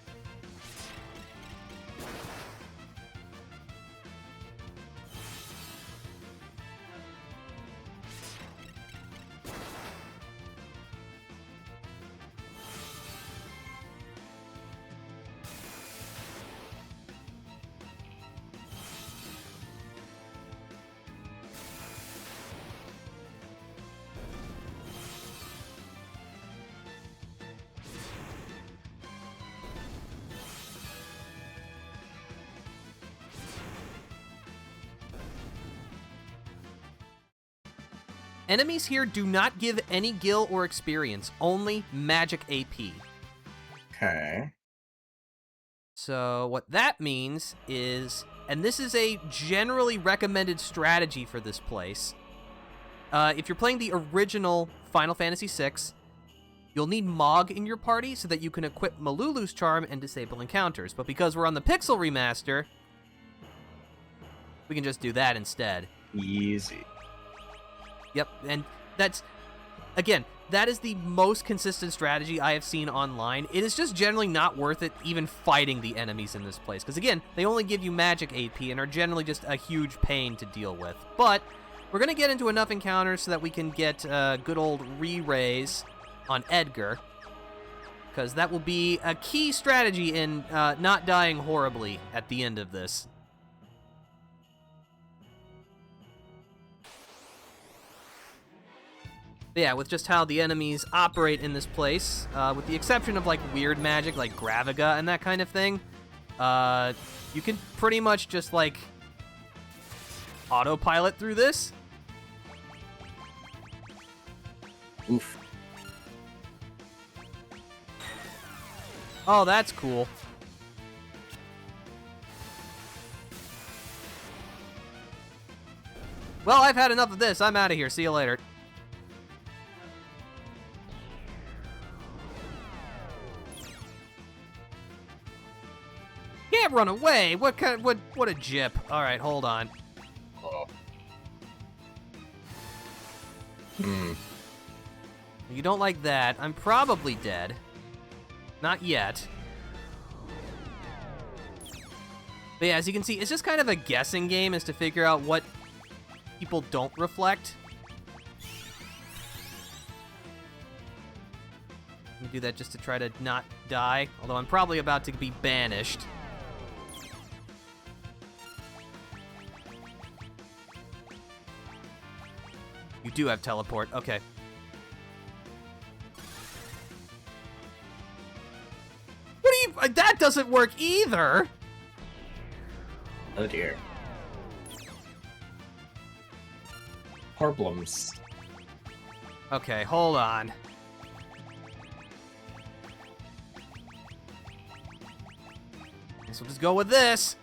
Enemies here do not give any gil or experience, only magic AP. Okay. So what that means is, and this is a generally recommended strategy for this place, if you're playing the original Final Fantasy VI, you'll need Mog in your party so that you can equip Malulu's Charm and disable encounters. But because we're on the Pixel Remaster, we can just do that instead. Easy. Yep, and that's, again, that is the most consistent strategy I have seen online. It is just generally not worth it even fighting the enemies in this place, because again, they only give you magic AP and are generally just a huge pain to deal with. But we're going to get into enough encounters so that we can get good old re-raise on Edgar, because that will be a key strategy in not dying horribly at the end of this. Yeah, with just how the enemies operate in this place, with the exception of, like, weird magic, like Graviga and that kind of thing, you can pretty much just, like, autopilot through this. Oof. Oh, that's cool. Well, I've had enough of this. I'm out of here. See you later. Can't run away. What a jip. All right, hold on. Oh. You don't like that. I'm probably dead. Not yet. But yeah, as you can see, it's just kind of a guessing game as to figure out what people don't reflect. Let me do that just to try to not die, although I'm probably about to be banished. You do have teleport, okay. What do you... That doesn't work either! Oh dear. Problems. Okay, hold on. Guess we'll just go with this.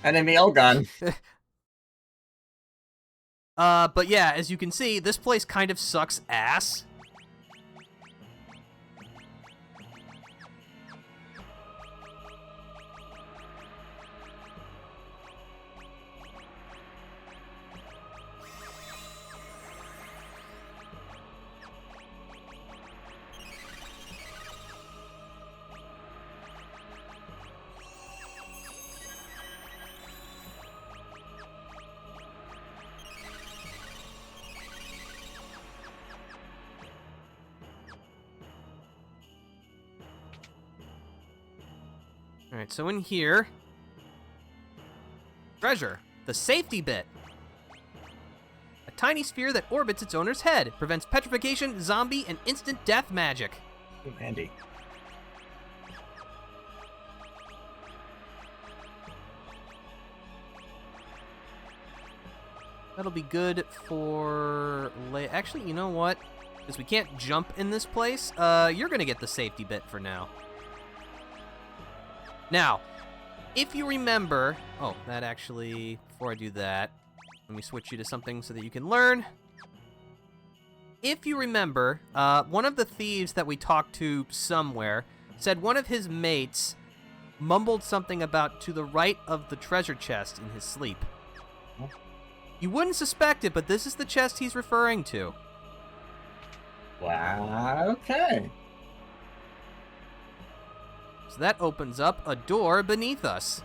Enemy Elgon. But yeah, as you can see, this place kind of sucks ass. Alright, so in here... Treasure. The safety bit. A tiny sphere that orbits its owner's head. Prevents petrification, zombie, and instant death magic. Ooh, handy. That'll be good for... Actually, you know what? Because we can't jump in this place, you're going to get the safety bit for now. Now, if you remember... Oh, that actually... Before I do that, let me switch you to something so that you can learn. If you remember, one of the thieves that we talked to somewhere said one of his mates mumbled something about to the right of the treasure chest in his sleep. You wouldn't suspect it, but this is the chest he's referring to. Wow, okay. So that opens up a door beneath us.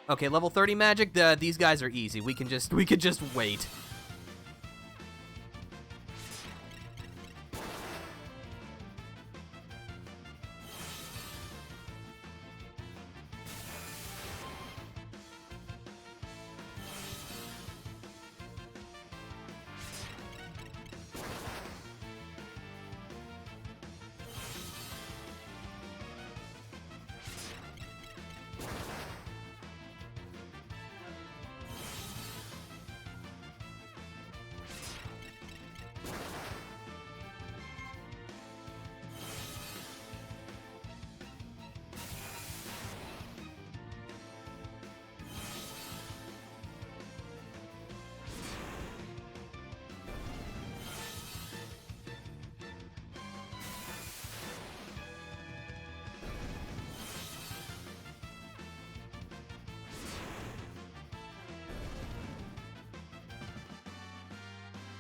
Okay, level 30 magic. These guys are easy. We could just wait.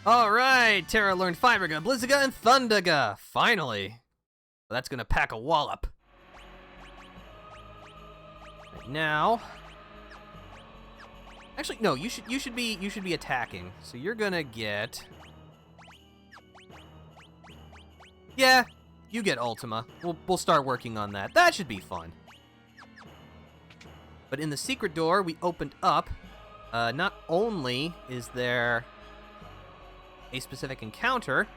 Alright, Terra learned Fiberga, Blizzaga, and Thundaga. Finally. Well, that's gonna pack a wallop. Right now. Actually, no, you should be attacking. So you're gonna get. Yeah, you get Ultima. We'll start working on that. That should be fun. But in the secret door we opened up, not only is there a specific encounter,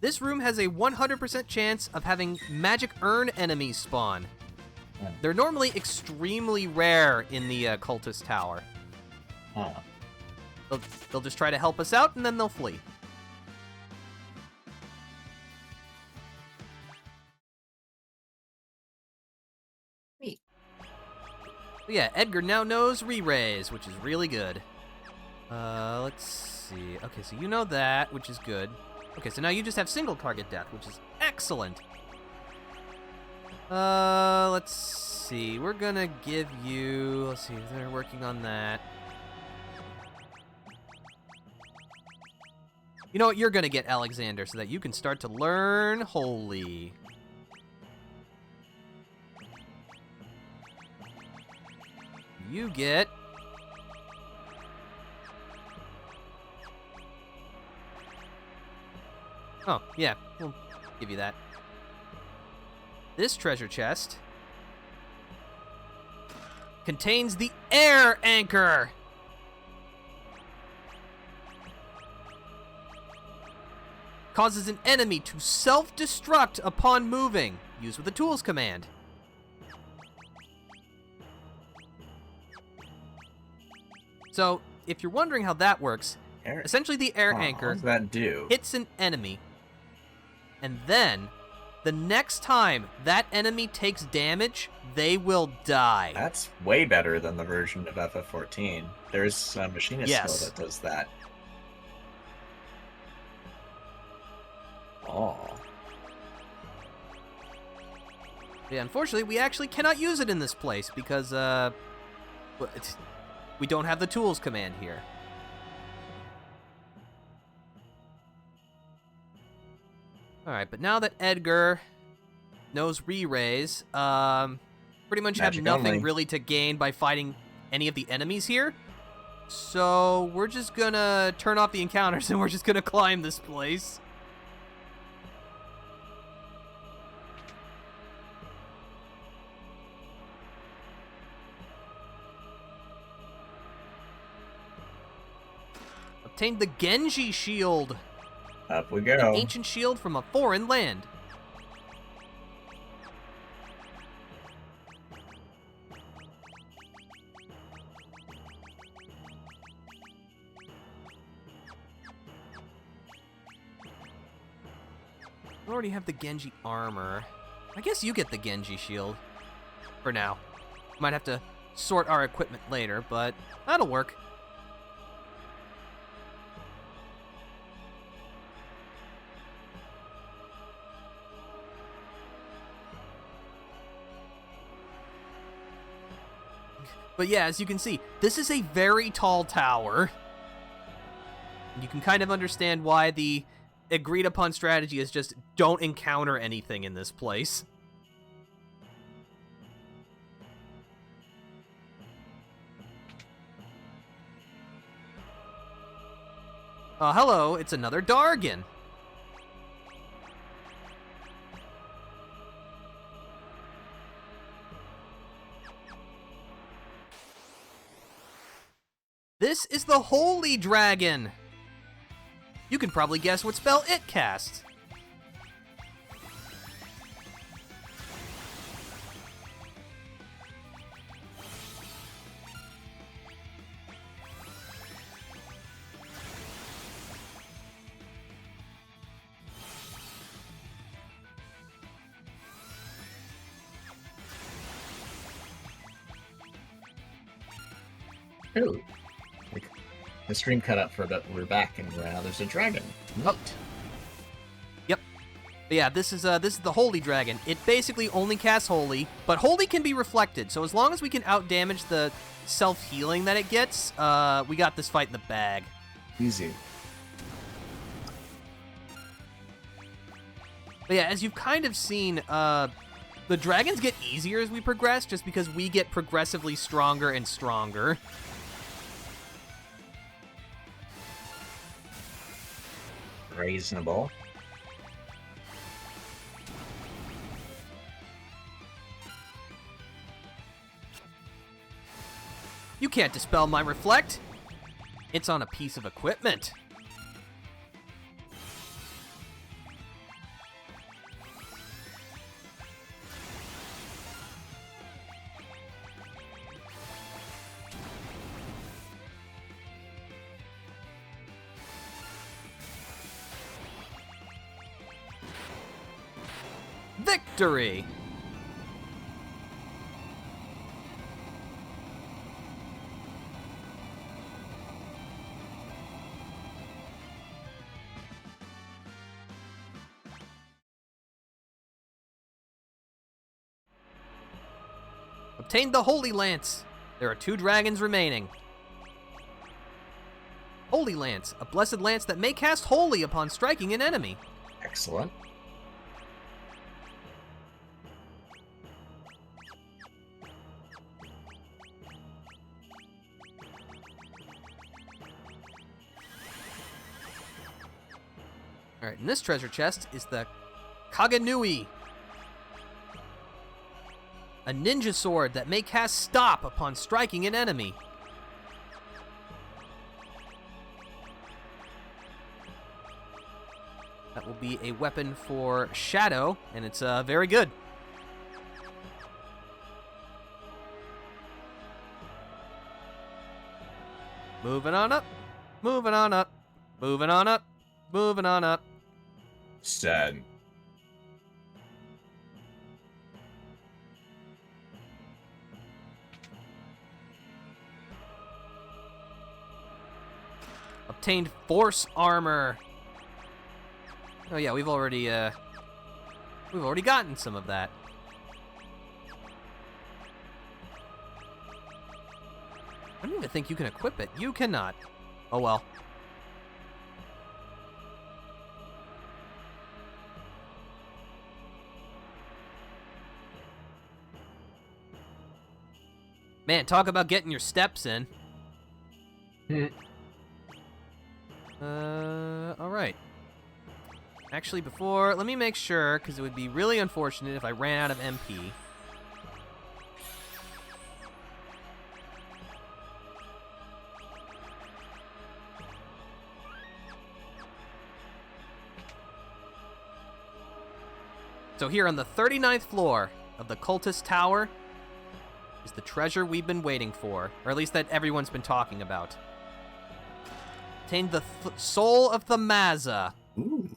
this room has a 100% chance of having magic urn enemies spawn. They're normally extremely rare in the cultist tower. They'll just try to help us out and then they'll flee. Neat. So yeah, Edgar now knows re-raise, which is really good. Let's see. Okay, so you know that, which is good. Okay, so now you just have single target death, which is excellent. Let's see. We're gonna give you... Let's see, they're working on that. You know what? You're gonna get Alexander so that you can start to learn Holy. You get... Oh, yeah, we'll give you that. This treasure chest contains the air anchor. Causes an enemy to self-destruct upon moving. Use with the tools command. So, if you're wondering how that works, essentially the air anchor What does that do? hits an enemy, and then the next time that enemy takes damage, they will die. That's way better than the version of FF14. There's a machinist Yes. skill that does that. Oh. Yeah, unfortunately, we actually cannot use it in this place because we don't have the tools command here. Alright, but now that Edgar knows re-raise, pretty much have Magic nothing only. really to gain by fighting any of the enemies here. So we're just gonna turn off the encounters and we're just gonna climb this place. Obtained the Genji shield. Up we go. Ancient shield from a foreign land. I already have the Genji armor. I guess you get the Genji shield. For now. Might have to sort our equipment later, but that'll work. But yeah, as you can see, this is a very tall tower. You can kind of understand why the agreed upon strategy is just don't encounter anything in this place. Hello, it's another Dargon. This is the Holy Dragon. You can probably guess what spell it casts. Ooh. The stream cut out for a bit. We're back, and now there's a dragon. Oh. Yep. But yeah, this is the Holy Dragon. It basically only casts Holy, but Holy can be reflected. So as long as we can outdamage the self-healing that it gets, we got this fight in the bag. Easy. But yeah, as you've kind of seen, the dragons get easier as we progress, just because we get progressively stronger and stronger. Reasonable. You can't dispel my reflect. It's on a piece of equipment. Victory! Obtained the Holy Lance. There are 2 dragons remaining. Holy Lance, a blessed lance that may cast Holy upon striking an enemy. Excellent. Alright, in this treasure chest is the Kaganui, a ninja sword that may cast Stop upon striking an enemy. That will be a weapon for Shadow, and it's very good. Moving on up, moving on up, moving on up, moving on up. Sad. Obtained force armor. Oh yeah, we've already gotten some of that. I don't even think you can equip it. You cannot. Oh well. Man, talk about getting your steps in. Alright. Actually, let me make sure, because it would be really unfortunate if I ran out of MP. So here on the 39th floor of the Cultist Tower is the treasure we've been waiting for, or at least that everyone's been talking about. Obtained the soul of the Maza. Ooh.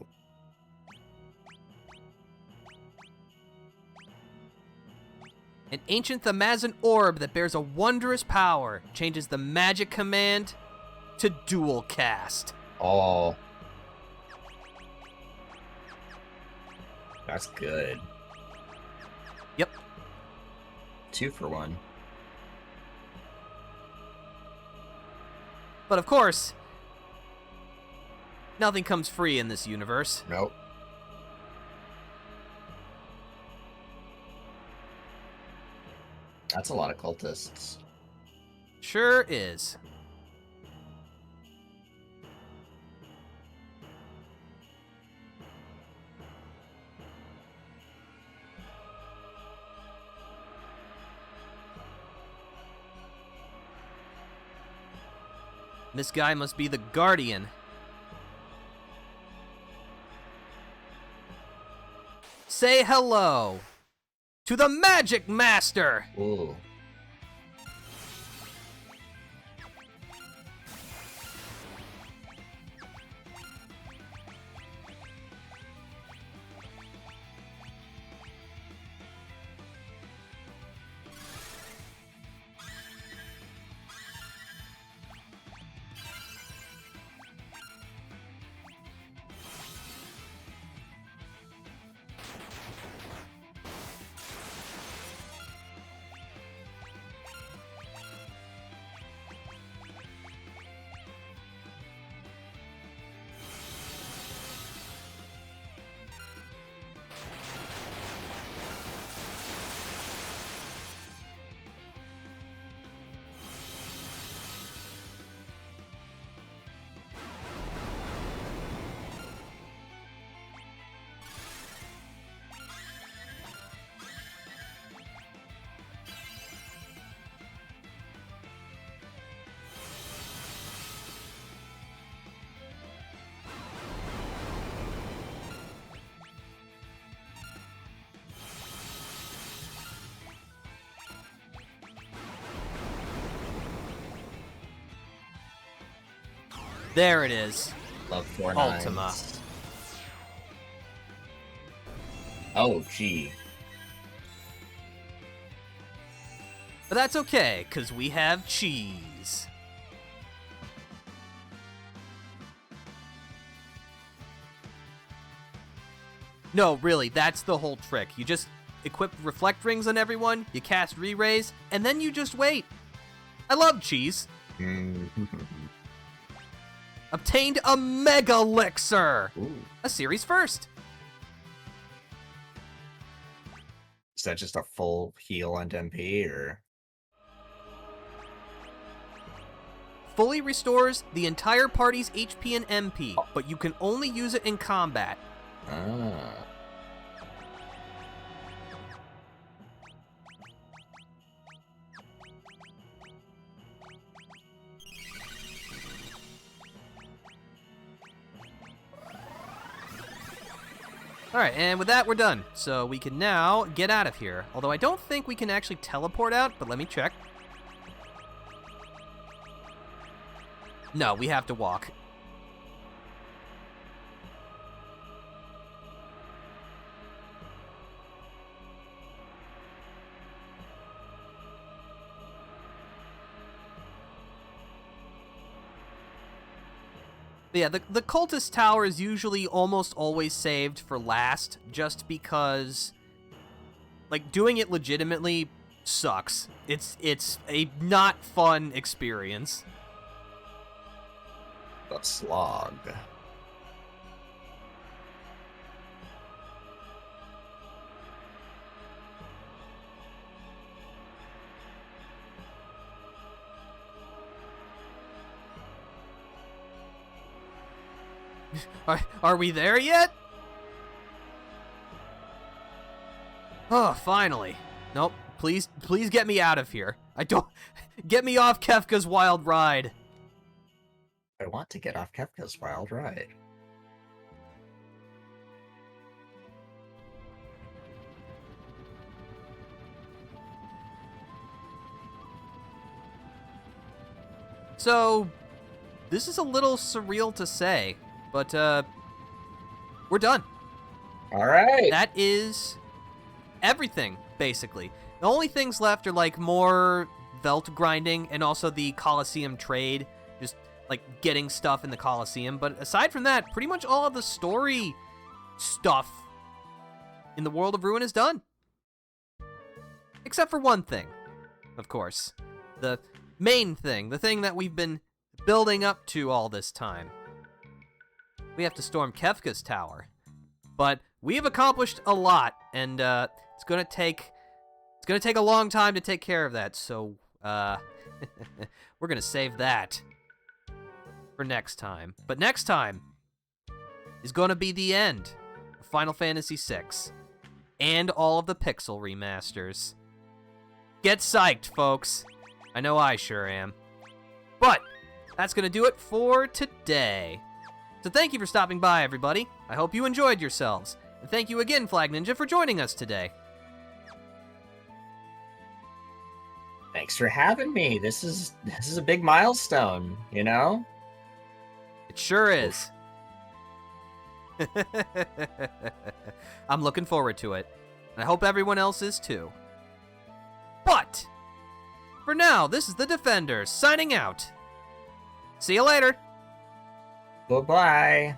An ancient Thamazan orb that bears a wondrous power. Changes the magic command to dual cast. Oh. That's good. Yep. 2 for 1. But of course, nothing comes free in this universe. Nope. That's a lot of cultists. Sure is. This guy must be the Guardian. Say hello to the Magic Master! Ooh. There it is. Love 4 Ultima. 9s. Oh, gee. But that's okay, because we have cheese. No, really, that's the whole trick. You just equip reflect rings on everyone, you cast re-raise, and then you just wait. I love cheese. Obtained a Mega Elixir! Ooh. A series first. Is that just a full heal and MP, or? Fully restores the entire party's HP and MP, but you can only use it in combat. Ah. Alright, and with that, we're done. So we can now get out of here. Although I don't think we can actually teleport out, but let me check. No, we have to walk. But yeah, the Cultist Tower is usually almost always saved for last, just because, like, doing it legitimately sucks. It's a not fun experience. The slog. Are we there yet? Oh, finally. Nope. Please get me out of here. I don't... Get me off Kefka's Wild Ride. I want to get off Kefka's Wild Ride. So, this is a little surreal to say, but we're done. All right. That is everything, basically. The only things left are like more Velt grinding and also the Coliseum trade, just like getting stuff in the Coliseum. But aside from that, pretty much all of the story stuff in the World of Ruin is done. Except for one thing, of course. The main thing, the thing that we've been building up to all this time. We have to storm Kefka's tower. But we have accomplished a lot, and it's gonna take a long time to take care of that, so we're gonna save that for next time. But next time is gonna be the end of Final Fantasy VI and all of the Pixel remasters. Get psyched, folks. I know I sure am. But that's gonna do it for today. So thank you for stopping by, everybody. I hope you enjoyed yourselves. And thank you again, Flagninja, for joining us today. Thanks for having me. This is a big milestone, you know? It sure is. I'm looking forward to it. And I hope everyone else is too. But, for now, this is the Defender, signing out. See you later. Bye-bye.